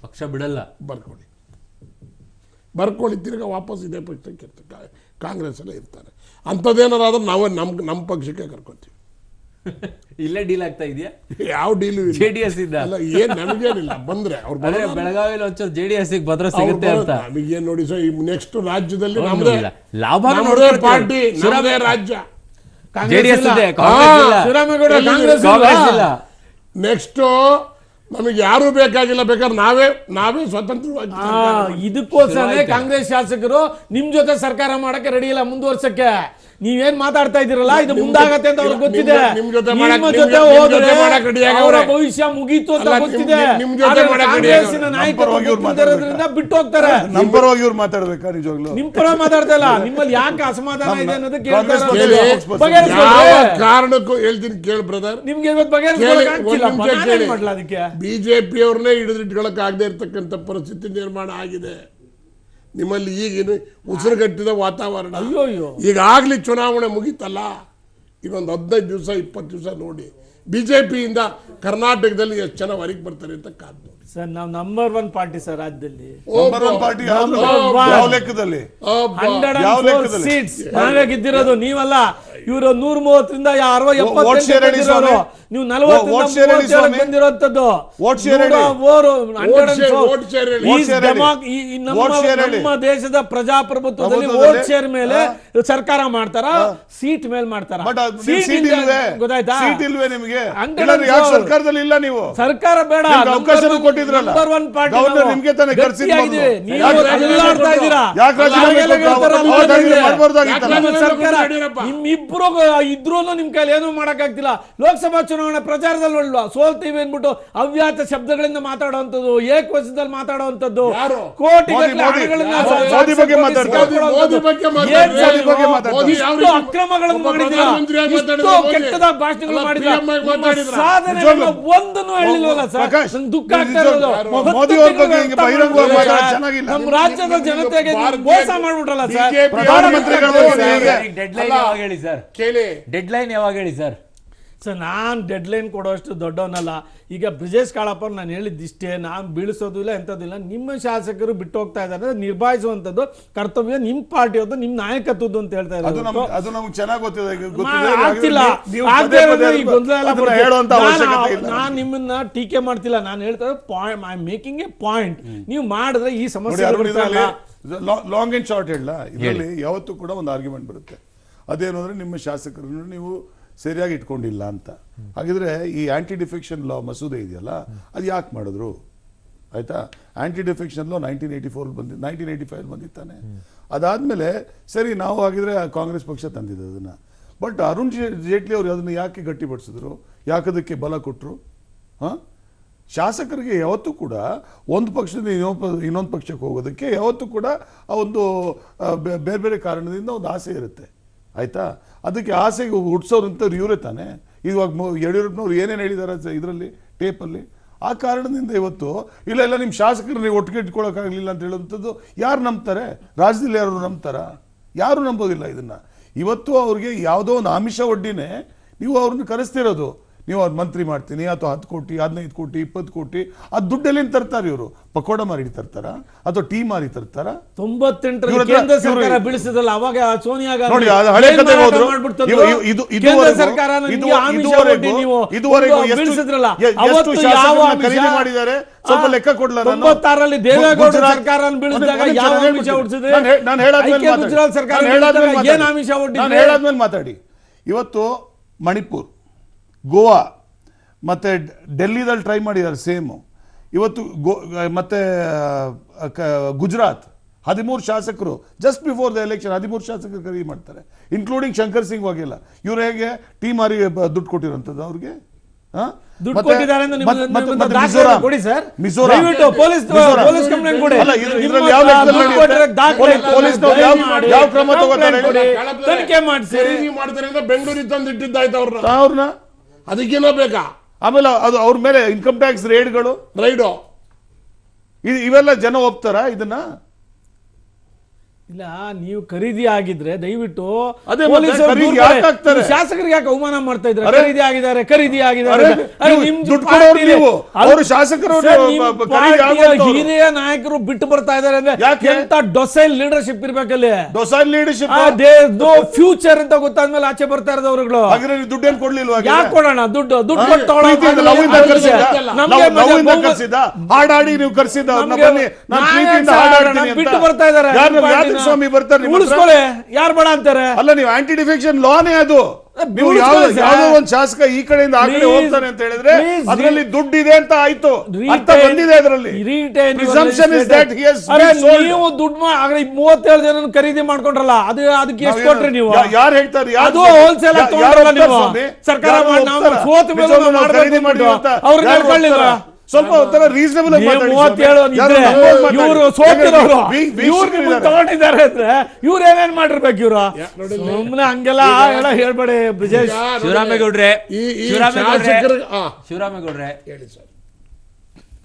ಪಕ್ಷ ಬಿಡಲ್ಲ, ಬರ್ಕೊಳ್ಳಿ. ತಿರ್ಗಾ ವಾಪಸ್ ಇದೇ ಪಕ್ಷಕ್ಕೆ ಇರ್ತಾರೆ, ಕಾಂಗ್ರೆಸ್ ಎಲ್ಲ ಇರ್ತಾರೆ. ಅಂಥದ್ದೇನಾದ್ರೂ ನಾವೇ ನಮ್ಮ ಪಕ್ಷಕ್ಕೆ ಕರ್ಕೊತೀವಿ. ಇಲ್ಲೇ ಡೀಲ್ ಆಗ್ತಾ ಇದೆಯಾ? ಯಾವ ಡೀಲು ಜೆಡಿಎಸ್ ಇಂದ ಏನ್ ನಮಗೇನಿಲ್ಲ. ಬಂದ್ರೆ ಅವ್ರು ಬೆಳಗಾವಿಯಲ್ಲಿ ಒಂಚೂರು ಜೆಡಿಎಸ್ ಭದ್ರ ಸಿಗುತ್ತೆ ಅಂತ ನಮಗೇನ್ ನೋಡಿ ಸರ್. ನೆಕ್ಸ್ಟ್ ರಾಜ್ಯದಲ್ಲಿ ಲಾಭ ಪಾರ್ಟಿ ನಮ್ಮದೇ ರಾಜ್ಯ. ನೆಕ್ಸ್ಟ್ ನಮಗೆ ಯಾರು ಬೇಕಾಗಿಲ್ಲ, ಬೇಕಾದ್ರೆ ನಾವೇ ಸ್ವತಂತ್ರವಾಗಿ. ಇದಕ್ಕೋಸ್ಕರ ಕಾಂಗ್ರೆಸ್ ಶಾಸಕರು ನಿಮ್ ಜೊತೆ ಸರ್ಕಾರ ಮಾಡಕ್ಕೆ ರೆಡಿ ಇಲ್ಲ ಮುಂದುವರ್ಸಕ್ಕೆ. ನೀವೇನ್ ಮಾತಾಡ್ತಾ ಇದ್ದೀರಲ್ಲ, ಇದು ಮುಂದಾಗತ್ತೆ ಅಂತ ಅವ್ರಿಗೆ ಗೊತ್ತಿದೆ. ನಿಮ್ಮ ಜೊತೆ ಹೋದ್ರೆ ಅವರ ಭವಿಷ್ಯ ಮುಗೀತು ಅಂತ ಗೊತ್ತಿದೆ. ಕಾಂಗ್ರೆಸ್ಸಿನ ನಾಯಕರಿಂದ ಬಿಟ್ಟು ಹೋಗ್ತಾರೆ. ನಮ್ಮ ಪರವಾಗಿ ಇವ್ರು ಮಾತಾಡ್ಬೇಕಾ? ನಿಜವಾಗ್ಲೂ ನಿಮ್ ಪರ ಮಾತಾಡ್ತಾ ಇಲ್ಲ. ನಿಮ್ಮಲ್ಲಿ ಯಾಕೆ ಅಸಮಾಧಾನ ಇದೆ ಅನ್ನೋದಕ್ಕೆ ಕಾರಣಕ್ಕೂ ಹೇಳ್ತೀನಿ ಕೇಳಿ ಬ್ರದರ್. ನಿಮ್ಗೆ ಅದಕ್ಕೆ ಬಿಜೆಪಿ ಅವ್ರನ್ನೇ ಹಿಡಿದಿಟ್ಕೊಳಕ್ ಆಗದೆ ಇರ್ತಕ್ಕಂಥ ಪರಿಸ್ಥಿತಿ ನಿರ್ಮಾಣ ಆಗಿದೆ ನಿಮ್ಮಲ್ಲಿ. ಈಗಿನ ಉಸಿರುಗಟ್ಟಿದ ವಾತಾವರಣ. ಈಗಾಗ್ಲಿ ಚುನಾವಣೆ ಮುಗೀತಲ್ಲ, ಇನ್ನೊಂದು 15 ದಿವಸ 20 ದಿವಸ ನೋಡಿ ಬಿಜೆಪಿಯಿಂದ ಕರ್ನಾಟಕದಲ್ಲಿ ಎಷ್ಟು ಜನ ಹೊರಗೆ ಬರ್ತಾರೆ ಅಂತ ಕಾದ್ ನೋಡಿ ಸರ್. ನಾವು ನಂಬರ್ 1 ಪಾರ್ಟಿ ಸರ್ ರಾಜ್ಯದಲ್ಲಿ. ಸೀಟ್ಸ್ ನಾವೇ ಗೆದ್ದಿರೋದು, ನೀವಲ್ಲ. ಇವರು 130ರಿಂದ 60-70 ನೀವು 40 ಬಂದಿರೋಂಥದ್ದು. ನಮ್ಮ ದೇಶದ ಪ್ರಜಾಪ್ರಭುತ್ವದಲ್ಲಿ ವೋಟ್ ಶೇರ್ ಮೇಲೆ ಸರ್ಕಾರ ಮಾಡ್ತಾರ, ಸೀಟ್ ಮೇಲೆ ಮಾಡ್ತಾರ. ಗೊತ್ತಾಯ್ತಾ? ಸರ್ಕಾರದಲ್ಲಿ ಇಲ್ಲ, ನೀವು ಸರ್ಕಾರ ಬೇಡ, ಅವಕಾಶ ಕೊಟ್ಟಿದ್ರಲ್ಲ. ನಂಬರ್ 1 ಪಾರ್ಟಿ ನಿಮ್ಗೆ ತಾನೇ ನಿಮ್ಮಿಬ್ರು ಇದ್ರೂ ನಿಮ್ ಕೈಲಿ ಏನು ಮಾಡಕ್ ಆಗ್ತಿಲ್ಲ. ಲೋಕಸಭಾ ಚುನಾವಣೆ ಪ್ರಚಾರದಲ್ಲಿ ಸೋಲ್ತೀವಿ ಅನ್ಬಿಟ್ಟು ಅವ್ಯಾತ ಶಬ್ದಗಳಿಂದ ಮಾತಾಡುವಂಥದ್ದು, ಏಕವಚನದಲ್ಲಿ ಮಾತಾಡುವಂಥದ್ದು, ಅಕ್ರಮಗಳನ್ನು ಮಾಡಿದ್ರ, ಕೆಟ್ಟದ ಭಾಷಣಗಳು ಮಾಡಿದ್ರ, ಸಾಧನೆಗಳನ್ನ ಒಂದನ್ನು ಹೇಳಿಲ್ವಲ್ಲ ಸರ್. ದುಃಖ ಆಗ್ತಾ ಇರೋದು. ನಮ್ಮ ರಾಜ್ಯದ ಜನತೆಗೆ ಮೋಸ ಮಾಡ್ಬಿಟ್ರಲ್ಲ ಸರ್. ಡೆಡ್ಲೈನ್ ಯಾವಾಗ ಹೇಳಿ ಸರ್? ಸರ್, ನಾನು ಡೆಡ್ಲೈನ್ ಕೊಡೋಷ್ಟು ದೊಡ್ಡವನಲ್ಲ. ಈಗ ಬ್ರಿಜೇಶ್ ಕಾಳಪ್ಪ ನಾನು ಹೇಳಿದ್ದಿಷ್ಟೇ, ನಾನು ಬೀಳಿಸೋದು ಇಲ್ಲ ಎಂಥದ್ದಿಲ್ಲ. ನಿಮ್ಮ ಶಾಸಕರು ಬಿಟ್ಟು ಹೋಗ್ತಾ ಇದ್ದಾರೆ, ನಿರ್ಭಾಯಿಸುವಂಥದ್ದು ಕರ್ತವ್ಯ ನಿಮ್ಮ ಪಾರ್ಟಿಯದ್ದು, ನಿಮ್ಮ ನಾಯಕತ್ವದ್ದು ಅಂತ ಹೇಳ್ತಾ ಇದ್ದಾರೆ. ನಾನು ನಿಮ್ಮನ್ನ ಟೀಕೆ ಮಾಡ್ತಿಲ್ಲ, ನಾನು ಹೇಳ್ತಾ ಐ ಮೇಕಿಂಗ್ ಎ ಪಾಯಿಂಟ್. ನೀವು ಮಾಡಿದ್ರೆ ಈ ಸಮಸ್ಯೆ ಲಾಂಗ್ ಅಂಡ್ ಶಾರ್ಟ್ ಹೇಳ. ಇದರಲ್ಲಿ ಯಾವತ್ತೂ ಕೂಡ ಒಂದು ಆರ್ಗ್ಯುಮೆಂಟ್ ಬರುತ್ತೆ. ಅದೇನು ಅಂದ್ರೆ ನಿಮ್ಮ ಶಾಸಕರನ್ನು ನೀವು ಸರಿಯಾಗಿ ಇಟ್ಕೊಂಡಿಲ್ಲ ಅಂತ. ಹಾಗಿದ್ರೆ ಈ ಆಂಟಿ ಡಿಫೆಕ್ಷನ್ ಲಾ ಮಸೂದೆ ಇದೆಯಲ್ಲ, ಅದು ಯಾಕೆ ಮಾಡಿದ್ರು? ಆಯ್ತಾ? ಆಂಟಿ ಡಿಫೆಕ್ಷನ್ ಲಾ 1985 ಬಂದಿತ್ತಾನೆ. ಅದಾದ್ಮೇಲೆ ಸರಿ ನಾವು ಹಾಗಿದ್ರೆ ಕಾಂಗ್ರೆಸ್ ಪಕ್ಷ ತಂದಿದ್ದು ಅದನ್ನ. ಬಟ್ ಅರುಣ್ ಜೇಟ್ಲಿ ಅವರು ಅದನ್ನ ಯಾಕೆ ಗಟ್ಟಿಪಡಿಸಿದ್ರು? ಯಾಕದಕ್ಕೆ ಬಲ ಕೊಟ್ಟರು? ಶಾಸಕರಿಗೆ ಯಾವತ್ತೂ ಕೂಡ ಒಂದು ಪಕ್ಷದಿಂದ ಇನ್ನೊಂದು ಪಕ್ಷಕ್ಕೆ ಹೋಗೋದಕ್ಕೆ ಯಾವತ್ತೂ ಕೂಡ ಆ ಒಂದು ಬೇರೆ ಬೇರೆ ಕಾರಣದಿಂದ ಒಂದು ಆಸೆ ಇರುತ್ತೆ. ಆಯ್ತಾ? ಅದಕ್ಕೆ ಆಸೆಗೆ ಹುಟ್ಟಿಸೋರಂಥವ್ರು ಇವರೇ ತಾನೆ. ಇವಾಗ ಯಡಿಯೂರಪ್ಪನವ್ರು ಏನೇನು ಹೇಳಿದ್ದಾರೆ ಇದರಲ್ಲಿ ಟೇಪಲ್ಲಿ, ಆ ಕಾರಣದಿಂದ ಇವತ್ತು ಇಲ್ಲ ನಿಮ್ಮ ಶಾಸಕರು ನೀವು ಒಟ್ಟಿಗೆ ಇಟ್ಕೊಳ್ಳೋಕ್ಕಾಗಲಿಲ್ಲ ಅಂತ ಹೇಳುವಂಥದ್ದು ಯಾರು ನಂಬ್ತಾರೆ? ರಾಜ್ಯದಲ್ಲಿ ಯಾರು ನಂಬ್ತಾರ? ಯಾರು ನಂಬೋದಿಲ್ಲ ಇದನ್ನ. ಇವತ್ತು ಅವ್ರಿಗೆ ಯಾವುದೋ ಒಂದು ಆಮಿಷ ಒಡ್ಡಿನೇ ನೀವು ಅವ್ರನ್ನ ಕರೆಸ್ತಿರೋದು. ನೀವು ಅವ್ರು ಮಂತ್ರಿ ಮಾಡ್ತೀನಿ ಅಥವಾ 10 ಕೋಟಿ 15 ಕೋಟಿ 20 ಕೋಟಿ ಆ ದುಡ್ಡೆಲ್ಲಿಂದ ತರ್ತಾರೆ? ಇವರು ಪಕೋಡ ಮಾರಿ ತರ್ತಾರ ಅಥವಾ ಟೀ ಮಾರಿ ತರ್ತಾರ? 98 ಕೇಂದ್ರ ಸರ್ಕಾರ ಬೀಳಿಸಿದಲ್ಲ, ಅವಾಗ ಸೋನಿಯಾ ಗಾಂಧಿ ನೋಡಿ ಹಳೆ ಕತೆ ಹೋದ್ರು. ಎಷ್ಟು ಶಾಸಕರನ್ನ ಖರೀದಿ ಮಾಡಿದ್ದಾರೆ ಸ್ವಲ್ಪ ಲೆಕ್ಕ ಕೊಡ್ಲ. 96ರಲ್ಲಿ ದೇವೇಗೌಡ ಸರ್ಕಾರ ಬೀಳಿಸಿದಾಗ ಯಾವ ಆಮಿಷ ಹೊಡಿಸಿದ್ರೆ? ನಾನು ಹೇಳಾದ್ಮೇಲೆ ಗುಜರಾತ್ ಸರ್ಕಾರ ಏನು ಆಮಿಷ ಹೊಡಿಸಿದ್ರೆ? ನಾನು ಹೇಳಾದ್ಮೇಲೆ ಮಾತಾಡಿ. ಇವತ್ತು ಮಣಿಪುರ್, ಗೋವಾ ಮತ್ತೆ ಡೆಲ್ಲಿದಲ್ಲಿ ಟ್ರೈ ಮಾಡಿದ್ದಾರೆ ಸೇಮು. ಇವತ್ತು ಮತ್ತೆ ಗುಜರಾತ್ 13 ಶಾಸಕರು ಜಸ್ಟ್ ಬಿಫೋರ್ ದ ಎಲೆಕ್ಷನ್ 13 ಶಾಸಕರು ಖರೀದಿ ಮಾಡ್ತಾರೆ, ಇನ್ಕ್ಲೂಡಿಂಗ್ ಶಂಕರ್ ಸಿಂಗ್ ಹೋಗಿಲ್ಲ. ಇವ್ರು ಹೇಗೆ ಟೀ ಮಾರಿ ದುಡ್ಡು ಕೊಟ್ಟಿರೋಂಥದ್ದು ಅವ್ರಿಗೆ? ಬೆಂಗಳೂರಿಗೆ ತಂದಿಟ್ಟಿದ್ದಾಯ್ತು ಅವ್ರನ್ನ, ಅದಕ್ಕೇನೋ ಬೇಕಾ? ಆಮೇಲೆ ಅದು ಅವ್ರ ಮೇಲೆ ಇನ್ಕಮ್ ಟ್ಯಾಕ್ಸ್ ರೈಡು ಇವೆಲ್ಲ ಜನ ಒಪ್ತಾರ ಇದನ್ನ? ಇಲ್ಲ, ನೀವು ಖರೀದಿ ಆಗಿದ್ರೆ ದಯವಿಟ್ಟು ಶಾಸಕರಿಗೆ ಯಾಕೆ ಅವಮಾನ ಮಾಡ್ತಾ ಇದ್ರೆ? ಖರೀದಿ ಆಗಿದ್ದಾರೆ ಹಿರಿಯ ನಾಯಕರು ಬಿಟ್ಟು ಬರ್ತಾ ಇದಾರೆ ಅಂದ್ರೆ ಎಂತ docile leadership ಇರ್ಬೇಕಲ್ಲಿ. Docile leadership future ಅಂತ ಗೊತ್ತಾದ್ಮೇಲೆ ಆಚೆ ಬರ್ತಾ ಇರೋದು ಅವ್ರುಗಳು. ದುಡ್ಡೇನು ಕೊಡ್ಲಿಲ್ವಾ? ಯಾಕೆ ಕೊಡೋಣ? ದುಡ್ಡು ಕೊಟ್ಟು ಹಾಡಾಡಿ ನೀವು ಕರ್ಸಿದ್ದ ಬಿಟ್ಟು ಬರ್ತಾ ಇದಾರೆ. ಸ್ವಾಮಿ ಬರ್ತಾರೆ, ಉಳಿಸ್ಕೊಳ್ಳಿ, ಯಾರು ಬೇಡ ಅಂತಾರೆ? ಅಲ್ಲ, ನೀವು ಆಂಟಿ ಡಿಫೆಕ್ಷನ್ ಲಾನೇ ಅದು. ನೀವು ಯಾವುದೋ ಒಂದು ಶಾಸಕ ಈ ಕಡೆಯಿಂದ ಆ ಕಡೆ ಹೋಗ್ತಾನೆ ಅಂತ ಹೇಳಿದ್ರೆ ಅದರಲ್ಲಿ ದುಡ್ಡಿದೆ ಅಂತ ಆಯ್ತು, ಅರ್ಥ ಬಂದಿದೆ ಅದರಲ್ಲಿ. ನೀವು ದುಡ್ಡು 37 ಜನ ಖರೀದಿ ಮಾಡ್ಕೊಂಡ್ರಲ್ಲ, ಅದಕ್ಕೆ ಎಷ್ಟು ಕೊಟ್ರಿ ನೀವು? ಯಾರು ಹೇಳ್ತಾರೆ? ಅದು ಹೋಲ್ಸೇಲ್ ಸರ್ಕಾರ ಖರೀದಿ ಮಾಡಿ ಅವ್ರು ಹೇಳ್ಕೊಳ್ಳಿಲ್ಲ. ಸ್ವಲ್ಪ ರೀಸನಬಲ್ ಇವರು ಸೋತಿರೋರು ತಗೊಂಡಿದ್ದಾರೆ ಅಂದ್ರೆ ಇವ್ರು ಏನೇನ್ ಮಾಡಿರ್ಬೇಕು? ಇವ್ರು ಸುಮ್ಮನೆ ಹಂಗೆಲ್ಲ ಹೇಳ್ಬೇಡಿ ಬ್ರಿಜೇಶ್. ಶಿವರಾಮೇಗೌಡ್ರೆ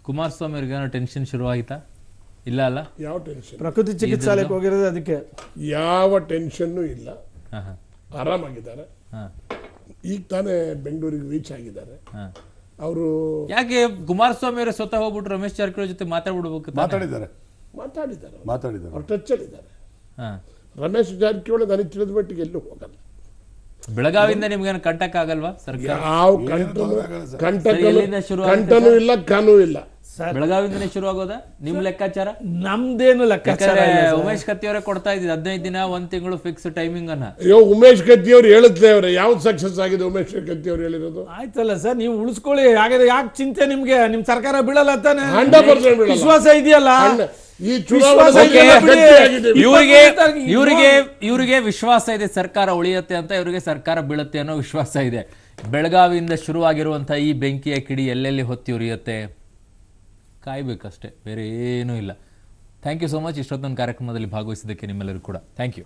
ಕುಮಾರಸ್ವಾಮಿ ಅವ್ರಿಗೆ ಏನೋ ಟೆನ್ಷನ್ ಶುರು ಆಯ್ತಾ? ಇಲ್ಲ ಅಲ್ಲ, ಯಾವ ಟೆನ್ಷನ್? ಪ್ರಕೃತಿ ಚಿಕಿತ್ಸಾಲಯಕ್ಕೆ ಹೋಗಿರೋದು, ಅದಕ್ಕೆ ಯಾವ ಟೆನ್ಷನ್ ಇಲ್ಲ, ಆರಾಮಾಗಿದ್ದಾರೆ. ಈಗ ತಾನೇ ಬೆಂಗಳೂರಿಗೆ ರೀಚ್ ಆಗಿದ್ದಾರೆ ಅವರು. ಯಾಕೆ ಕುಮಾರಸ್ವಾಮಿ ಅವರೇ ಸ್ವತಃ ಹೋಗ್ಬಿಟ್ಟು ರಮೇಶ್ ಜಾರಕಿಹೊಳಿ ಜೊತೆ ಮಾತಾಡ್ಬಿಡ್ಬೇಕು? ಮಾತಾಡಿದ್ದಾರೆ ಅವ್ರು ಟಚ್ ಅಲ್ಲಿದ್ದಾರೆ. ರಮೇಶ್ ಜಾರಕಿಹೊಳಿ ನನಗೆ ತಿಳಿದ ಮಟ್ಟಿಗೆ ಎಲ್ಲೂ ಹೋಗಲ್ಲ. ಬೆಳಗಾವಿಯಿಂದ ನಿಮ್ಗೇನು ಕಂಟಕ್ ಆಗಲ್ವಾ? ಯಾವ ಕಂಟನೂ ಇಲ್ಲ, ಕನೂ ಇಲ್ಲ. ಬೆಳಗಾವಿಂದನೇ ಶುರು ಆಗೋದಾ ನಿಮ್ ಲೆಕ್ಕಾಚಾರ? ನಮ್ದೇನು ಲೆಕ್ಕಾಚಾರ? ಉಮೇಶ್ ಕತ್ತಿ ಅವರೇ ಕೊಡ್ತಾ ಇದ್ದೀವಿ 15 ದಿನ 1 ತಿಂಗಳು ಫಿಕ್ಸ್ ಟೈಮಿಂಗ್ ಅನ್ನ. ಅಯ್ಯೋ, ಉಮೇಶ್ ಕತ್ತಿ ಅವ್ರು ಹೇಳುತ್ತಲೇ ಅವ್ರೆ ಯಾವ್ದು ಸಕ್ಸಸ್ ಆಗಿದೆ ಉಮೇಶ್ ಕತ್ತಿ ಅವ್ರು ಹೇಳಿರೋದು? ಆಯ್ತಲ್ಲ ಸರ್, ನೀವು ಉಳಿಸ್ಕೊಳ್ಳಿ. ಹಾಗಾದ್ರೆ ಯಾಕೆ ಚಿಂತೆ ನಿಮ್ಗೆ? ನಿಮ್ ಸರ್ಕಾರ ಬೀಳಲ್ಲ ತಾನೆ? 100% ವಿಶ್ವಾಸ ಇದೆಯಲ್ಲ. ಈ ಚುನಾವಣೆ ಇವರಿಗೆ ವಿಶ್ವಾಸ ಇದೆ ಸರ್ಕಾರ ಉಳಿಯುತ್ತೆ ಅಂತ, ಇವರಿಗೆ ಸರ್ಕಾರ ಬೀಳುತ್ತೆ ಅನ್ನೋ ವಿಶ್ವಾಸ ಇದೆ. ಬೆಳಗಾವಿಯಿಂದ ಶುರುವಾಗಿರುವಂತಹ ಈ ಬೆಂಕಿಯ ಕಿಡಿ ಎಲ್ಲೆಲ್ಲಿ ಹೊತ್ತಿ ಉರಿಯುತ್ತೆ ಕಾಯ್ಬೇಕಷ್ಟೇ, ಬೇರೆ ಏನೂ ಇಲ್ಲ. ಥ್ಯಾಂಕ್ ಯು ಸೋ ಮಚ್ ಇಷ್ಟೊತ್ತೊಂದು ಕಾರ್ಯಕ್ರಮದಲ್ಲಿ ಭಾಗವಹಿಸಿದ್ದಕ್ಕೆ ನಿಮ್ಮೆಲ್ಲರಿಗೂ ಕೂಡ ಥ್ಯಾಂಕ್ ಯು.